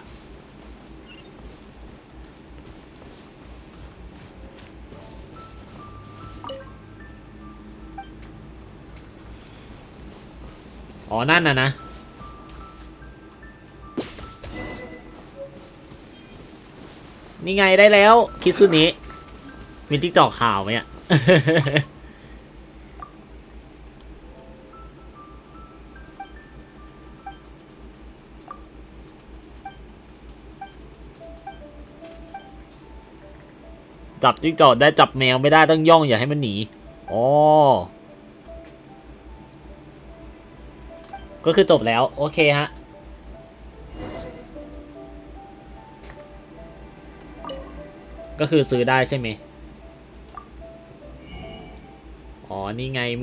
นั่นนะนี่ไงได้แล้วคิดซุนี้มีติ๊กจอกข่าวไหมอ่ะ จับจิ้งจอกได้จับแมวไม่ได้ต้องย่องอย่าให้มันหนีอ๋อก็คือจบแล้วโอเคฮะก็คือซื้อได้ใช่ไหมอ๋อนี่ไง10,000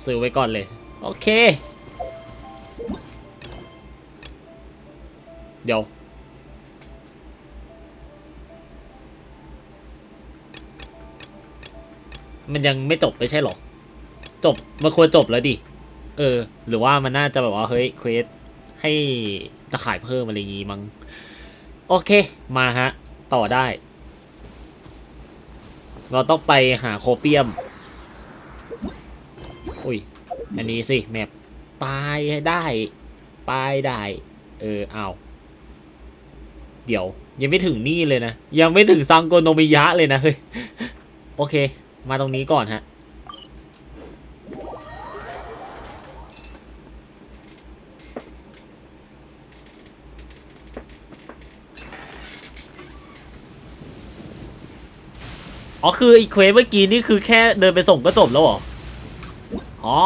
ซื้อไว้ก่อนเลยโอเคเดี๋ยวมันยังไม่จบไม่ใช่หรอจบมันควรจบแล้วดิหรือว่ามันน่าจะแบบว่าเฮ้ยเควสให้ตะข่ายเพิ่มอะไรอย่างงี้มั้งโอเคมาฮะต่อได้เราต้องไปหาโคเปียมอุ้ยอันนี้สิแมปปลายได้ปลายได้เอาเดี๋ยวยังไม่ถึงนี่เลยนะยังไม่ถึงซังโกโนมิยะเลยนะเฮ้ยโอเคมาตรงนี้ก่อนฮะอ๋อคือไอ้เควสเมื่อกี้นี่คือแค่เดินไปส่งก็จบแล้วเหรออ๋อ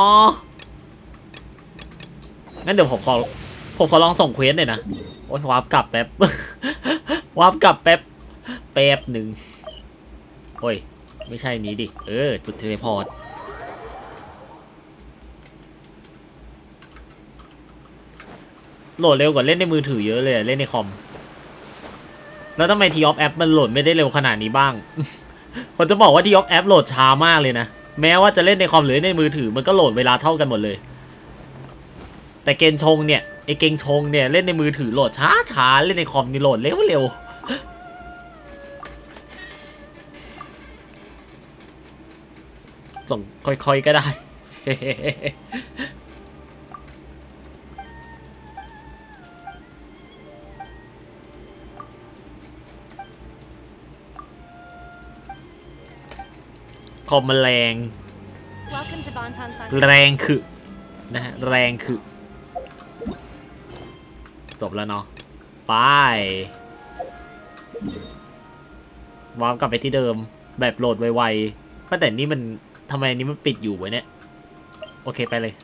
งั้นเดี๋ยวผมขอลองส่งเควสหน่อยนะโอ้ยวาร์ปกลับแป๊บ วาร์ปกลับแป๊บหนึ่งโอ้ยไม่ใช่นี้ดิจุดเทเลพอร์ตโหลดเร็วกว่าเล่นในมือถือเยอะเลยเล่นในคอมแล้วทำไมทีออฟแอปมันโหลดไม่ได้เร็วขนาดนี้บ้าง ผมจะบอกว่าทีออฟแอปโหลดช้ามากเลยนะแม้ว่าจะเล่นในคอมหรือในมือถือมันก็โหลดเวลาเท่ากันหมดเลยแต่เกนชงเนี่ยไอเกงชงเนี่ยเล่นในมือถือโหลดช้าเล่นในคอมนี่โหลดเร็วส่งค่อยๆก็ได้ คอมมันแรงคือนะฮะแรงคือจบแล้วเนาะไปวาร์ปกลับไปที่เดิมแบบโหลดไวๆแต่นี่มันทำไมนี้มันปิดอยู่วะเนี่ยโอเคไปเลย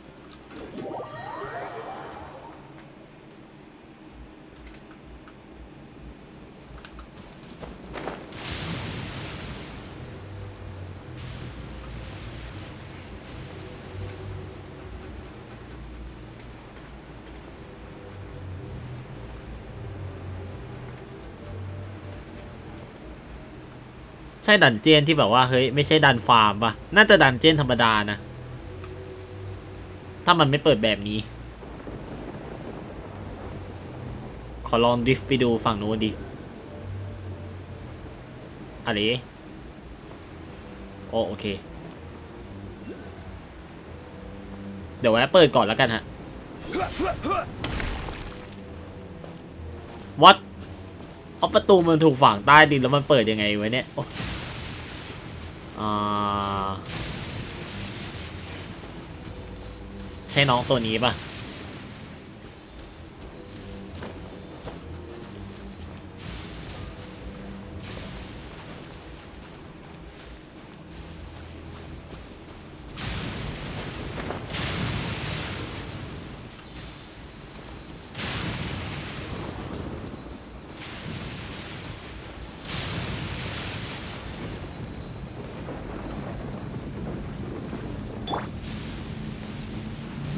ใช่ดันเจียนที่แบบว่าเฮ้ยไม่ใช่ดันฟาร์มป่ะน่าจะดันเจียนธรรมดานะถ้ามันไม่เปิดแบบนี้ขอลองดิฟไปดูฝั่งโน้นดิอะไรโอเคเดี๋ยวแวะเปิดก่อนแล้วกันฮะวัดเอาประตูมันถูกฝังใต้ดินแล้วมันเปิดยังไงไว้เนี่ยใช่น้องตัวนี้ป่ะ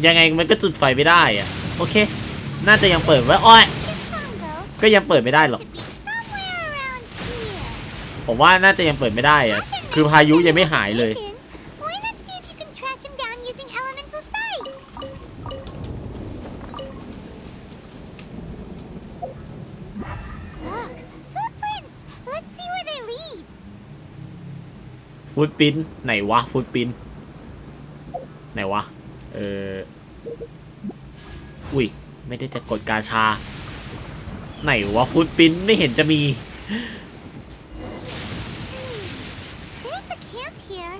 ยังไงมันก็จุดไฟไม่ได้อะโอเคน่าจะยังเปิดไว้อ้อยก็ยังเปิดไม่ได้หรอกผมว่าน่าจะยังเปิดไม่ได้อะคือพายุยังไม่หายเลย ฟ ฟุตปิ้นไหนวะฟุตปิ้นไหนวะอุ้ยไม่ได้จะกดกาชาไหนวะฟุตปิ้นไม่เห็นจะมี There's a camp here,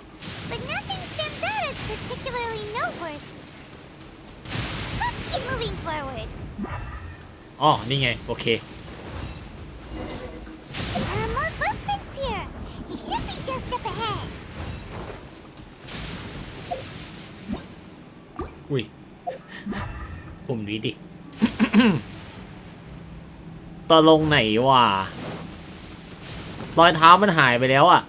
but nothing stands out as particularly noteworthy. Let's keep moving forward. อ๋อนี่ไงโอเค There are more footprints here. He should be just up ahead. อุ้ยปุ่มนี้ดิ ตอนลงไหนวะรอยเท้ามันหายไปแล้วอะ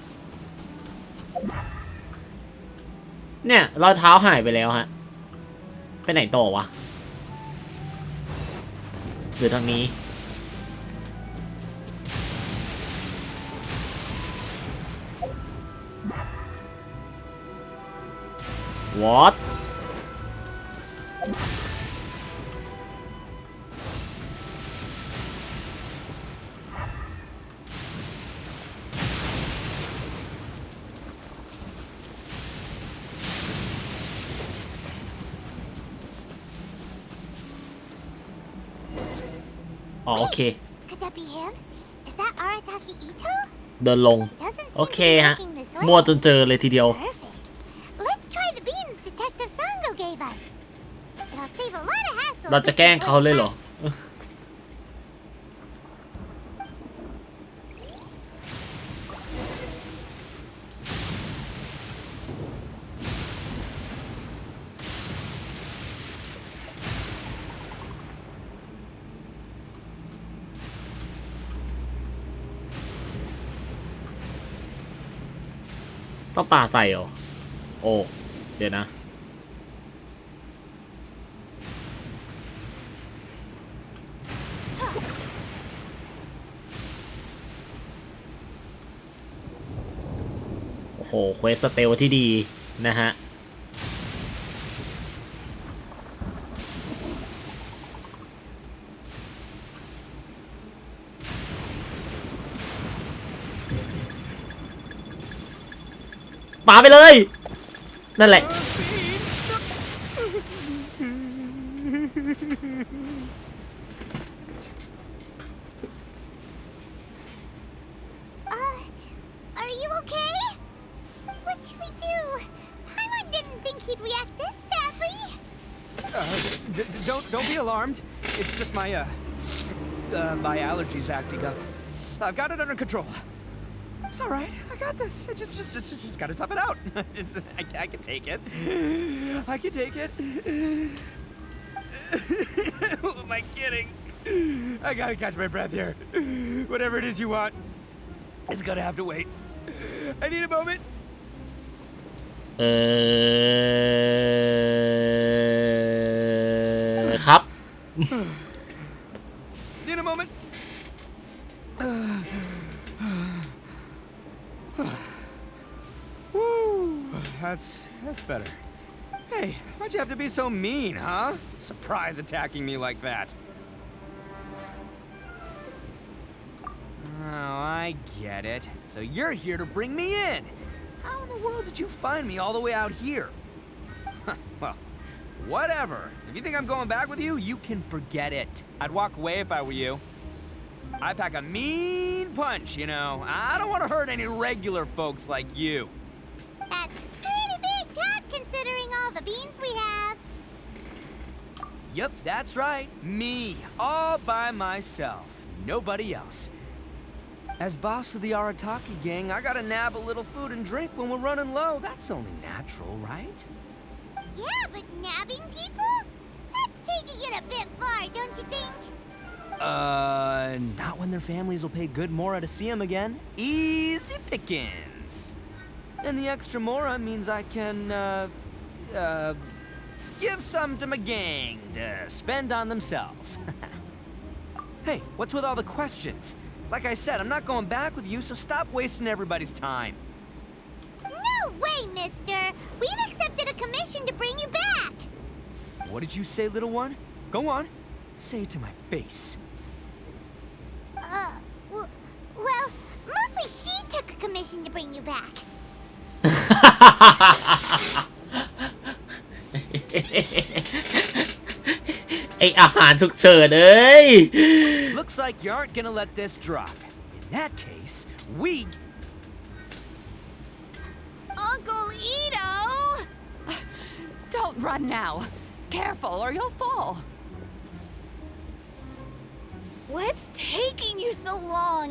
เนี่ยรอยเท้าหายไปแล้วฮะไปไหนต่อวะหรือทางนี้ What อ๋อโอเค Could that be him? Is that Arataki Ito? เดินลง Doesn't โอ seem เค to be ฮะ looking this มั่ว way. จนเจอเลยทีเดียว Perfect. Let's try the beans Detective Sango gave us. It'll save a lot of hassle. เราจะแกล้งเขาเลยเหรอ ต้องป่าใส่เหรอ โอ้ เดี๋ยวนะ โอ้โหเควสสเตลที่ดีนะฮะ ปาไปเลย นั่นแหละ Are you okay? What should we do? Paimon didn't think he'd react this badly. Don't be alarmed. It's just my allergies acting up. I've got it under control. It's all right. I got this. I just gotta tough it out. I can take it. I can take it. Who am I kidding? I gotta catch my breath here. Whatever it is you want, it's gonna have to wait. I need a moment. ครับ Need a moment. Woo, that's better. Hey, why'd you have to be so mean, huh? Surprise attacking me like that. Oh, I get it. So you're here to bring me in. How in the world did you find me all the way out here? Well, whatever. If you think I'm going back with you, you can forget it. I'd walk away if I were you. I pack a mean punch, you know. I don't want to hurt any regular folks like you. That's pretty big talk considering all the beans we have. Yep, that's right. Me, all by myself. Nobody else. As boss of the Arataki gang, I gotta nab a little food and drink when we're running low. That's only natural, right? Yeah, but nabbing people? That's taking it a bit far, don't you think? Not when their families will pay good mora to see them again. Easy pickings. And the extra mora means I can, give some to my gang to spend on themselves. Hey, what's with all the questions? Like I said, I'm not going back with you, so stop wasting everybody's time. No way, mister! We've accepted a commission to bring you back! What did you say, little one? Go on. Say it to my face. Well, mostly she took a commission to bring you back. ไออาหารฉุกเฉินเอ้ย Looks like you aren't gonna let this drop. In that case, we... Uncle Ito! Don't run now. Careful or you'll fall. What's taking you so long?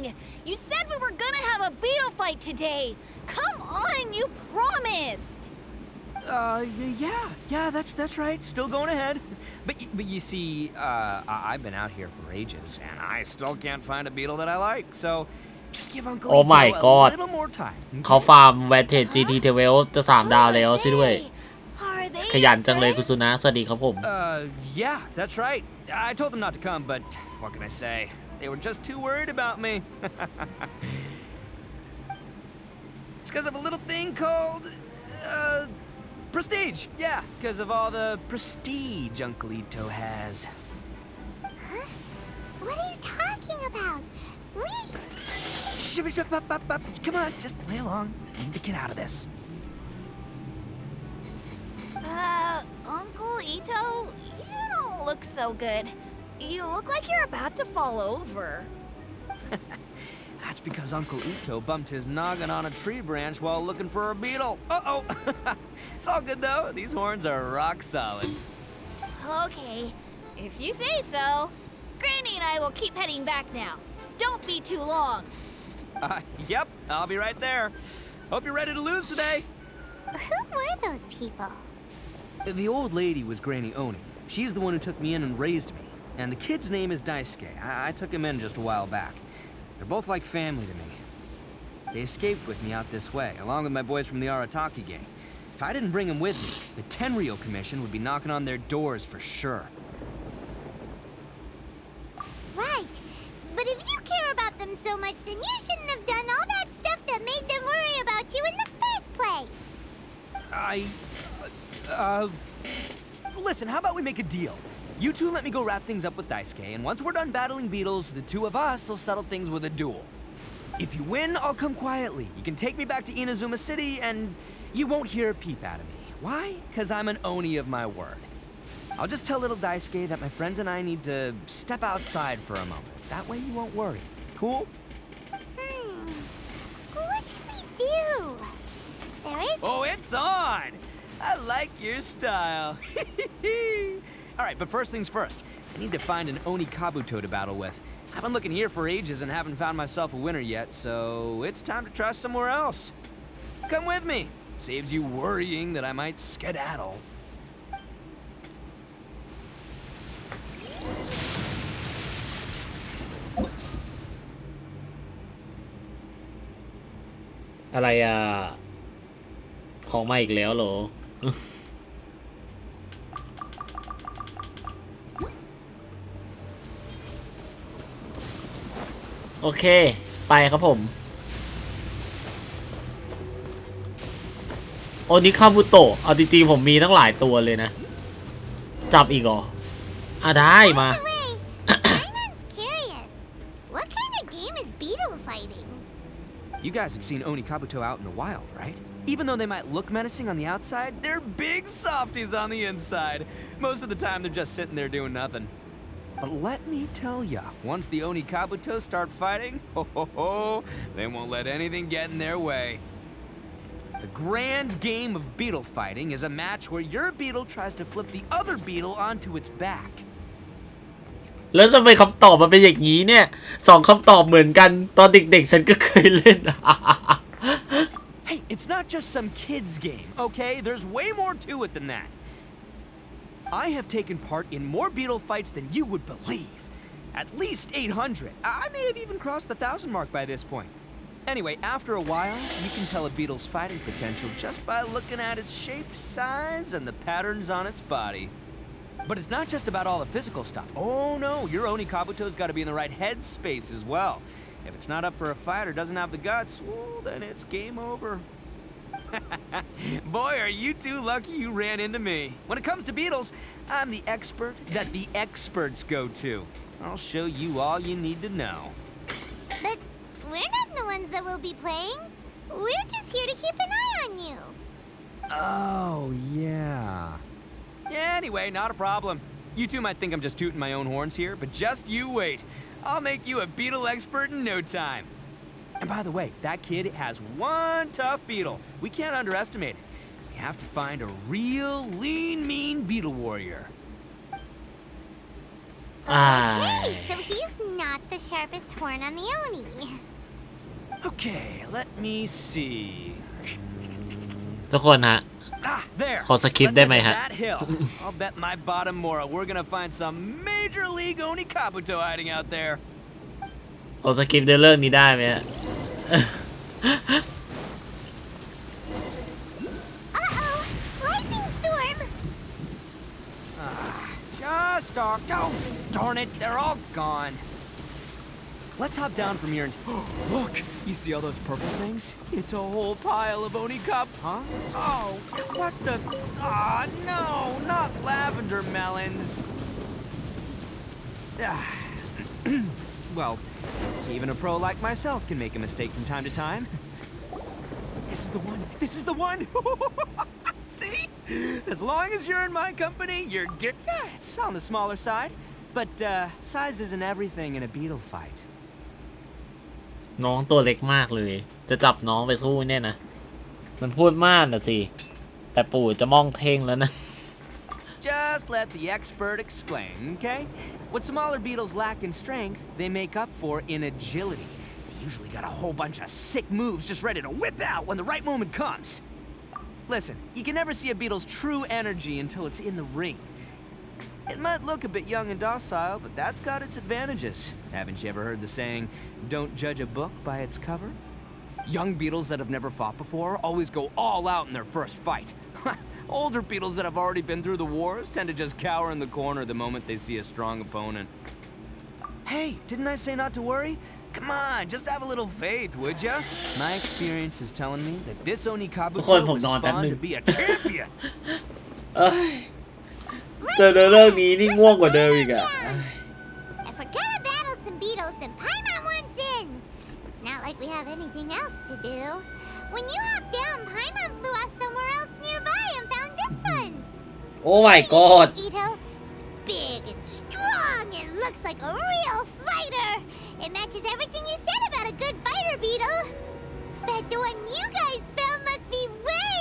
You said we were gonna have a beetle fight today. Come on, you promised. Yeah, that's right. Still going ahead. But you see, I've been out here for ages, and I still can't find a beetle that I like. So just give Uncle Oh my Ito God. a little more time. เขาฟาร์มแวนเทจ GT12 จะ3 ดาวแล้วสิด้วย Are they ขยันจังเลยคุณสุนะสวัสดีครับผม Yeah, that's right. I told them not to come, but what can I say? They were just too worried about me. It's because of a little thing called, prestige. Yeah, because of all the prestige Uncle Ito has. Huh? What are you talking about? Come on, just play along. We need to get out of this. Uncle Ito, you don't look so good. You look like you're about to fall over. That's because Uncle Ito bumped his noggin on a tree branch while looking for a beetle. Uh-oh. It's all good, though. These horns are rock solid. Okay, if you say so. Granny and I will keep heading back now. Don't be too long. Yep, I'll be right there. Hope you're ready to lose today. Who were those people? The old lady was Granny Oni. She's the one who took me in and raised me. And the kid's name is Daisuke. I took him in just a while back. They're both like family to me. They escaped with me out this way, along with my boys from the Arataki gang. If I didn't bring them with me, the Tenryou Commission would be knocking on their doors for sure. Right. But if you care about them so much, then you shouldn't have done all that stuff that made them worry about you in the first place. Listen, how about we make a deal? You two let me go wrap things up with Daisuke, and once we're done battling beetles, the two of us will settle things with a duel. If you win, I'll come quietly. You can take me back to Inazuma City, and you won't hear a peep out of me. Why? Because I'm an Oni of my word. I'll just tell little Daisuke that my friends and I need to step outside for a moment. That way you won't worry. Cool? What should we do? There is... Oh, it's on! I like your style. Alright, but first things first. I need to find an Oni Kabuto to battle with. I've been looking here for ages and haven't found myself a winner yet, so it's time to try somewhere else. Come with me. Saves you worrying that I might skedaddle.อะไรอ่ะ ของมาอีกแล้วเหรอ โอเค ไปครับผม โอนิคาบุโตะเอาจริงๆผมมีตั้งหลายตัวเลยนะ จับอีกเหรอ อ่ะได้มา Paimon curious. What kind of game is beetle fighting? You guys have seen Oni Kabuto out in the wild, right? Even though they might look menacing on the outside, they're big softies on the inside. Most of the time, they're just sitting there doing nothing. But let me tell ya, once the Oni Kabuto start fighting, they won't let anything get in their way. The grand game of beetle fighting is a match where your beetle tries to flip the other beetle onto its back. แล้วทำไมคำตอบมันเป็นอย่างนี้เนี่ย2คำตอบเหมือนกันตอนเด็กๆฉันก็เคยเล่น Hey, it's not just some kid's game, okay? There's way more to it than that. I have taken part in more beetle fights than you would believe. At least 800. I may have even crossed the 1,000 mark by this point. Anyway, after a while, you can tell a beetle's fighting potential just by looking at its shape, size, and the patterns on its body. But it's not just about all the physical stuff. Oh no, your Oni Kabuto's got to be in the right headspace as well. If it's not up for a fight or doesn't have the guts, well, then it's game over. Boy, are you two lucky you ran into me. When it comes to beetles, I'm the expert that the experts go to. I'll show you all you need to know. But we're not the ones that will be playing. We're just here to keep an eye on you. Oh, yeah. Anyway, not a problem. You two might think I'm just tooting my own horns here, but just you wait. I'll make you a beetle expert in no time. And by the way, that kid has one tough beetle. We can't underestimate it. We have to find a real lean, mean beetle warrior. Okay, so he's not the sharpest horn on the Oni. Okay, let me see. ทุกคนฮะ There. ขอสคริปต์ได้ไหมฮะ That hill. I'll bet my bottom Mora we're gonna find some major league Oni Kabuto hiding out there. ขอสคริปต์ในเรื่องนี้ได้ไหมฮะ Uh-oh! Lightning storm! Just oh, darn it, they're all gone. Let's hop down from here and look. You see all those purple things? It's a whole pile of Oni Cup, huh? Oh, what the? Ah, no, not lavender melons. Well, even a pro like myself can make a mistake from time to time. This is the one. This is the one. See? As long as you're in my company, you're good. It's on the smaller side, but size isn't everything in a beetle fight. น้องตัวเล็กมากเลยจะจับน้องไปสู้เนี่ยนะมันพูดมากนะสิแต่ปู่จะมองเท่งแล้วนะ Just let the expert explain, okay? What smaller beetles lack in strength, they make up for in agility. They usually got a whole bunch of sick moves just ready to whip out when the right moment comes. Listen, you can never see a beetle's true energy until it's in the ring. It might look a bit young and docile, but that's got its advantages. Haven't you ever heard the saying, don't judge a book by its cover? Young beetles that have never fought before always go all out in their first fight. Older beetles that have already been through the wars tend to just cower in the corner the moment they see a strong opponent. Hey, didn't I say not to worry? Come on, just have a little faith, would ya? My experience is telling me that this Oni Kabuto was spawned to be a champion. เจอเรื่องนี้นี่ง่วงกว่าเดิมอีกอะ If we're gonna battle some beetles, then Paimon wants in. It's not like we have anything else to do. When you hopped down, Paimon flew off somewhere else nearby and found this one. Oh my god. Ito, it's big and strong and looks like a real fighter. It matches everything you said about a good fighter beetle. Bet the one you guys found must be way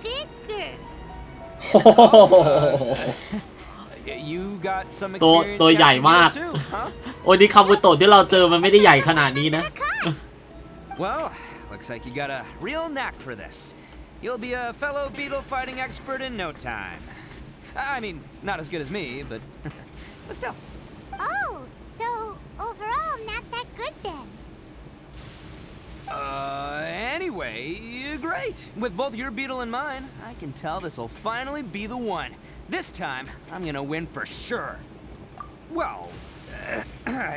bigger. You got some ตัวใหญ่มาก โอ้ยนี่คาบุโตะที่เราเจอมันไม่ได้ใหญ่ขนาดนี้นะ Well, looks like you got a real knack for this. You'll be a fellow beetle fighting expert in no time. I mean, not as good as me, but still. Oh, so overall not that good then. Anyway, great. With both your beetle and mine, I can tell this'll finally be the one. This time, I'm gonna win for sure. Well,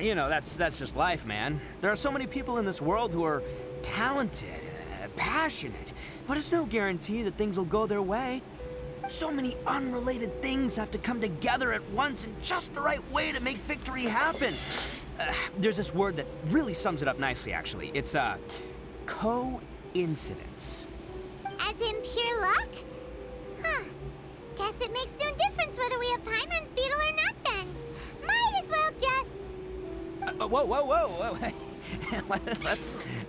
you know, that's just life, man. There are so many people in this world who are talented, passionate, but it's no guarantee that things will go their way. So many unrelated things have to come together at once in just the right way to make victory happen. There's this word that really sums it up nicely, actually. It's coincidence. As in pure luck? Huh. Guess it makes no difference whether we have Paimon's beetle or not then. Might as well just... Whoa.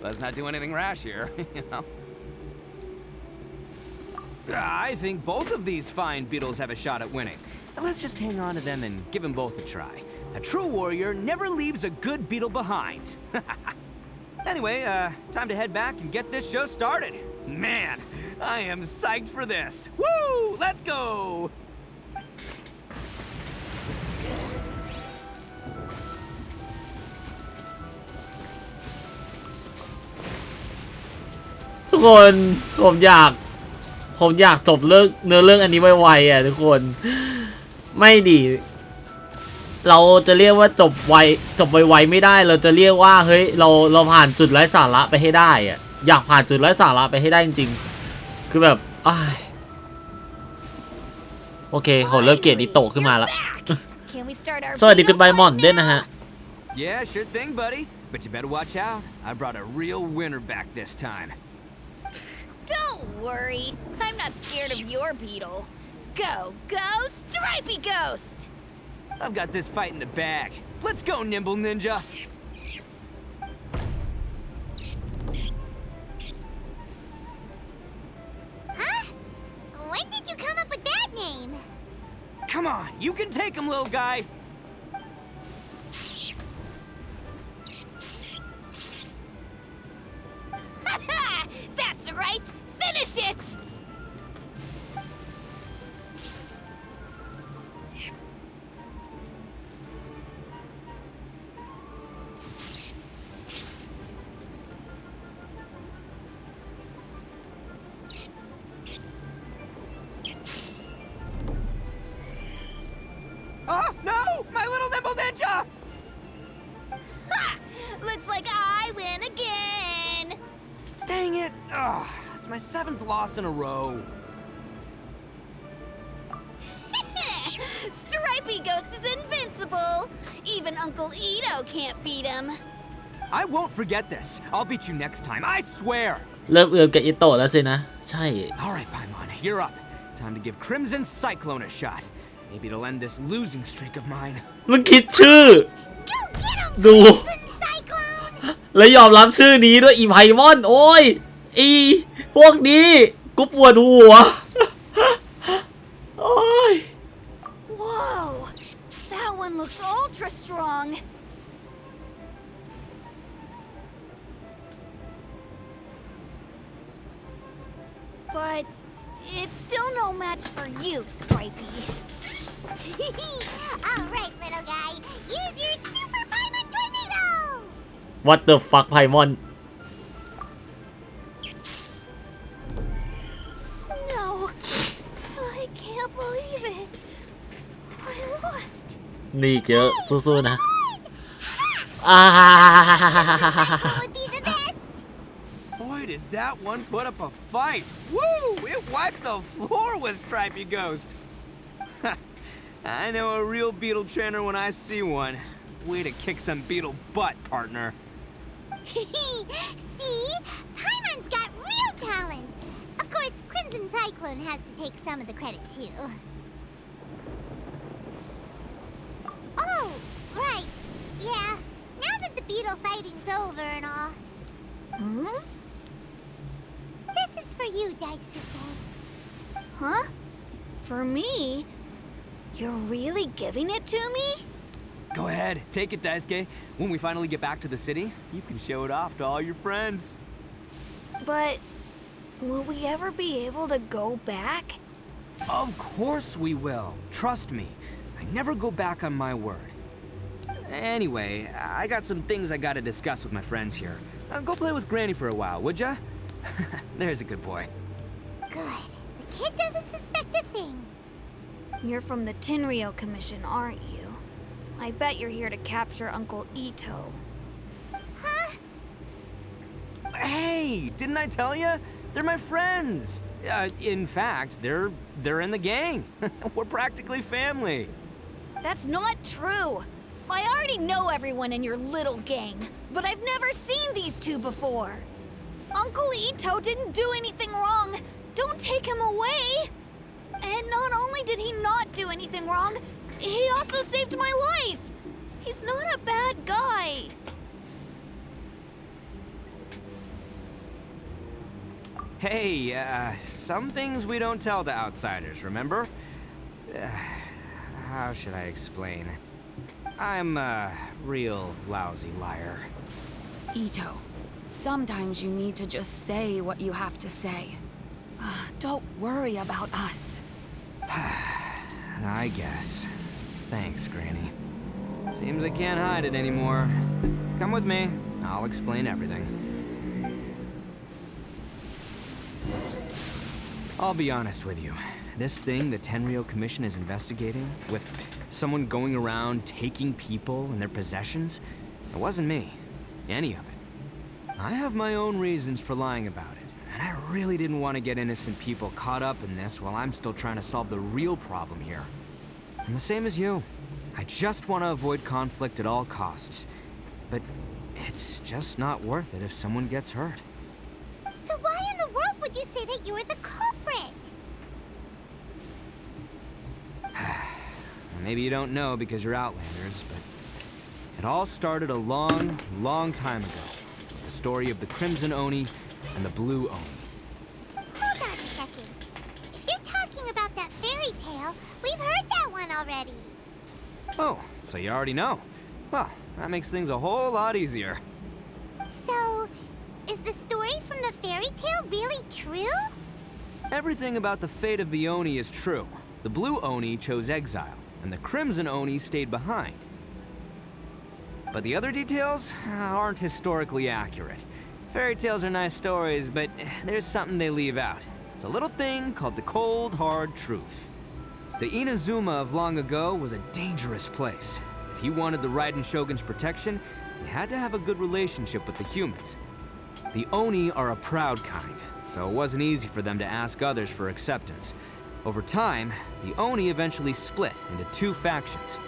Let's not do anything rash here, you know? I think both of these fine beetles have a shot at winning. Let's just hang on to them and give them both a try. A true warrior never leaves a good beetle behind. Anyway, time to head back and get this show started. Man, I am psyched for this. Woo! Let's go! ทุกคนผมอยากจบเรื่องอันนี้ไวๆอ่ะทุกคนไม่ดีเราจะเรียกว่าจบไวๆไม่ได้เราจะเรียกว่าเฮ้ยเราผ่านจุดไร้สาระไปให้ได้อ่ะอยากผ่านจุดไร้สาระไปให้ได้จริงๆคือแบบโอเคผมเริ่มเกลียดอิโตะขึ้นมาละสวัสดีคุณใบหม่อนด้วยนะฮะ Yeah, sure thing, buddy. But you better watch out. I brought a real winner back this time. Don't worry. I'm not scared of your beetle. Go, go, Stripey Ghost! I've got this fight in the bag. Let's go, Nimble Ninja. Huh? When did you come up with that name? Come on, you can take him, little guy. That's right! Finish it! Oh, no! My little Nimble Ninja! Ha! Looks like I win again! Dang it! Ugh, it's my 7th loss in a row. Stripey Ghost is invincible! Even Uncle Ito can't beat him. I won't forget this. I'll beat you next time, I swear! เริ่มเอือมกับอิโตะแล้วสินะ ใช่ Alright, Paimon, you're up. Time to give Crimson Cyclone a shot. Maybe it'll end this losing streak of mine. มึงคิดชื่อ Go get him, ดู Cyclone! แล้วยอมรับชื่อนี้ด้วยอีไพมอน โอ้ย อีพวกนี้กูปวดหัว โอ้ย Whoa! That one looks ultra strong. But it's still no match for you, Stripey. All right, little guy. Use your super Paimon tornado! What the fuck ไพมอน No, I can't believe it. I lost. นี่เจอสู้ๆนะ Would be the best. Boy, did that one put up a fight. Woo! It wiped the floor with Stripey Ghost. I know a real beetle trainer when I see one. Way to kick some beetle butt, partner. See? Paimon's got real talent. Of course, Crimson Cyclone has to take some of the credit, too. Oh, right. Yeah. Now that the beetle fighting's over and all. Hmm? This is for you, Daisuke. Huh? For me? You're really giving it to me? Go ahead, take it, Daisuke. When we finally get back to the city, you can show it off to all your friends. But will we ever be able to go back? Of course we will. Trust me. I never go back on my word. Anyway, I got some things I gotta discuss with my friends here. Go play with Granny for a while, would ya? There's a good boy. Good. The kid doesn't suspect a thing. You're from the Tenryou Commission, aren't you? I bet you're here to capture Uncle Ito. Huh? Hey, didn't I tell you? They're my friends. In fact, they're in the gang. We're practically family. That's not true. I already know everyone in your little gang, but I've never seen these two before. Uncle Ito didn't do anything wrong. Don't take him away. And not only did he not do anything wrong, he also saved my life. He's not a bad guy. Hey, some things we don't tell to outsiders, remember? How should I explain? I'm a real lousy liar. Ito, sometimes you need to just say what you have to say. Don't worry about us. I guess. Thanks, Granny. Seems I can't hide it anymore. Come with me. I'll explain everything. I'll be honest with you. This thing the Tenryou Commission is investigating, with someone going around taking people and their possessions, it wasn't me. Any of it. I have my own reasons for lying about it, and I really didn't want to get innocent people caught up in this while I'm still trying to solve the real problem here. I'm the same as you. I just want to avoid conflict at all costs. But it's just not worth it if someone gets hurt. So why in the world would heard you say that you were the culprit. Maybe you don't know because you're Outlanders, but it all started a long, long time ago. The story of the Crimson Oni and the Blue Oni. Hold on a second. If you're talking about that fairy tale, we've heard that one already. Oh, so you already know. Well, that makes things a whole lot easier. So, is the story from the fairy tale really true? Everything about the fate of the Oni is true. The Blue Oni chose exile, and the Crimson Oni stayed behind. But the other details aren't historically accurate. Fairy tales are nice stories, but there's something they leave out. It's a little thing called the cold, hard truth. The Inazuma of long ago was a dangerous place. If you wanted the Raiden Shogun's protection, you had to have a good relationship with the humans. The Oni are a proud kind, so it wasn't easy for them to ask others for acceptance. Over time, the Oni eventually split into two factions.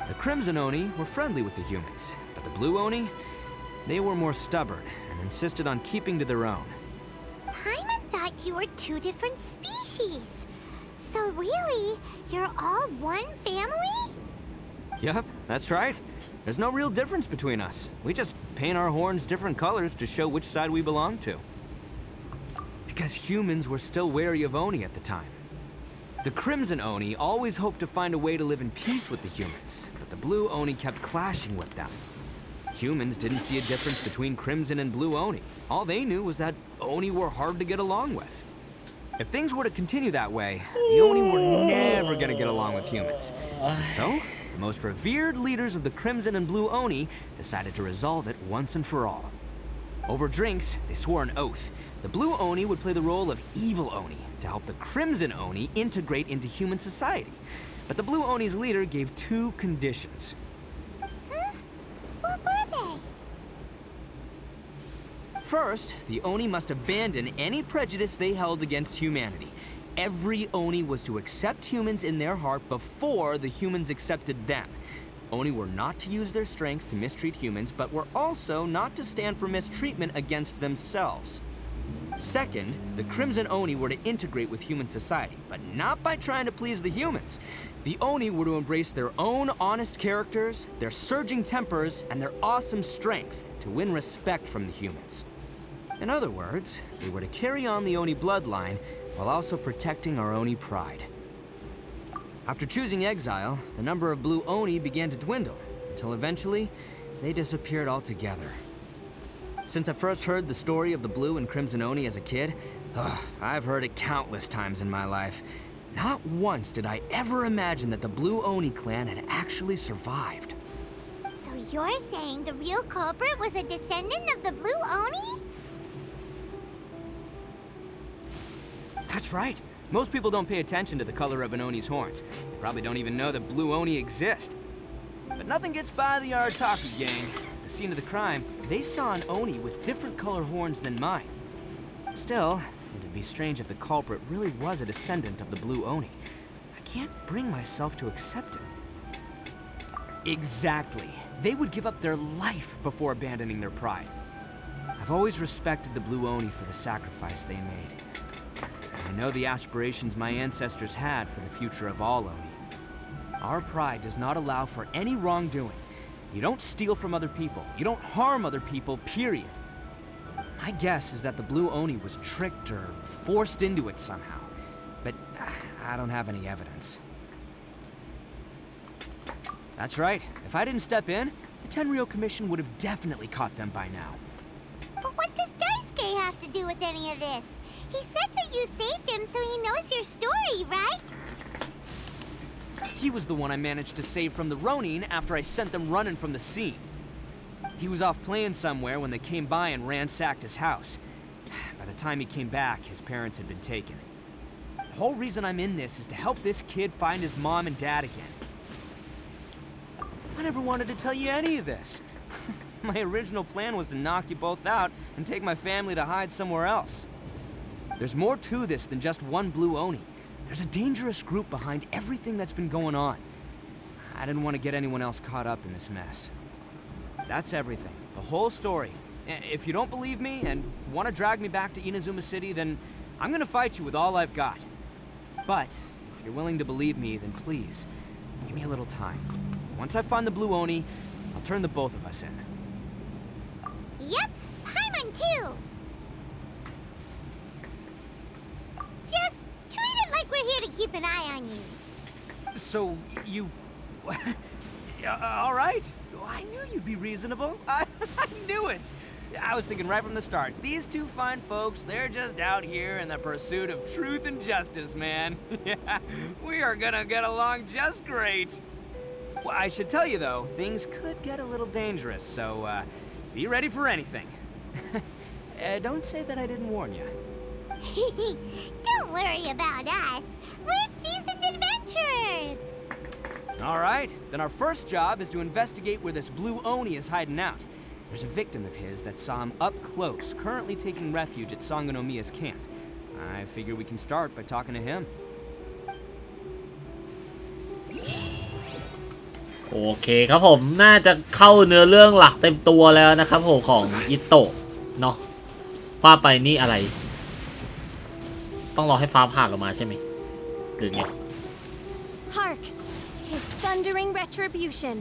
The Crimson Oni were friendly with the humans, but the Blue Oni, they were more stubborn and insisted on keeping to their own. Paimon thought you were two different species. So really, you're all one family? Yup, that's right. There's no real difference between us. We just paint our horns different colors to show which side we belong to. Because humans were still wary of Oni at the time. The Crimson Oni always hoped to find a way to live in peace with the humans, but the Blue Oni kept clashing with them. Humans didn't see a difference between Crimson and Blue Oni. All they knew was that Oni were hard to get along with. If things were to continue that way, the Oni were never gonna get along with humans. And so, the most revered leaders of the Crimson and Blue Oni decided to resolve it once and for all. Over drinks, they swore an oath. The Blue Oni would play the role of evil Oni to help the Crimson Oni integrate into human society. But the Blue Oni's leader gave two conditions. Huh? What were they? First, the Oni must abandon any prejudice they held against humanity. Every Oni was to accept humans in their heart before the humans accepted them. Oni were not to use their strength to mistreat humans, but were also not to stand for mistreatment against themselves. Second, the Crimson Oni were to integrate with human society, but not by trying to please the humans. The Oni were to embrace their own honest characters, their surging tempers, and their awesome strength to win respect from the humans. In other words, they were to carry on the Oni bloodline while also protecting our Oni pride. After choosing exile, the number of Blue Oni began to dwindle, until eventually, they disappeared altogether. Since I first heard the story of the Blue and Crimson Oni as a kid, I've heard it countless times in my life. Not once did I ever imagine that the Blue Oni clan had actually survived. So you're saying the real culprit was a descendant of the Blue Oni? That's right. Most people don't pay attention to the color of an Oni's horns. They probably don't even know that Blue Oni exist. But nothing gets by the Arataki gang. At the scene of the crime, they saw an Oni with different color horns than mine. Still, it'd be strange if the culprit really was a descendant of the Blue Oni. I can't bring myself to accept it. Exactly. They would give up their life before abandoning their pride. I've always respected the Blue Oni for the sacrifice they made. I know the aspirations my ancestors had for the future of all Oni. Our pride does not allow for any wrongdoing. You don't steal from other people. You don't harm other people, period. My guess is that the Blue Oni was tricked or forced into it somehow. But I don't have any evidence. That's right. If I didn't step in, the Tenryou Commission would have definitely caught them by now. But what does Daisuke have to do with any of this? He said that you saved him, so he knows your story, right? He was the one I managed to save from the Ronin after I sent them running from the scene. He was off playing somewhere when they came by and ransacked his house. By the time he came back, his parents had been taken. The whole reason I'm in this is to help this kid find his mom and dad again. I never wanted to tell you any of this. My original plan was to knock you both out and take my family to hide somewhere else. There's more to this than just one Blue Oni. There's a dangerous group behind everything that's been going on. I didn't want to get anyone else caught up in this mess. That's everything. The whole story. If you don't believe me and want to drag me back to Inazuma City, then I'm gonna fight you with all I've got. But if you're willing to believe me, then please, give me a little time. Once I find the blue Oni, I'll turn the both of us in. Yep, Paimon too. Just treat it like we're here to keep an eye on you. So, you... all right. I knew you'd be reasonable. I knew it. I was thinking right from the start, these two fine folks, they're just out here in the pursuit of truth and justice, man. We are gonna get along just great. Well, I should tell you, though, things could get a little dangerous, so be ready for anything. Don't say that I didn't warn you. Don't worry about us. We're seasoned adventurers. All right, then our first job is to investigate where this blue Oni is hiding out. There's a victim of his that saw him up close, currently taking refuge at Sangonomiya's camp. I figure we can start by talking to him. โอเคครับผมน่าจะเข้าเนื้อเรื่องหลักเต็มตัวแล้วนะครับผมของอิโตะเนาะว่าไปนี่อะไรต้องรอให้ฟ้าผ่าลงมาใช่ไหมหรือไง Hark! 'Tis thundering retribution,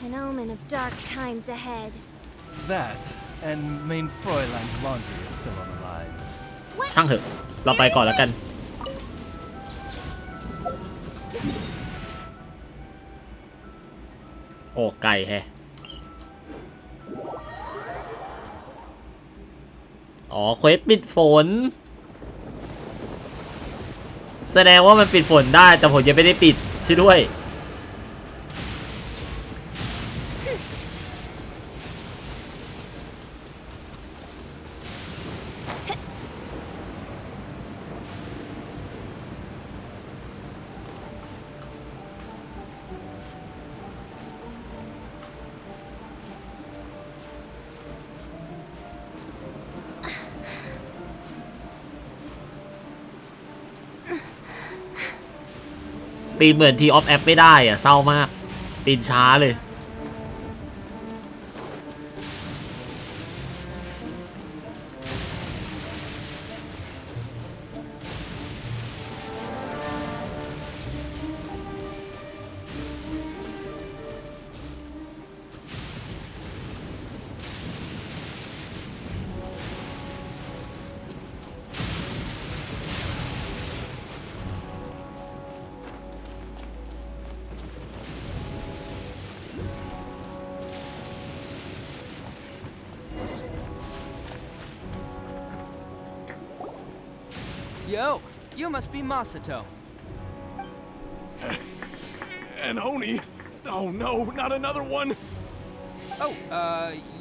an omen of dark times ahead. That and main Fräulein's laundry is still on the line. ช่างเถอะเราไปก่อนแล้วกันโอ้ไก่แฮะอ๋อเควสปิดฝนแสดงว่ามันปิดฝนได้แต่ผมยังไม่ได้ปิดช่วยด้วยปีนเหมือนทีออฟแอปไม่ได้อ่ะเศร้ามากปีนช้าเลยYo, you must be Masato. An Oni? Oh no, not another one! Oh,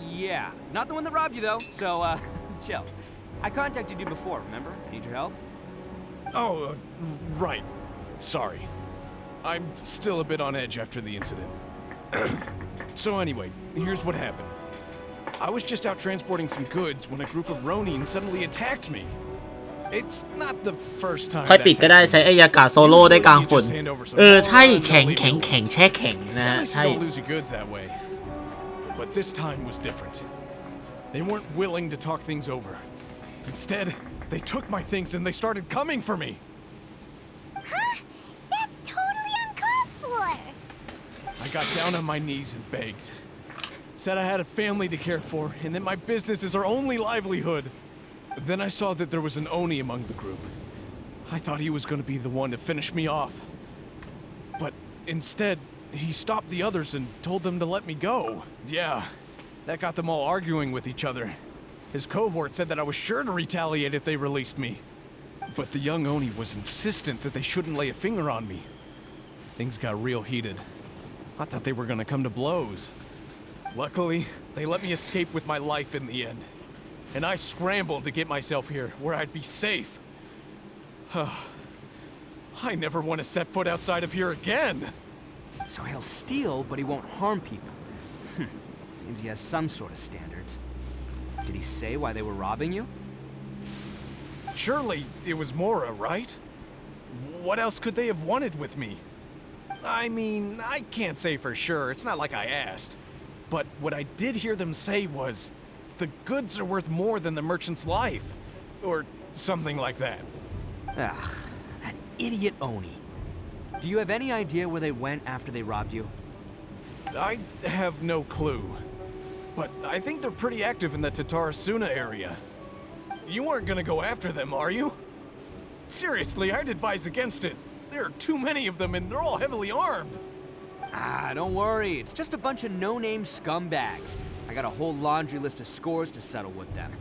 yeah. Not the one that robbed you, though, so, chill. I contacted you before, remember? Need your help? Oh, right. Sorry. I'm still a bit on edge after the incident. So anyway, here's what happened. I was just out transporting some goods when a group of Ronin suddenly attacked me. It's not the first time ค่อยปิดก็ได้ใช้อายากาโซโล่ได้กลางฝนใช่แข็งแช่แข็งนะฮะใช่ But this time was different. They weren't willing to talk things over. Instead, they took my things and they started coming for me. Huh? That's totally uncalled for. I got down on my knees and begged. Said I had a family to care for and that my business is our only livelihood. Then I saw that there was an Oni among the group. I thought he was going to be the one to finish me off. But instead, he stopped the others and told them to let me go. Yeah, that got them all arguing with each other. His cohort said that I was sure to retaliate if they released me. But the young Oni was insistent that they shouldn't lay a finger on me. Things got real heated. I thought they were going to come to blows. Luckily, they let me escape with my life in the end. And I scrambled to get myself here, where I'd be safe. I never want to set foot outside of here again. So he'll steal, but he won't harm people. Seems he has some sort of standards. Did he say why they were robbing you? Surely it was Mora, right? What else could they have wanted with me? I mean, I can't say for sure. It's not like I asked. But what I did hear them say was, the goods are worth more than the merchant's life. Or Something like that. Ugh, that idiot Oni. Do you have any idea where they went after they robbed you? I have no clue. But I think they're pretty active in the Tatarasuna area. You aren't gonna go after them, are you? Seriously, I'd advise against it. There are too many of them and they're all heavily armed. Don't worry. It's just a bunch of no-name scumbags. I got a whole laundry list of scores to settle with them.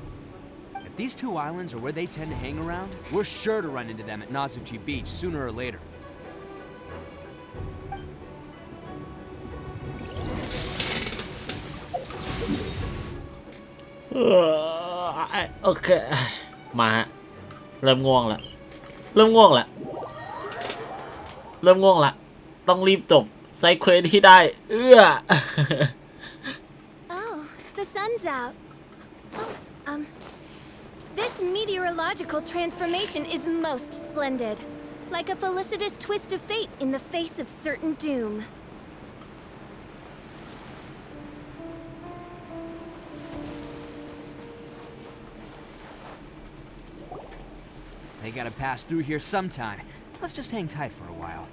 If these two islands are where they tend to hang around, we're sure to run into them at Nazuchi Beach sooner or later. โอเคมาฮะเริ่มง่วงละต้องรีบจบไซเควสที่ได้Oh, the sun's out. This meteorological transformation is most splendid. Like a felicitous twist of fate in the face of certain doom. They gotta pass through here sometime. Let's just hang tight for a while.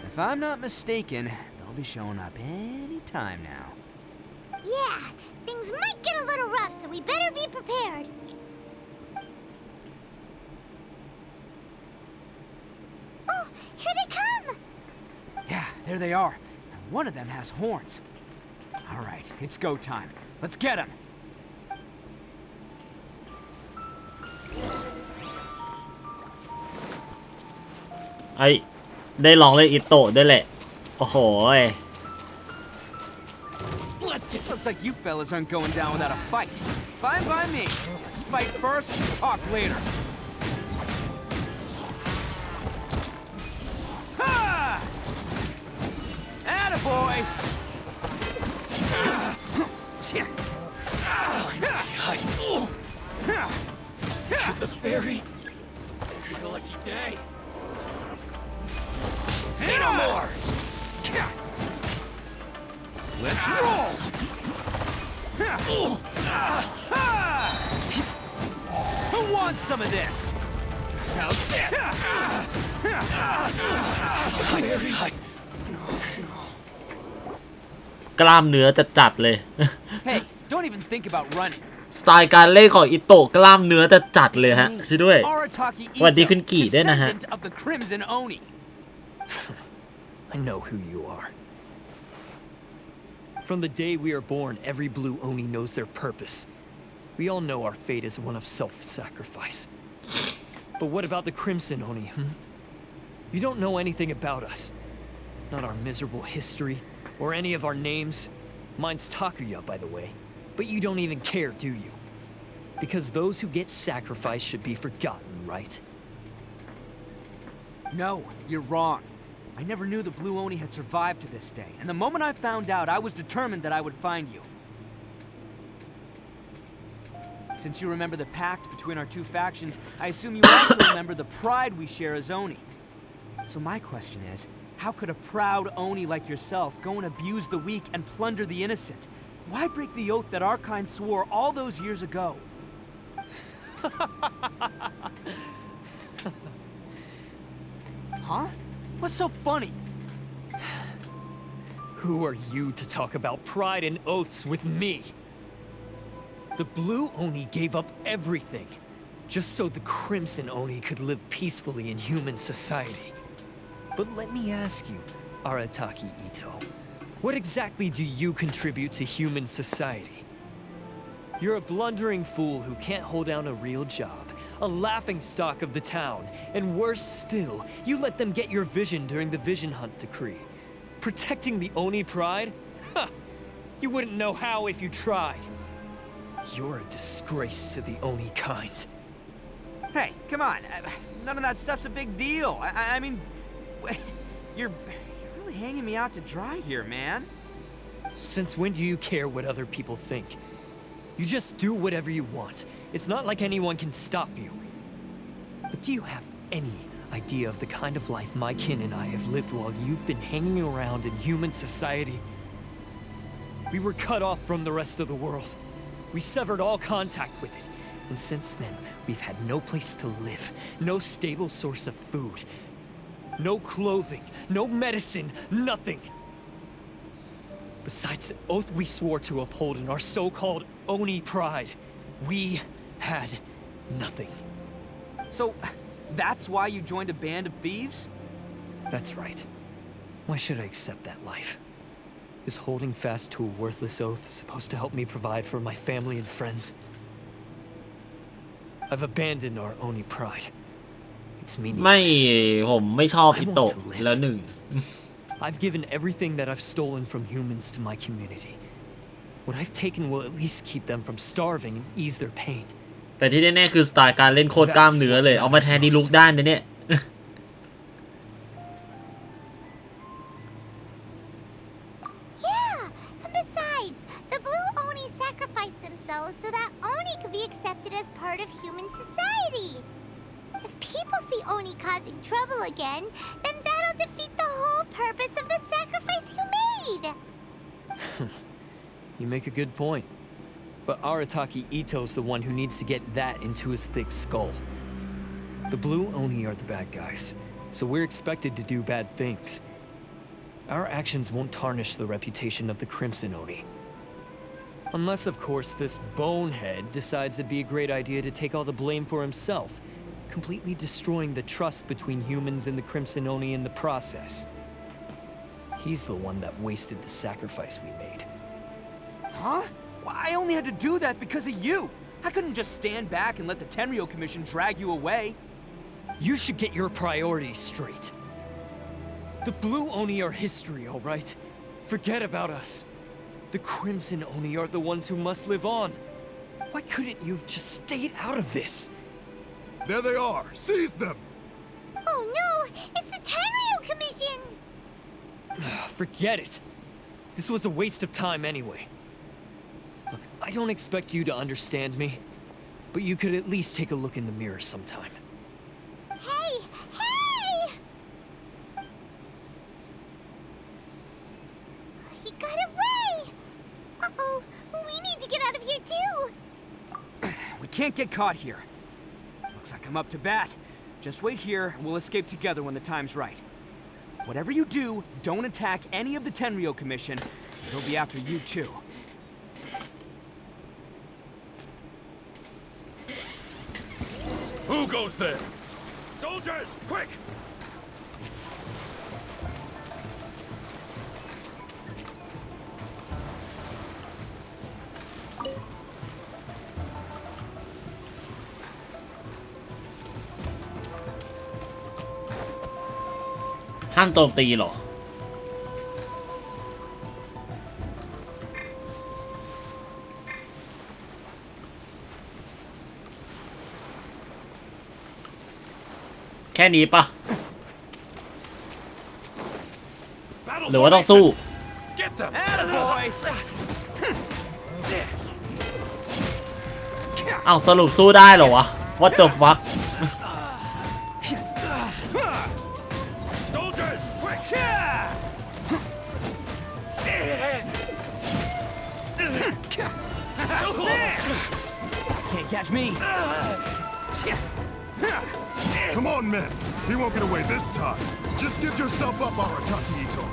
If I'm not mistaken, they'll be showing up any time now. Yeah, things might get a little rough, so we better be prepared. Oh, here they come! Yeah, there they are. And one of them has horns. All right, it's go time. Let's get him. ไอ้ได้ลองเล่นอิโตะด้วยแหละโอ้โห Looks like you fellas aren't going down without a fight. Fine by me. Let's fight first and talk later. Ha! Attaboy! The fairy? What a lucky day. Say no more! Let's roll! Who wants some of this? How's this? Fairy. กล้ามเนื้อจะจัดเลย Hey, don't even think about running. สไตล์การเล่นของอิโตะกล้ามเนื้อจะจัดเลยฮะช่วยด้วยสวัสดีคุณกี่ด้วยนะฮะ Descendant of the Crimson Oni. I know who you are. From the day we are born, every blue Oni knows their purpose. We all know our fate is one of self-sacrifice. But what about the Crimson Oni, You don't know anything about us. Not our miserable history, or any of our names. Mine's Takuya, by the way. But you don't even care, do you? Because those who get sacrificed should be forgotten, right? No, you're wrong. I never knew the Blue Oni had survived to this day, and the moment I found out, I was determined that I would find you. Since you remember the pact between our two factions, I assume you also remember the pride we share as Oni. So my question is, how could a proud Oni like yourself go and abuse the weak and plunder the innocent? Why break the oath that our kind swore all those years ago? Huh? What's so funny? Who are you to talk about pride and oaths with me? The Blue Oni gave up everything, just so the Crimson Oni could live peacefully in human society. But let me ask you, Arataki Ito, what exactly do you contribute to human society? You're a blundering fool who can't hold down a real job, a laughingstock of the town, and worse still, you let them get your vision during the Vision Hunt decree. Protecting the Oni pride? Huh! You wouldn't know how if you tried. You're a disgrace to the Oni kind. Hey, come on. None of that stuff's a big deal. I mean, you're really hanging me out to dry here, man. Since when do you care what other people think? You just do whatever you want. It's not like anyone can stop you. But do you have any idea of the kind of life my kin and I have lived while you've been hanging around in human society? We were cut off from the rest of the world. We severed all contact with it. And since then, we've had no place to live, no stable source of food, no clothing, no medicine, nothing. Besides the oath we swore to uphold in our so-called Oni pride, we had nothing. So, that's why you joined a band of thieves? That's right. Why should I accept that life? Is holding fast to a worthless oath supposed to help me provide for my family and friends? I've abandoned our Oni pride. It's meaningless. ผมไม่ชอบอิโตะแล้วหนึ่ง I've given everything that I've stolen from humans to my community. What I've taken will at least keep them from starving and ease their pain. แต่ที่แน่ๆคือสไตล์การเล่นโคตรกล้ามเนื้อเลยเอามาแทนที่ลุกด้านเนี่ย Yeah, and besides, the blue Oni sacrificed themselves so that Oni could be accepted as part of human society. If people see Oni causing trouble again, then that'll defeat the whole purpose of the sacrifice you made. You make a good point. But Arataki Ito's the one who needs to get that into his thick skull. The blue Oni are the bad guys, so we're expected to do bad things. Our actions won't tarnish the reputation of the Crimson Oni. Unless, of course, this bonehead decides it'd be a great idea to take all the blame for himself, completely destroying the trust between humans and the Crimson Oni in the process. He's the one that wasted the sacrifice we made. Huh? Well, I only had to do that because of you. I couldn't just stand back and let the Tenryo Commission drag you away. You should get your priorities straight. The Blue Oni are history, all right? Forget about us. The Crimson Oni are the ones who must live on. Why couldn't you have just stayed out of this? There they are. Seize them. Oh no, it's the Tenryo Commission. Forget it. This was a waste of time anyway. Look, I don't expect you to understand me, but you could at least take a look in the mirror sometime. Hey! Hey! He got away! Uh-oh, we need to get out of here too! We can't get caught here. Looks like I'm up to bat. Just wait here, and we'll escape together when the time's right. Whatever you do, don't attack any of the Tenryo Commission. They'll be after you too. Who goes there? Soldiers, quick!ห้ามโจมตีเหรอ แค่นี้ปะหรือว่าต้องสู้ Attaboy! อ้าวสรุปสู้ได้เหรอวะ What the fuck Soldiers, quick! Can't catch me. Come on, men. He won't get away this time. Just give yourself up, Arataki Ito.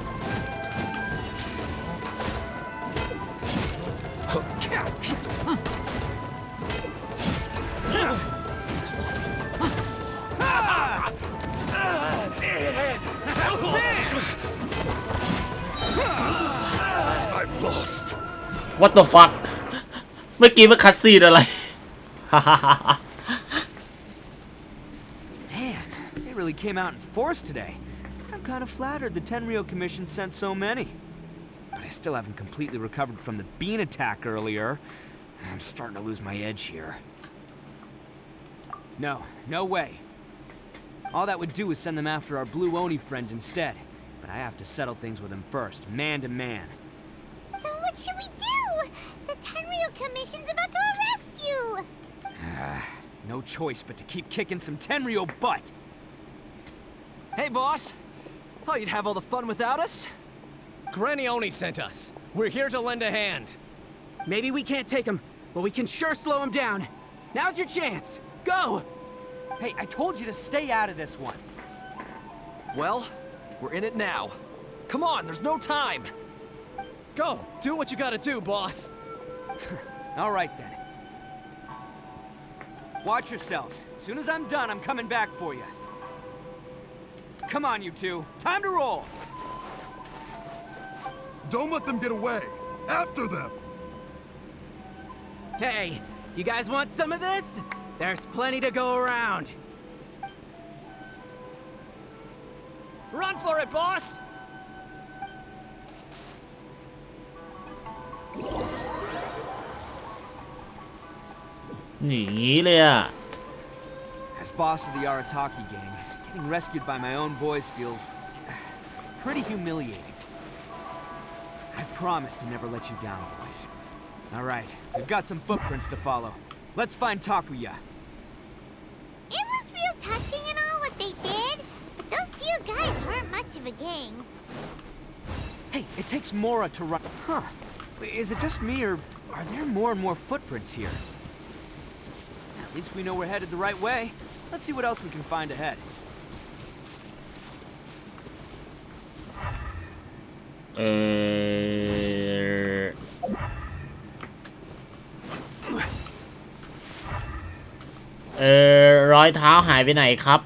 I've lost. What the fuck เมื่อกี้มันคัดซีนอะไร Man, they really came out in force today. I'm kind of flattered the Tenryo Commission sent so many. But I still haven't completely recovered from the bean attack earlier. I'm starting to lose my edge here. No way. All that would do is send them after our Blue Oni friends instead. But I have to settle things with them first, man to man. Then what should we do? The Tenryo Commission's about to arrest you! No choice but to keep kicking some Tenryo butt. Hey, boss. Thought you'd have all the fun without us? Granny Oni sent us. We're here to lend a hand. Maybe we can't take him, but we can sure slow him down. Now's your chance. Go! Hey, I told you to stay out of this one. Well, we're in it now. Come on, there's no time. Go, do what you gotta do, boss. All right then. Watch yourselves. As soon as I'm done, I'm coming back for you. Come on, you two. Time to roll. Don't let them get away. After them. Hey, you guys want some of this? There's plenty to go around. Run for it, boss! As boss of the Arataki gang, getting rescued by my own boys feels pretty humiliating. I promise to never let you down, boys. All right, we've got some footprints to follow. Let's find Takuya. It was real touching and all what they did, but those few guys weren't much of a gang. Hey, it takes Mora to run. Huh. Is it just me, or are there more and more footprints here? At least we know we're headed the right way. Let's see what else we can find ahead. Roi เท้าหายไปไหนครับ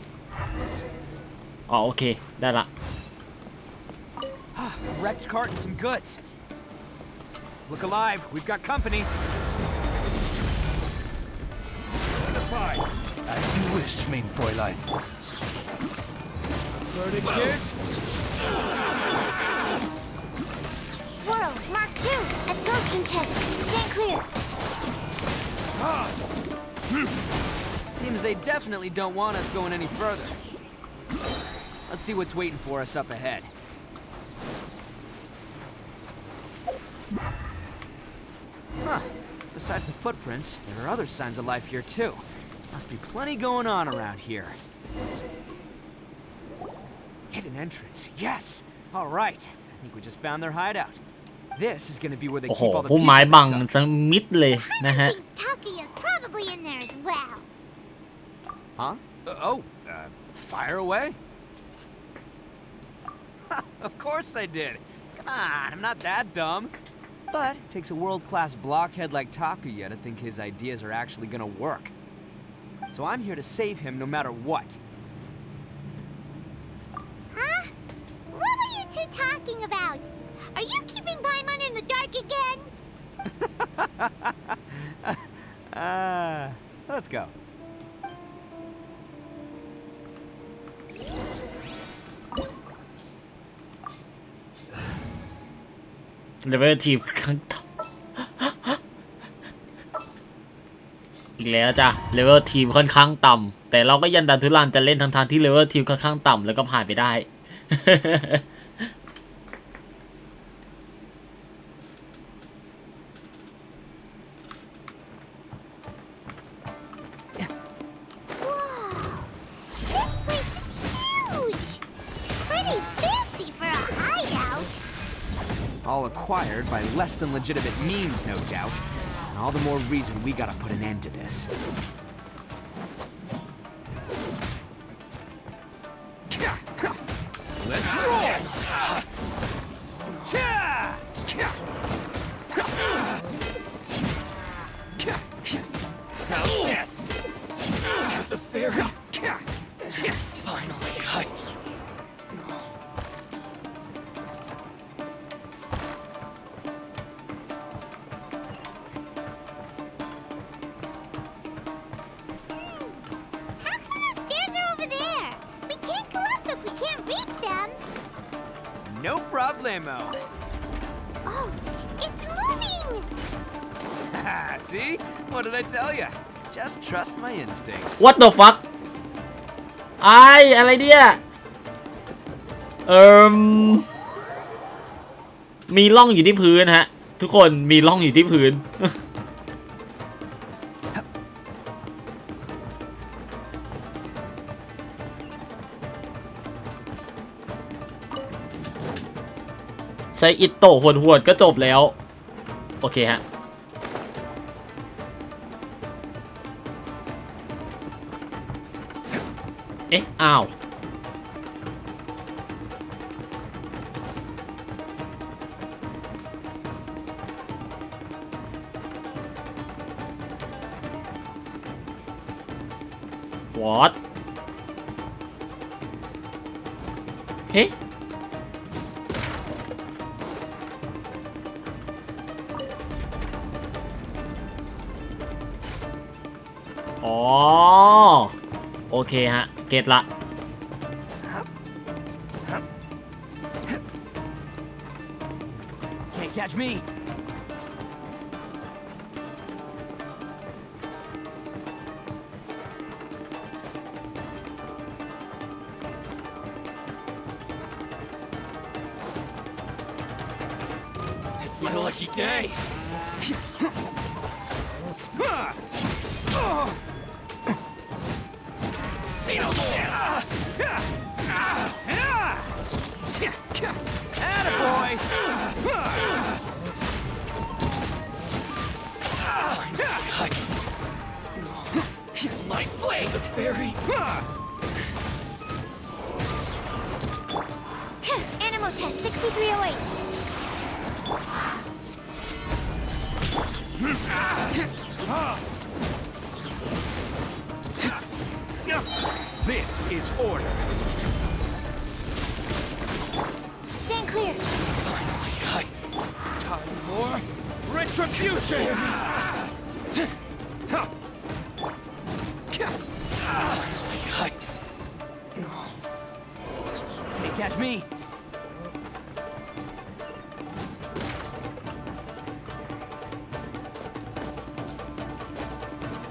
อ๋อโอเคได้ละ Wrecked cart and some goods. Look alive, we've got company. As you wish, mein Fräulein. Verdict is... Swirl, Mark 2, absorption test. Stand clear. Seems they definitely don't want us going any further. Let's see what's waiting for us up ahead. Huh. Besides the footprints, there are other signs of life here too. Must be plenty going on around here. Hidden entrance. Yes! Alright. I think we just found their hideout. This is gonna be where they keep all the ผู้ไม้บังซะมิดเลยนะฮะ Takuya's probably in there as well. Huh? Fire away? Of course I did. Come on, I'm not that dumb. But it takes a world-class blockhead like Takuya to think his ideas are actually gonna work. So I'm here to save him no matter what. Huh? What were you two talking about? Are you keeping Paimon in the dark again? Let's go. Level ทีมข้างต่ำอีกแล้วจ้ะ Level ทีมค่อนข้างต่ำแต่เราก็ยันดันทุรันจะเล่นทั้งๆที่ Level ทีมค่อนข้างต่ำแล้วก็ผ่านไปได้ All acquired by less than legitimate means, no doubt. And all the more reason we gotta put an end to this. Let's roll! How's this? The fairy. Finally, No problemo. Oh, it's moving! See? What did I tell you? Just trust my instincts. What the fuck? อะไรเนี่ยมีร่องอยู่ที่พื้นฮะทุกคนมีร่องอยู่ที่พื้น ใช้อิโต้หวดๆก็จบแล้วโอเคฮะ เอ๊ะอ้าววอทเฮ้อ๋อโอเคฮะเก็ตละ Can't catch me. It's my lucky day. See no this. Attaboy. My blade, the fairy. Animal test 6308. This is order. Stand clear. Time for retribution. Can't catch me.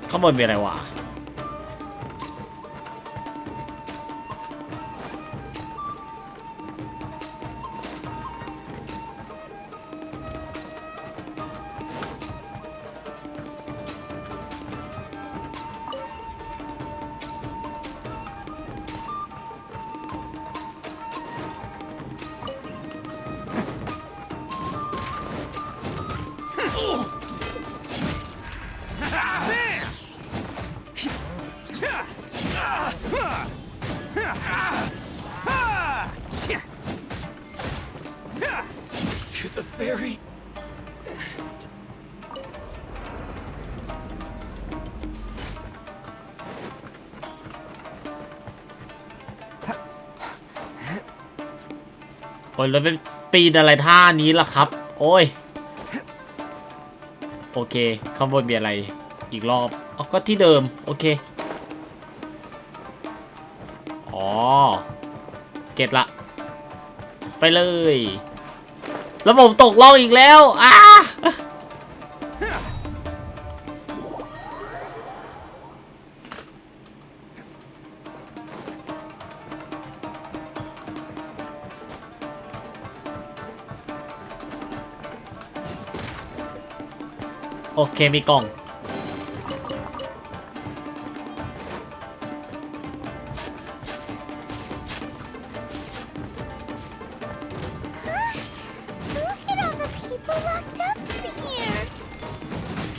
ข้างบนมีอะไรวะTo the fairy. โอ้ยแล้วไปปีนอะไรท่านี้ล่ะครับโอ้ยโอเคข้างบนมีอะไรอีกรอบอ๋อก็ที่เดิมโอเคอ๋อเก็ตละไปเลยแล้วผมตกล่องอีกแล้วโอเคมีกล่อง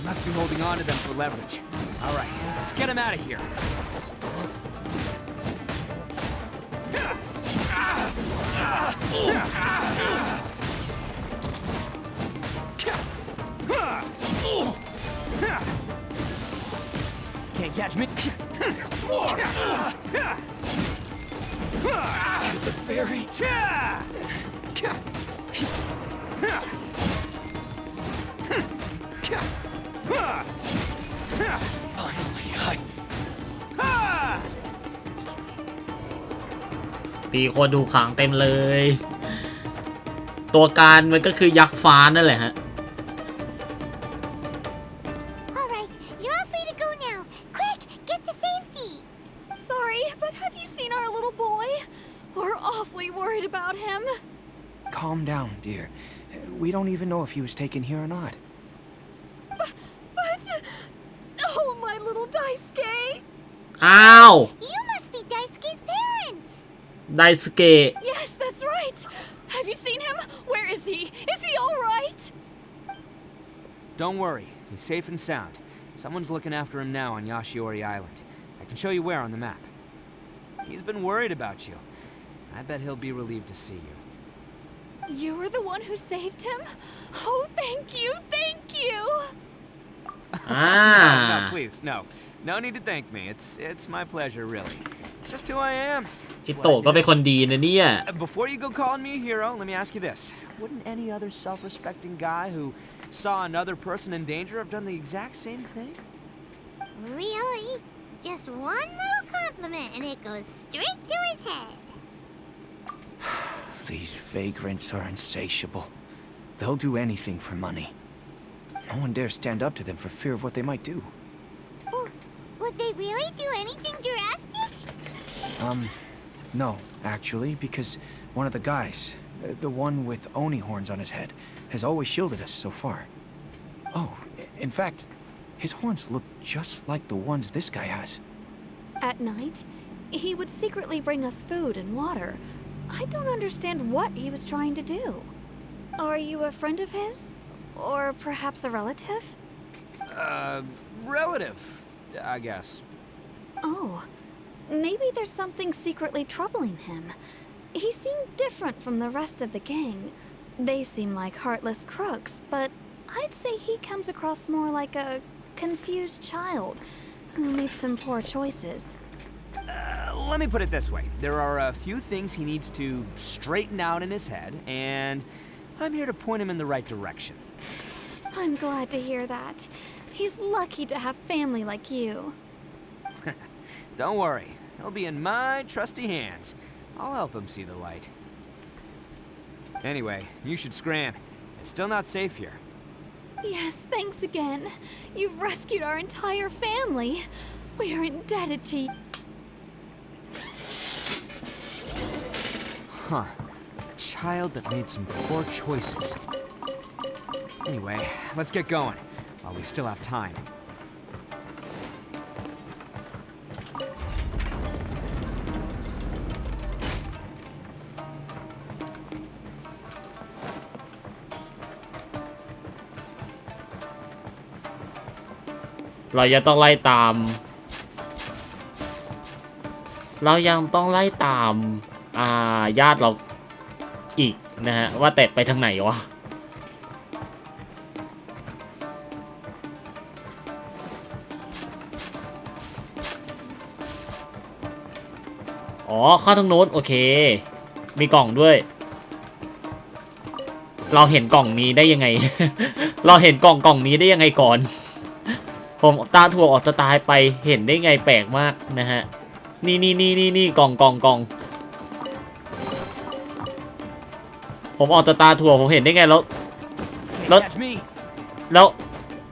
Must be holding on to them for leverage. All right, let's get them out of here. Can't catch me. The fairy. Finally, มีคนถูกขังเต็มเลย ตัวการมันก็คือยักษ์ฟ้านั่นแหละฮะ All right, you're all free to go now. Quick, get to safety. Sorry, but have you seen our little boy? We're awfully worried about him. Calm down, dear. We don't even know if he was taken here or not. But... Oh, my little Daisuke! อ้าว You must be Daisuke's parents. ไดสเกะ Yes, that's right. Have you seen him? Where is he? Is he all right? Don't worry, he's safe and sound. Someone's looking after him now on Yashiori Island. I can show you where on the map. He's been worried about you. I bet he'll be relieved to see you. You were the one who saved him? Oh, thank you, thank you! No, please, no. No need to thank me. It's my pleasure, really. It's just who I am. อิโตะก็เป็นคนดีนะเนี่ย Before you go calling me a hero, let me ask you this. Wouldn't any other self-respecting guy who saw another person in danger have done the exact same thing? Really? Just one little compliment and it goes straight to his head. These vagrants are insatiable. They'll do anything for money. No one dares stand up to them for fear of what they might do. Would they really do anything drastic? No, actually, because one of the guys, the one with Oni horns on his head, has always shielded us so far. Oh, in fact, his horns look just like the ones this guy has. At night, he would secretly bring us food and water. I don't understand what he was trying to do. Are you a friend of his? Or perhaps a relative? Relative, I guess. Oh, maybe there's something secretly troubling him. He seemed different from the rest of the gang. They seem like heartless crooks, but I'd say he comes across more like a confused child who made some poor choices. Let me put it this way. There are a few things he needs to straighten out in his head, and I'm here to point him in the right direction. I'm glad to hear that. He's lucky to have family like you. Don't worry. He'll be in my trusty hands. I'll help him see the light. Anyway, you should scram. It's still not safe here. Yes, thanks again. You've rescued our entire family. We are indebted to you. Huh. A child that made some poor choices. Anyway, let's get going, while we still have time.เรายังต้องไล่ตามญาติเราอีกนะฮะว่าแต่ไปทางไหนวะอ๋อเข้าทางโน้นโอเคมีกล่องด้วยเราเห็นกล่องนี้ได้ยังไง เราเห็นกล่องนี้ได้ยังไงก่อนผมตาถั่วออกสไตล์ไปเห็นได้ไงแปลกมากนะฮะนี่กล่องผมออกตาถั่วผมเห็นได้ไงแล้ว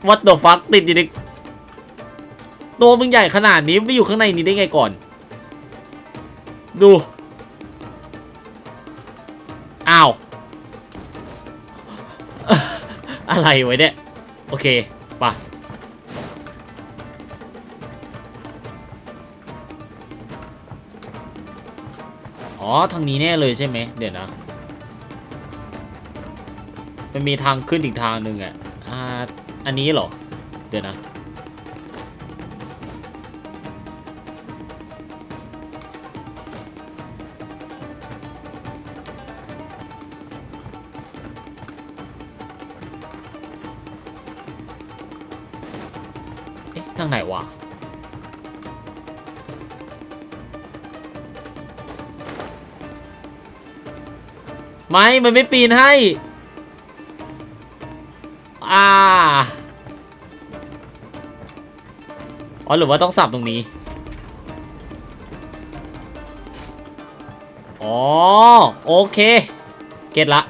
what the fuck ติดอยู่ในตัวมึงใหญ่ขนาดนี้ไม่อยู่ข้างในนี้ได้ไงก่อนดูอ้าวอะไรไว้เนี่ยโอเคป่ะอ๋อทางนี้แน่เลยใช่ไหมเดี๋ยวนะมันมีทางขึ้นอีกทางหนึ่งอ่ะอันนี้เหรอเดี๋ยวนะทางไหนวะมันไม่ปีนให้อ๋อหรือว่าต้องสับตรงนี้อ๋อโอเคเก็ตละ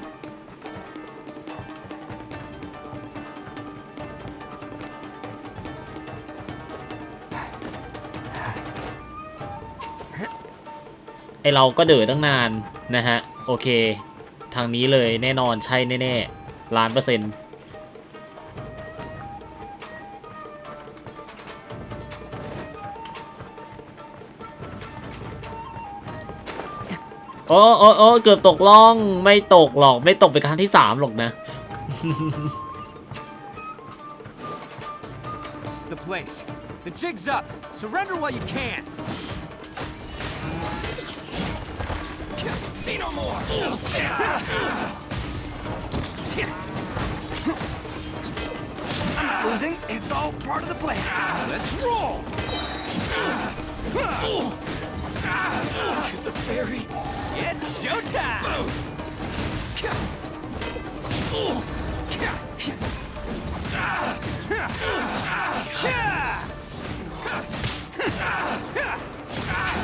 ไอเราก็เดือตั้งนานนะฮะโอเคทางนี้เลยแน่นอนใช่แน่ๆ1,000,000%โอ้เกือบตกล่องไม่ตกหรอกไม่ตกไปครั้งที่3หรอกนะ This is the place. The jig's up. Surrender while you can. Say no more! I'm not losing. It's all part of the plan. Let's roll! The fairy. It's showtime!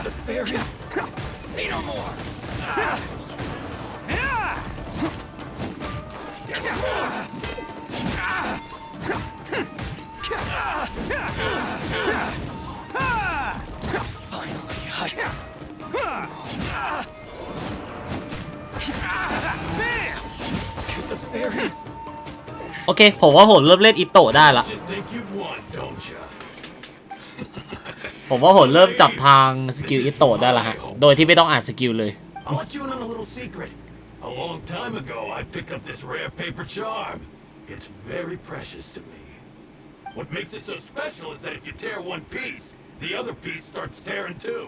The fairy. Say no more! The fairy. โอเคผมว่าผมเริ่มเล่นอิโตะได้ละ ผมว่าผมเริ่มจับทางสกิลอิโตะได้ละฮะโดยที่ไม่ต้องอ่านสกิลเลย I'll let you in on a little secret. A long time ago, I picked up this rare paper charm. It's very precious to me. What makes it so special is that if you tear one piece, the other piece starts tearing too.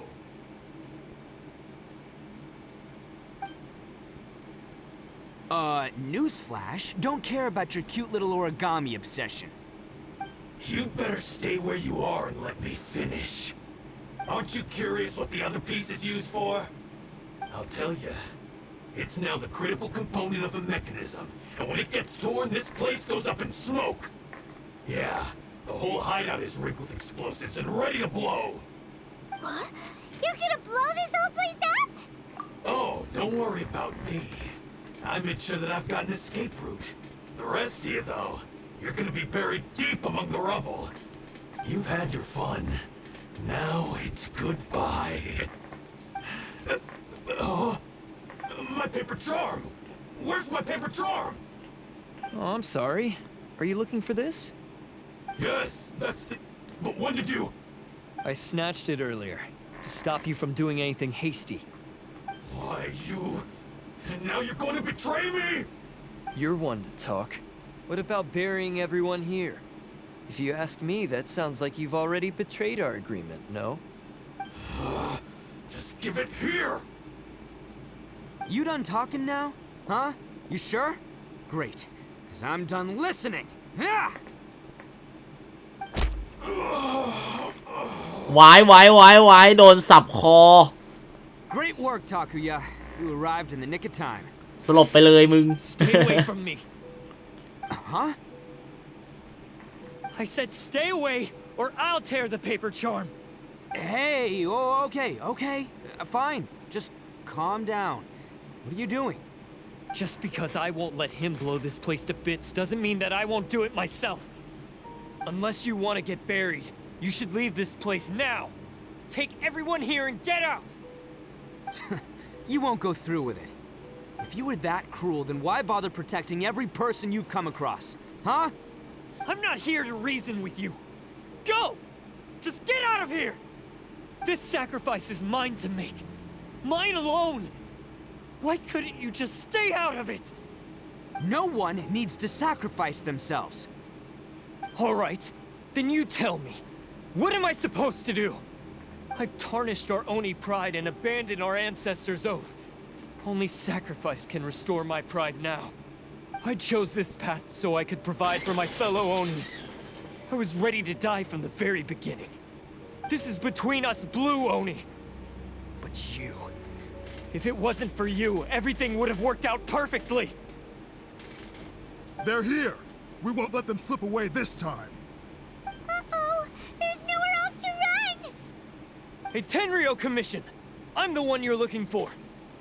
Newsflash, don't care about your cute little origami obsession. You better stay where you are and let me finish. Aren't you curious what the other piece is used for? I'll tell you. It's now the critical component of a mechanism, and when it gets torn, this place goes up in smoke. Yeah, the whole hideout is rigged with explosives and ready to blow. What? You're gonna blow this whole place up? Oh, don't worry about me. I made sure that I've got an escape route. The rest of you, though, you're gonna be buried deep among the rubble. You've had your fun. Now it's goodbye. My paper charm! Where's my paper charm? Oh, I'm sorry. Are you looking for this? Yes, that's it. But when did you... I snatched it earlier, to stop you from doing anything hasty. Why, you... And now you're going to betray me? You're one to talk. What about burying everyone here? If you ask me, that sounds like you've already betrayed our agreement, no? Just give it here! You done talking now? Huh? You sure? Great, because I'm done listening. Ah! ไว้โดนสับคอ Great work, Takuya. You arrived in the nick of time. สลบไปเลยมึง Stay away from me. Huh? I said stay away, or I'll tear the paper charm. Hey, oh, okay. Fine. Just calm down. What are you doing? Just because I won't let him blow this place to bits doesn't mean that I won't do it myself. Unless you want to get buried, you should leave this place now. Take everyone here and get out! You won't go through with it. If you were that cruel, then why bother protecting every person you've come across? Huh? I'm not here to reason with you. Go! Just get out of here! This sacrifice is mine to make. Mine alone! Why couldn't you just stay out of it? No one needs to sacrifice themselves. All right, then you tell me. What am I supposed to do? I've tarnished our Oni pride and abandoned our ancestors' oath. Only sacrifice can restore my pride now. I chose this path so I could provide for my fellow Oni. I was ready to die from the very beginning. This is between us blue Oni. But you... If it wasn't for you, everything would have worked out perfectly. They're here. We won't let them slip away this time. Uh-oh! There's nowhere else to run! Hey, Tenryo Commission! I'm the one you're looking for.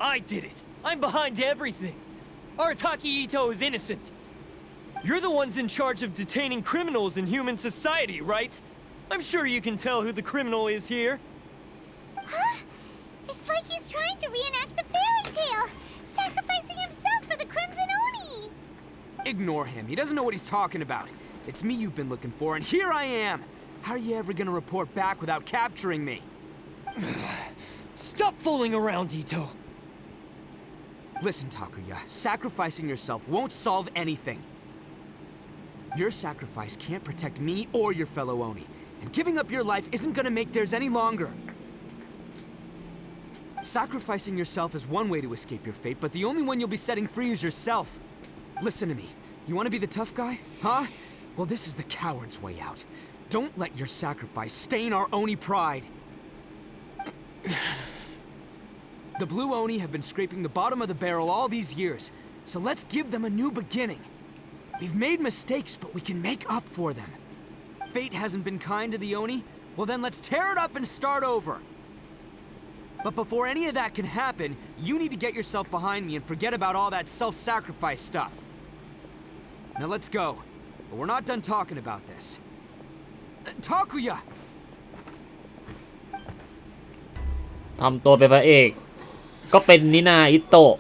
I did it. I'm behind everything. Arataki Ito is innocent. You're the ones in charge of detaining criminals in human society, right? I'm sure you can tell who the criminal is here. Huh? It's like he's trying to reenact the fairy tale, sacrificing himself for the Crimson Oni! Ignore him. He doesn't know what he's talking about. It's me you've been looking for, and here I am! How are you ever gonna report back without capturing me? Stop fooling around, Ito. Listen, Takuya, sacrificing yourself won't solve anything. Your sacrifice can't protect me or your fellow Oni, and giving up your life isn't gonna make theirs any longer. Sacrificing yourself is one way to escape your fate, but the only one you'll be setting free is yourself. Listen to me. You want to be the tough guy? Huh? Well, this is the coward's way out. Don't let your sacrifice stain our Oni pride. The Blue Oni have been scraping the bottom of the barrel all these years, so let's give them a new beginning. We've made mistakes, but we can make up for them. Fate hasn't been kind to the Oni? Well then let's tear it up and start over. But before any of that can happen, you need to get yourself behind me and forget about all that self-sacrifice stuff. Now let's go. But we're not done talking about this. Takuya! ทำตัวเป็นพระเอกก็เป็นนินาอิโตะ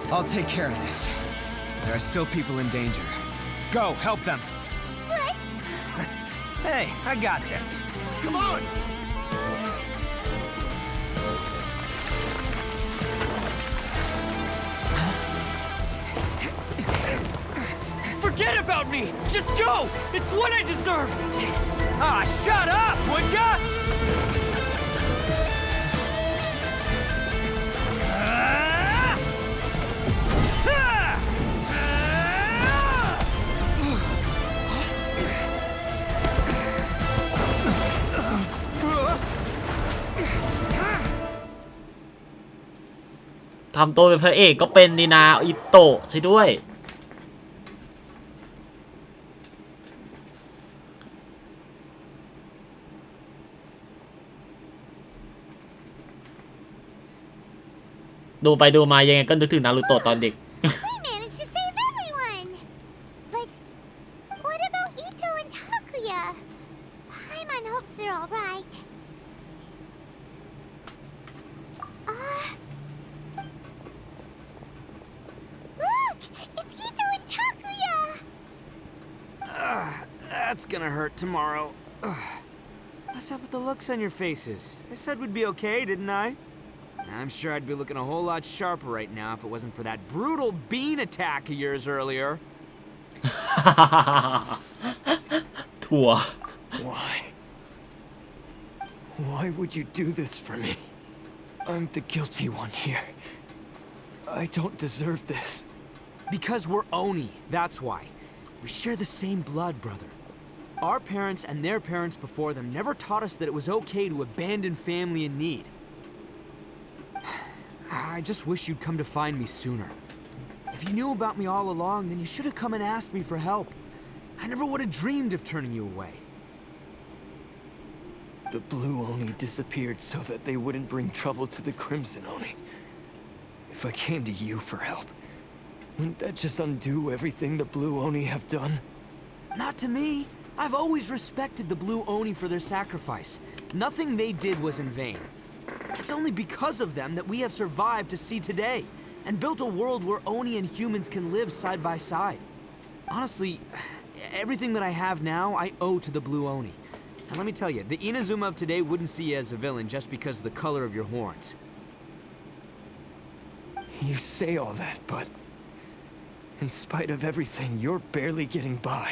I'll take care of this. There are still people in danger. Go, help them. What? Hey, I got this. Come on! Forget about me! Just go! It's what I deserve! Ah, shut up, would ya?ทำตัวเป็นพระเอกก็เป็นนินาอิโตะใช่ด้วยดูไปดูมายังไงก็นึกถึงนารูโตะตอนเด็ก We managed to save everyone! But what about Ito and Takuya? Paimon hopes they're alright. Look! It's Ito and Takuya! That's gonna hurt tomorrow. What's up with the looks on your faces? I said we'd be okay, didn't I? I'm sure I'd be looking a whole lot sharper right now if it wasn't for that brutal bean attack of yours earlier. ถั่ว Why would you do this for me? I'm the guilty one here. I don't deserve this. Because we're Oni, that's why. We share the same blood, brother. Our parents and their parents before them never taught us that it was okay to abandon family in need. I just wish you'd come to find me sooner. If you knew about me all along, then you should have come and asked me for help. I never would have dreamed of turning you away. The Blue Oni disappeared so that they wouldn't bring trouble to the Crimson Oni. If I came to you for help, wouldn't that just undo everything the Blue Oni have done? Not to me. I've always respected the Blue Oni for their sacrifice. Nothing they did was in vain. It's only because of them that we have survived to see today, and built a world where Oni and humans can live side by side. Honestly, everything that I have now, I owe to the Blue Oni. And let me tell you, the Inazuma of today wouldn't see you as a villain just because of the color of your horns. You say all that, but in spite of everything, you're barely getting by.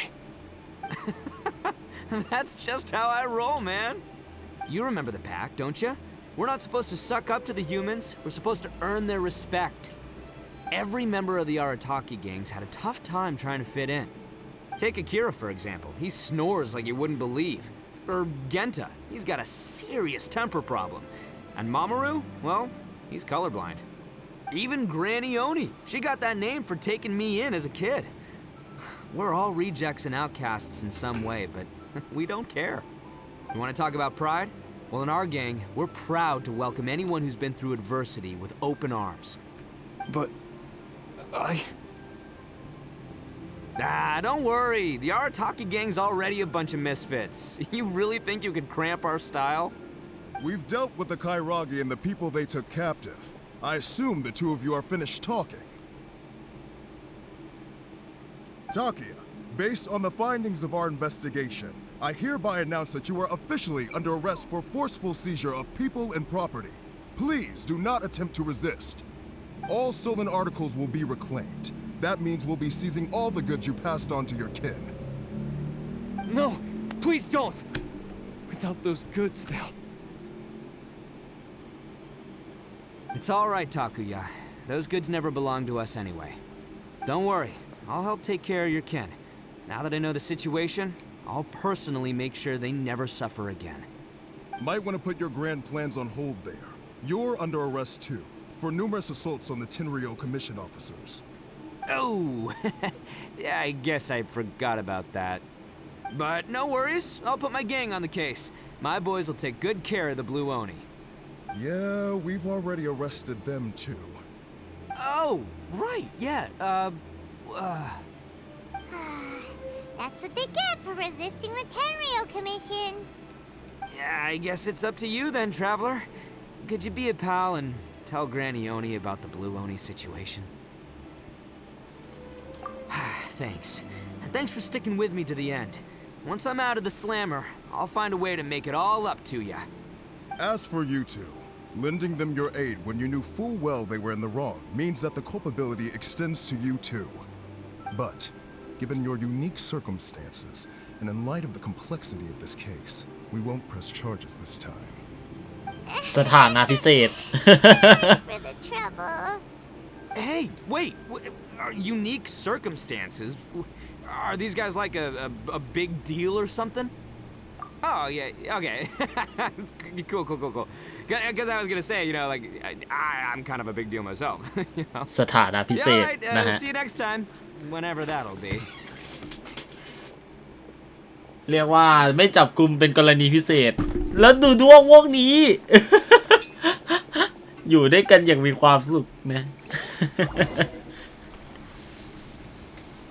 That's just how I roll, man. You remember the pact, don't you? We're not supposed to suck up to the humans. We're supposed to earn their respect. Every member of the Arataki gangs had a tough time trying to fit in. Take Akira, for example. He snores like you wouldn't believe. Or Genta. He's got a serious temper problem. And Mamoru? Well, he's colorblind. Even Granny Oni. She got that name for taking me in as a kid. We're all rejects and outcasts in some way, but we don't care. You want to talk about pride? Well, in our gang, we're proud to welcome anyone who's been through adversity with open arms. But don't worry. The Arataki gang's already a bunch of misfits. You really think you could cramp our style? We've dealt with the Kairagi and the people they took captive. I assume the two of you are finished talking. Takia, based on the findings of our investigation, I hereby announce that you are officially under arrest for forceful seizure of people and property. Please do not attempt to resist. All stolen articles will be reclaimed. That means we'll be seizing all the goods you passed on to your kin. No, please don't. Without those goods, they'll... It's all right, Takuya. Those goods never belonged to us anyway. Don't worry. I'll help take care of your kin. Now that I know the situation, I'll personally make sure they never suffer again. Might want to put your grand plans on hold there. You're under arrest too, for numerous assaults on the Tenryo Commission officers. Oh, yeah, I guess I forgot about that. But no worries, I'll put my gang on the case. My boys will take good care of the Blue Oni. Yeah, we've already arrested them too. Oh, right, yeah, That's what they get for resisting the Tenryo Commission. Yeah, I guess it's up to you then, Traveler. Could you be a pal and tell Granny Oni about the Blue Oni situation? Thanks. And thanks for sticking with me to the end. Once I'm out of the slammer, I'll find a way to make it all up to ya. As for you two, lending them your aid when you knew full well they were in the wrong means that the culpability extends to you too. But, given your unique circumstances, and in light of the complexity of this case, we won't press charges this time. สถานะพิเศษ For the trouble. Hey, wait, unique circumstances? Are these guys like a big deal or something? Oh, yeah, okay. Cool. Because I was gonna say, you know, like, I'm kind of a big deal myself, you know? สถานะพิเศษ นะฮะ See you next time, whenever that'll be. เรียกว่าไม่จับกุมเป็นกรณีพิเศษ แล้วดูดวงพวกนี้ อยู่ด้วยกันอย่างมีความสุขนะ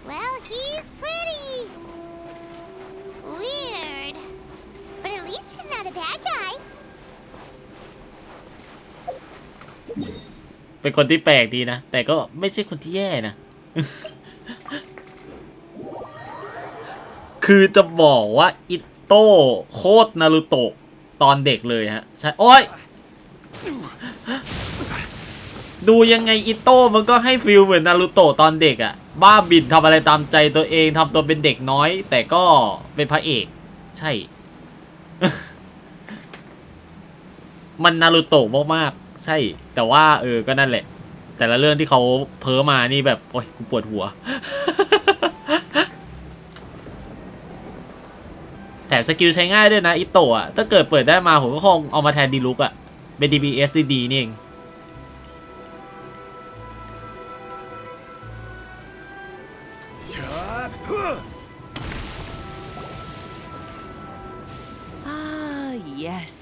Well, he's pretty. Weird. But at least he's not a bad guy. เป็นคนที่แปลกดีนะ แต่ก็ไม่ใช่คนที่แย่นะ คือจะบอกว่าอิโต้โคตรนารูโตะตอนเด็กเลยฮะใช่โอ้ยดูยังไงอิโต้มันก็ให้ฟีลเหมือนนารูโตะตอนเด็กอะบ้าบินทำอะไรตามใจตัวเองทำตัวเป็นเด็กน้อยแต่ก็เป็นพระเอกใช่ มันนารูโตะมากๆใช่แต่ว่าก็นั่นแหละแต่ละเรื่องที่เขาเพ้อมานี่แบบโอ๊ยกูปวดหัว แถมสกิลใช้ง่ายด้วยนะอิโตะถ้าเกิดเปิดได้มาผมก็คงเอามาแทนดีลุกเป็น DPS ดีๆนี่เอง Yes,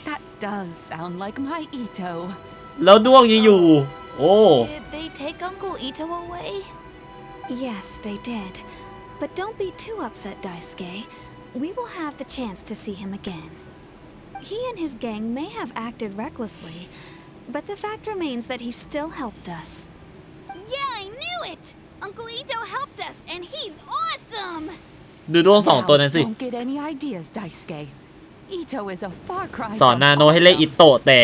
that does sound like my Ito. แล้วด้วงยังอยู่โอ้ Did they take Uncle Ito away? Yes, they did. But don't be too upset, Daisuke. We will have the chance to see him again. He and his gang may have acted recklessly, but the fact remains that he still helped us. Yeah, I knew it! Uncle Ito helped us, and he's awesome! ดูด้วงสองตัวนั้นสิ Don't get any ideas, Daisuke. Ito is a far cry สอนนาโนให้เล่นอิโตะแต่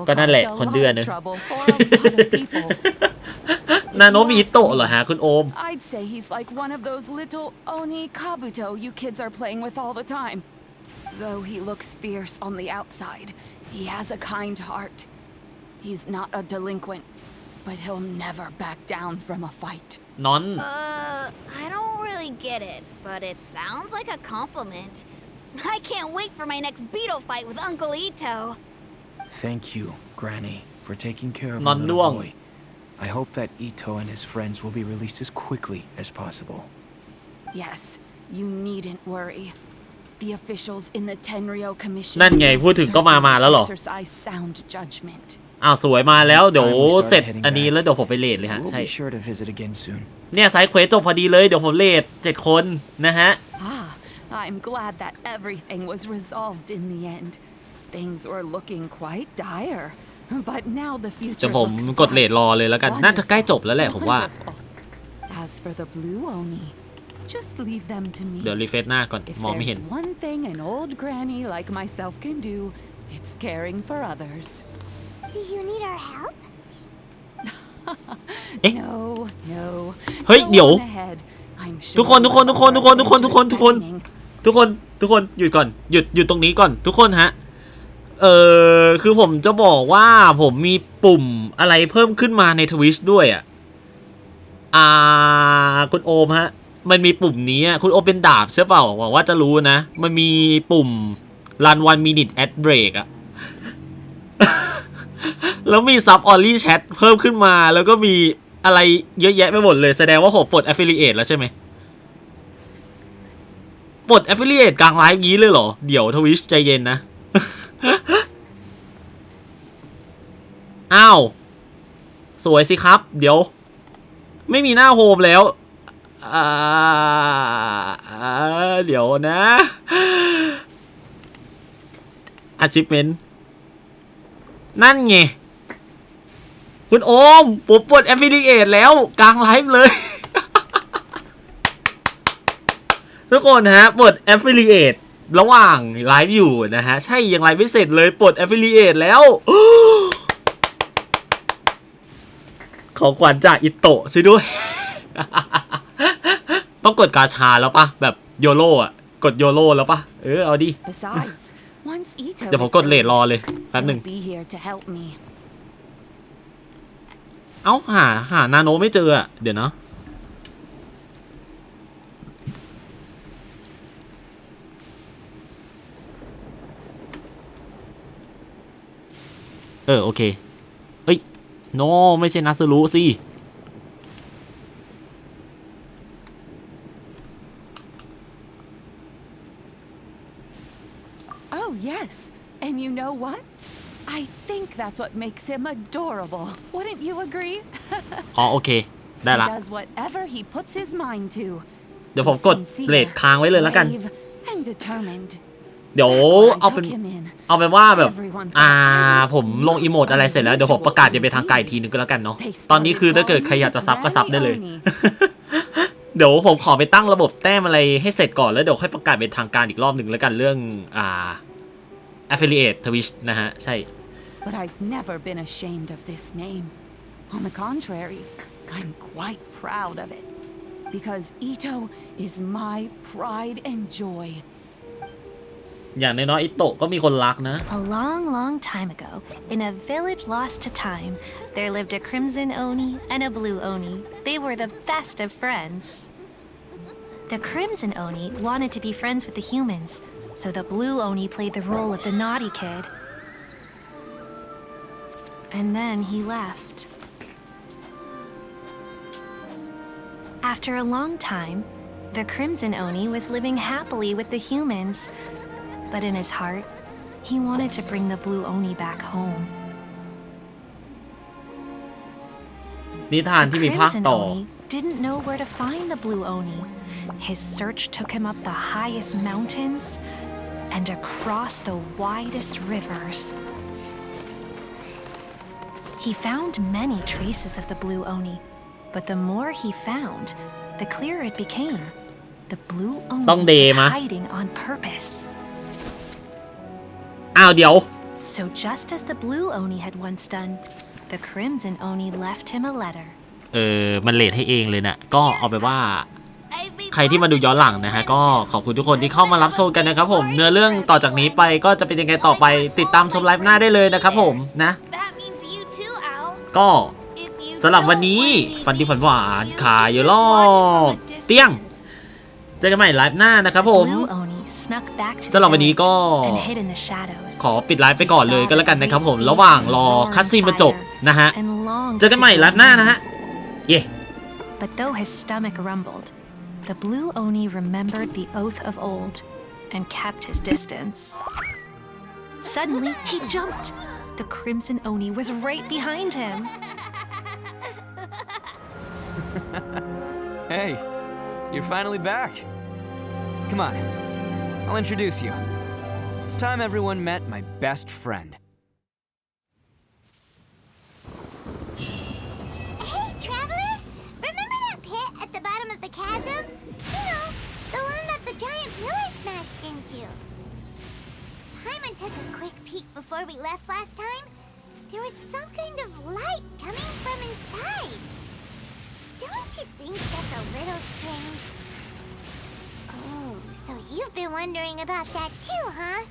ก็นั่นแหละคนเดือนนึง นาโนมีอิโตะเหรอฮะคุณโอม I'd say he's like one of those little Oni Kabuto you kids are playing with all the time. Though he looks fierce on the outside, he has a kind heart. He's not a delinquent, but he'll never back down from a fight. นอน I don't really get it, but it sounds like a compliment. I can't wait for my next beetle fight with Uncle Ito. Thank you, Granny, for taking care of Non our little luang. boy. I hope that Ito and his friends will be released as quickly as possible. Yes, you needn't worry. The officials in the Tenryo Commission นั่นไงพูดถึงก็มาแล้วเหรอ exercise sound judgment. อ้าวสวยมาแล้วเดี๋ยวเสร็จอันนี้แล้วเดี๋ยวผมไปเลทเลยฮะ We'll ใช่ be sure to visit again soon. เนี่ยไซด์เควสจบพอดีเลยเดี๋ยวผมเลท7 คนนะฮะ I'm glad that everything was resolved in the end. Things were looking quite dire. But now the เดี๋ยว future ผม looks กดเลทรอเลยแล้วกัน น่าจะใกล้จบแล้วแหละผมว่า wonderful. As for the blue oni, just leave them to me. เดี๋ยวรีเฟรชหน้าก่อน If มองไม่เห็น there's one thing an old granny like myself can do, it's caring for others. Do you need our help? No, no. เฮ้ย เดี๋ยว Go on ahead. I'm ทุก sure คนหยุดก่อนหยุดตรงนี้ก่อนทุกคนฮะคือผมจะบอกว่าผมมีปุ่มอะไรเพิ่มขึ้นมาใน Twitch ด้วยอ่ะคุณโอมฮะมันมีปุ่มนี้คุณโอมเป็นดาบใช่เปล่าหวังว่าจะรู้นะมันมีปุ่ม run 1 minute ad break อ่ะ แล้วมี sub only chat เพิ่มขึ้นมาแล้วก็มีอะไรเยอะแยะไปหมดเลยแสดงว่าผมปลด affiliate แล้วใช่ไหมปลด affiliate กลางไลฟ์งี้เลยเหรอเดี๋ยว Twitch ใจเย็นนะ อ้าวสวยสิครับเดี๋ยวไม่มีหน้าโฮมแล้วเดี๋ยวนะ achievement นั่นไงคุณโอมผมปลด affiliate แล้วกลางไลฟ์เลย ทุกคนฮะปลด affiliate ระหว่างไลฟ์อยู่นะฮะใช่ยังไลฟ์ไม่เสร็จเลยปลด affiliate แล้ว ของขวัญจากอิโตะช่วยด้วย ต้องกดกาชาแล้วปะแบบโยโร่อะกดโยโร่แล้วปะเอาดิ เดี๋ยวผมกดเลทรอเลยแป๊บหนึ่งเอ้าหานาโนไม่เจออะเดี๋ยวนะโอเคเอ้ยโนไม่ใช่นัสรุสิOh yes, and you know what? I think that's what makes him adorable. Wouldn't you agree? อ๋อโอเคได้ละ He does whatever he puts his mind to. เดี๋ยวผมกดเลทค้างไว้เลยแล้วกัน And determined. เดี๋ยวเอาเป็นว่าแบบผมลงอีโมดอะไรเสร็จแล้วเดี๋ยวผมประกาศจะไปทางไกลทีนึงก็แล้วกันเนาะตอนนี้คือถ้าเกิดใครอยากจะซับก็ซับได้เลย เดี๋ยวผมขอไปตั้งระบบแต้มอะไรให้เสร็จก่อนแล้วเดี๋ยวค่อยประกาศเป็นทางการอีกรอบหนึ่งแล้วกันเรื่องaffiliate Twitch นะฮะใช่ But I've never been ashamed of this name. On the contrary, I'm quite proud of it. Because Ito is my pride and joy. อย่างน้อยๆอิโตะก็มีคนรักนะ A long, long time ago, in a village lost to time, there lived a crimson oni and a blue oni. They were the best of friends. The crimson oni wanted to be friends with the humans, so the blue oni played the role of the naughty kid. And then he left. After a long time, the crimson oni was living happily with the humans.But in his heart, he wanted to bring the blue oni back home. นิทานที่มีภาคต่อ The crimson oni didn't know where to find the blue oni. His search took him up the highest mountains and across the widest rivers. He found many traces of the blue oni, but the more he found, the clearer it became. The blue oni was hiding on purpose.อ้าวเดี๋ยว So just as the blue oni had once done, the crimson oni left him a letter. มันเลทให้เองเลยนะก็เอาไปว่าใครที่มาดูย้อนหลังนะฮะก็ขอบคุณทุกคนที่เข้ามารับชมกันนะครับผมเนื้อเรื่องต่อจากนี้ไปก็จะเป็นยังไงต่อไปติดตามชมไลฟ์หน้าได้เลยนะครับผมนะก็สำหรับวันนี้ฟันดีฝันหวานขายอยู่รอบเตี้ยงเจอกันใหม่ไลฟ์หน้านะครับผมสำหรับวันนี้ก็ขอปิดไลฟ์ไปก่อนเลยก็แล้วกันนะครับผมระหว่างรอคัสซีนมาจบนะฮะเจอกันใหม่ไลฟ์หน้านะฮะเย่ But though his stomach rumbled, the blue oni remembered the oath of old and kept his distance. Suddenly, he jumped. The crimson oni was right behind him. Hey, you're finally back. Come on, I'll introduce you. It's time everyone met my best friend. you think that's a little strange? Oh, so you've been wondering about that too, huh?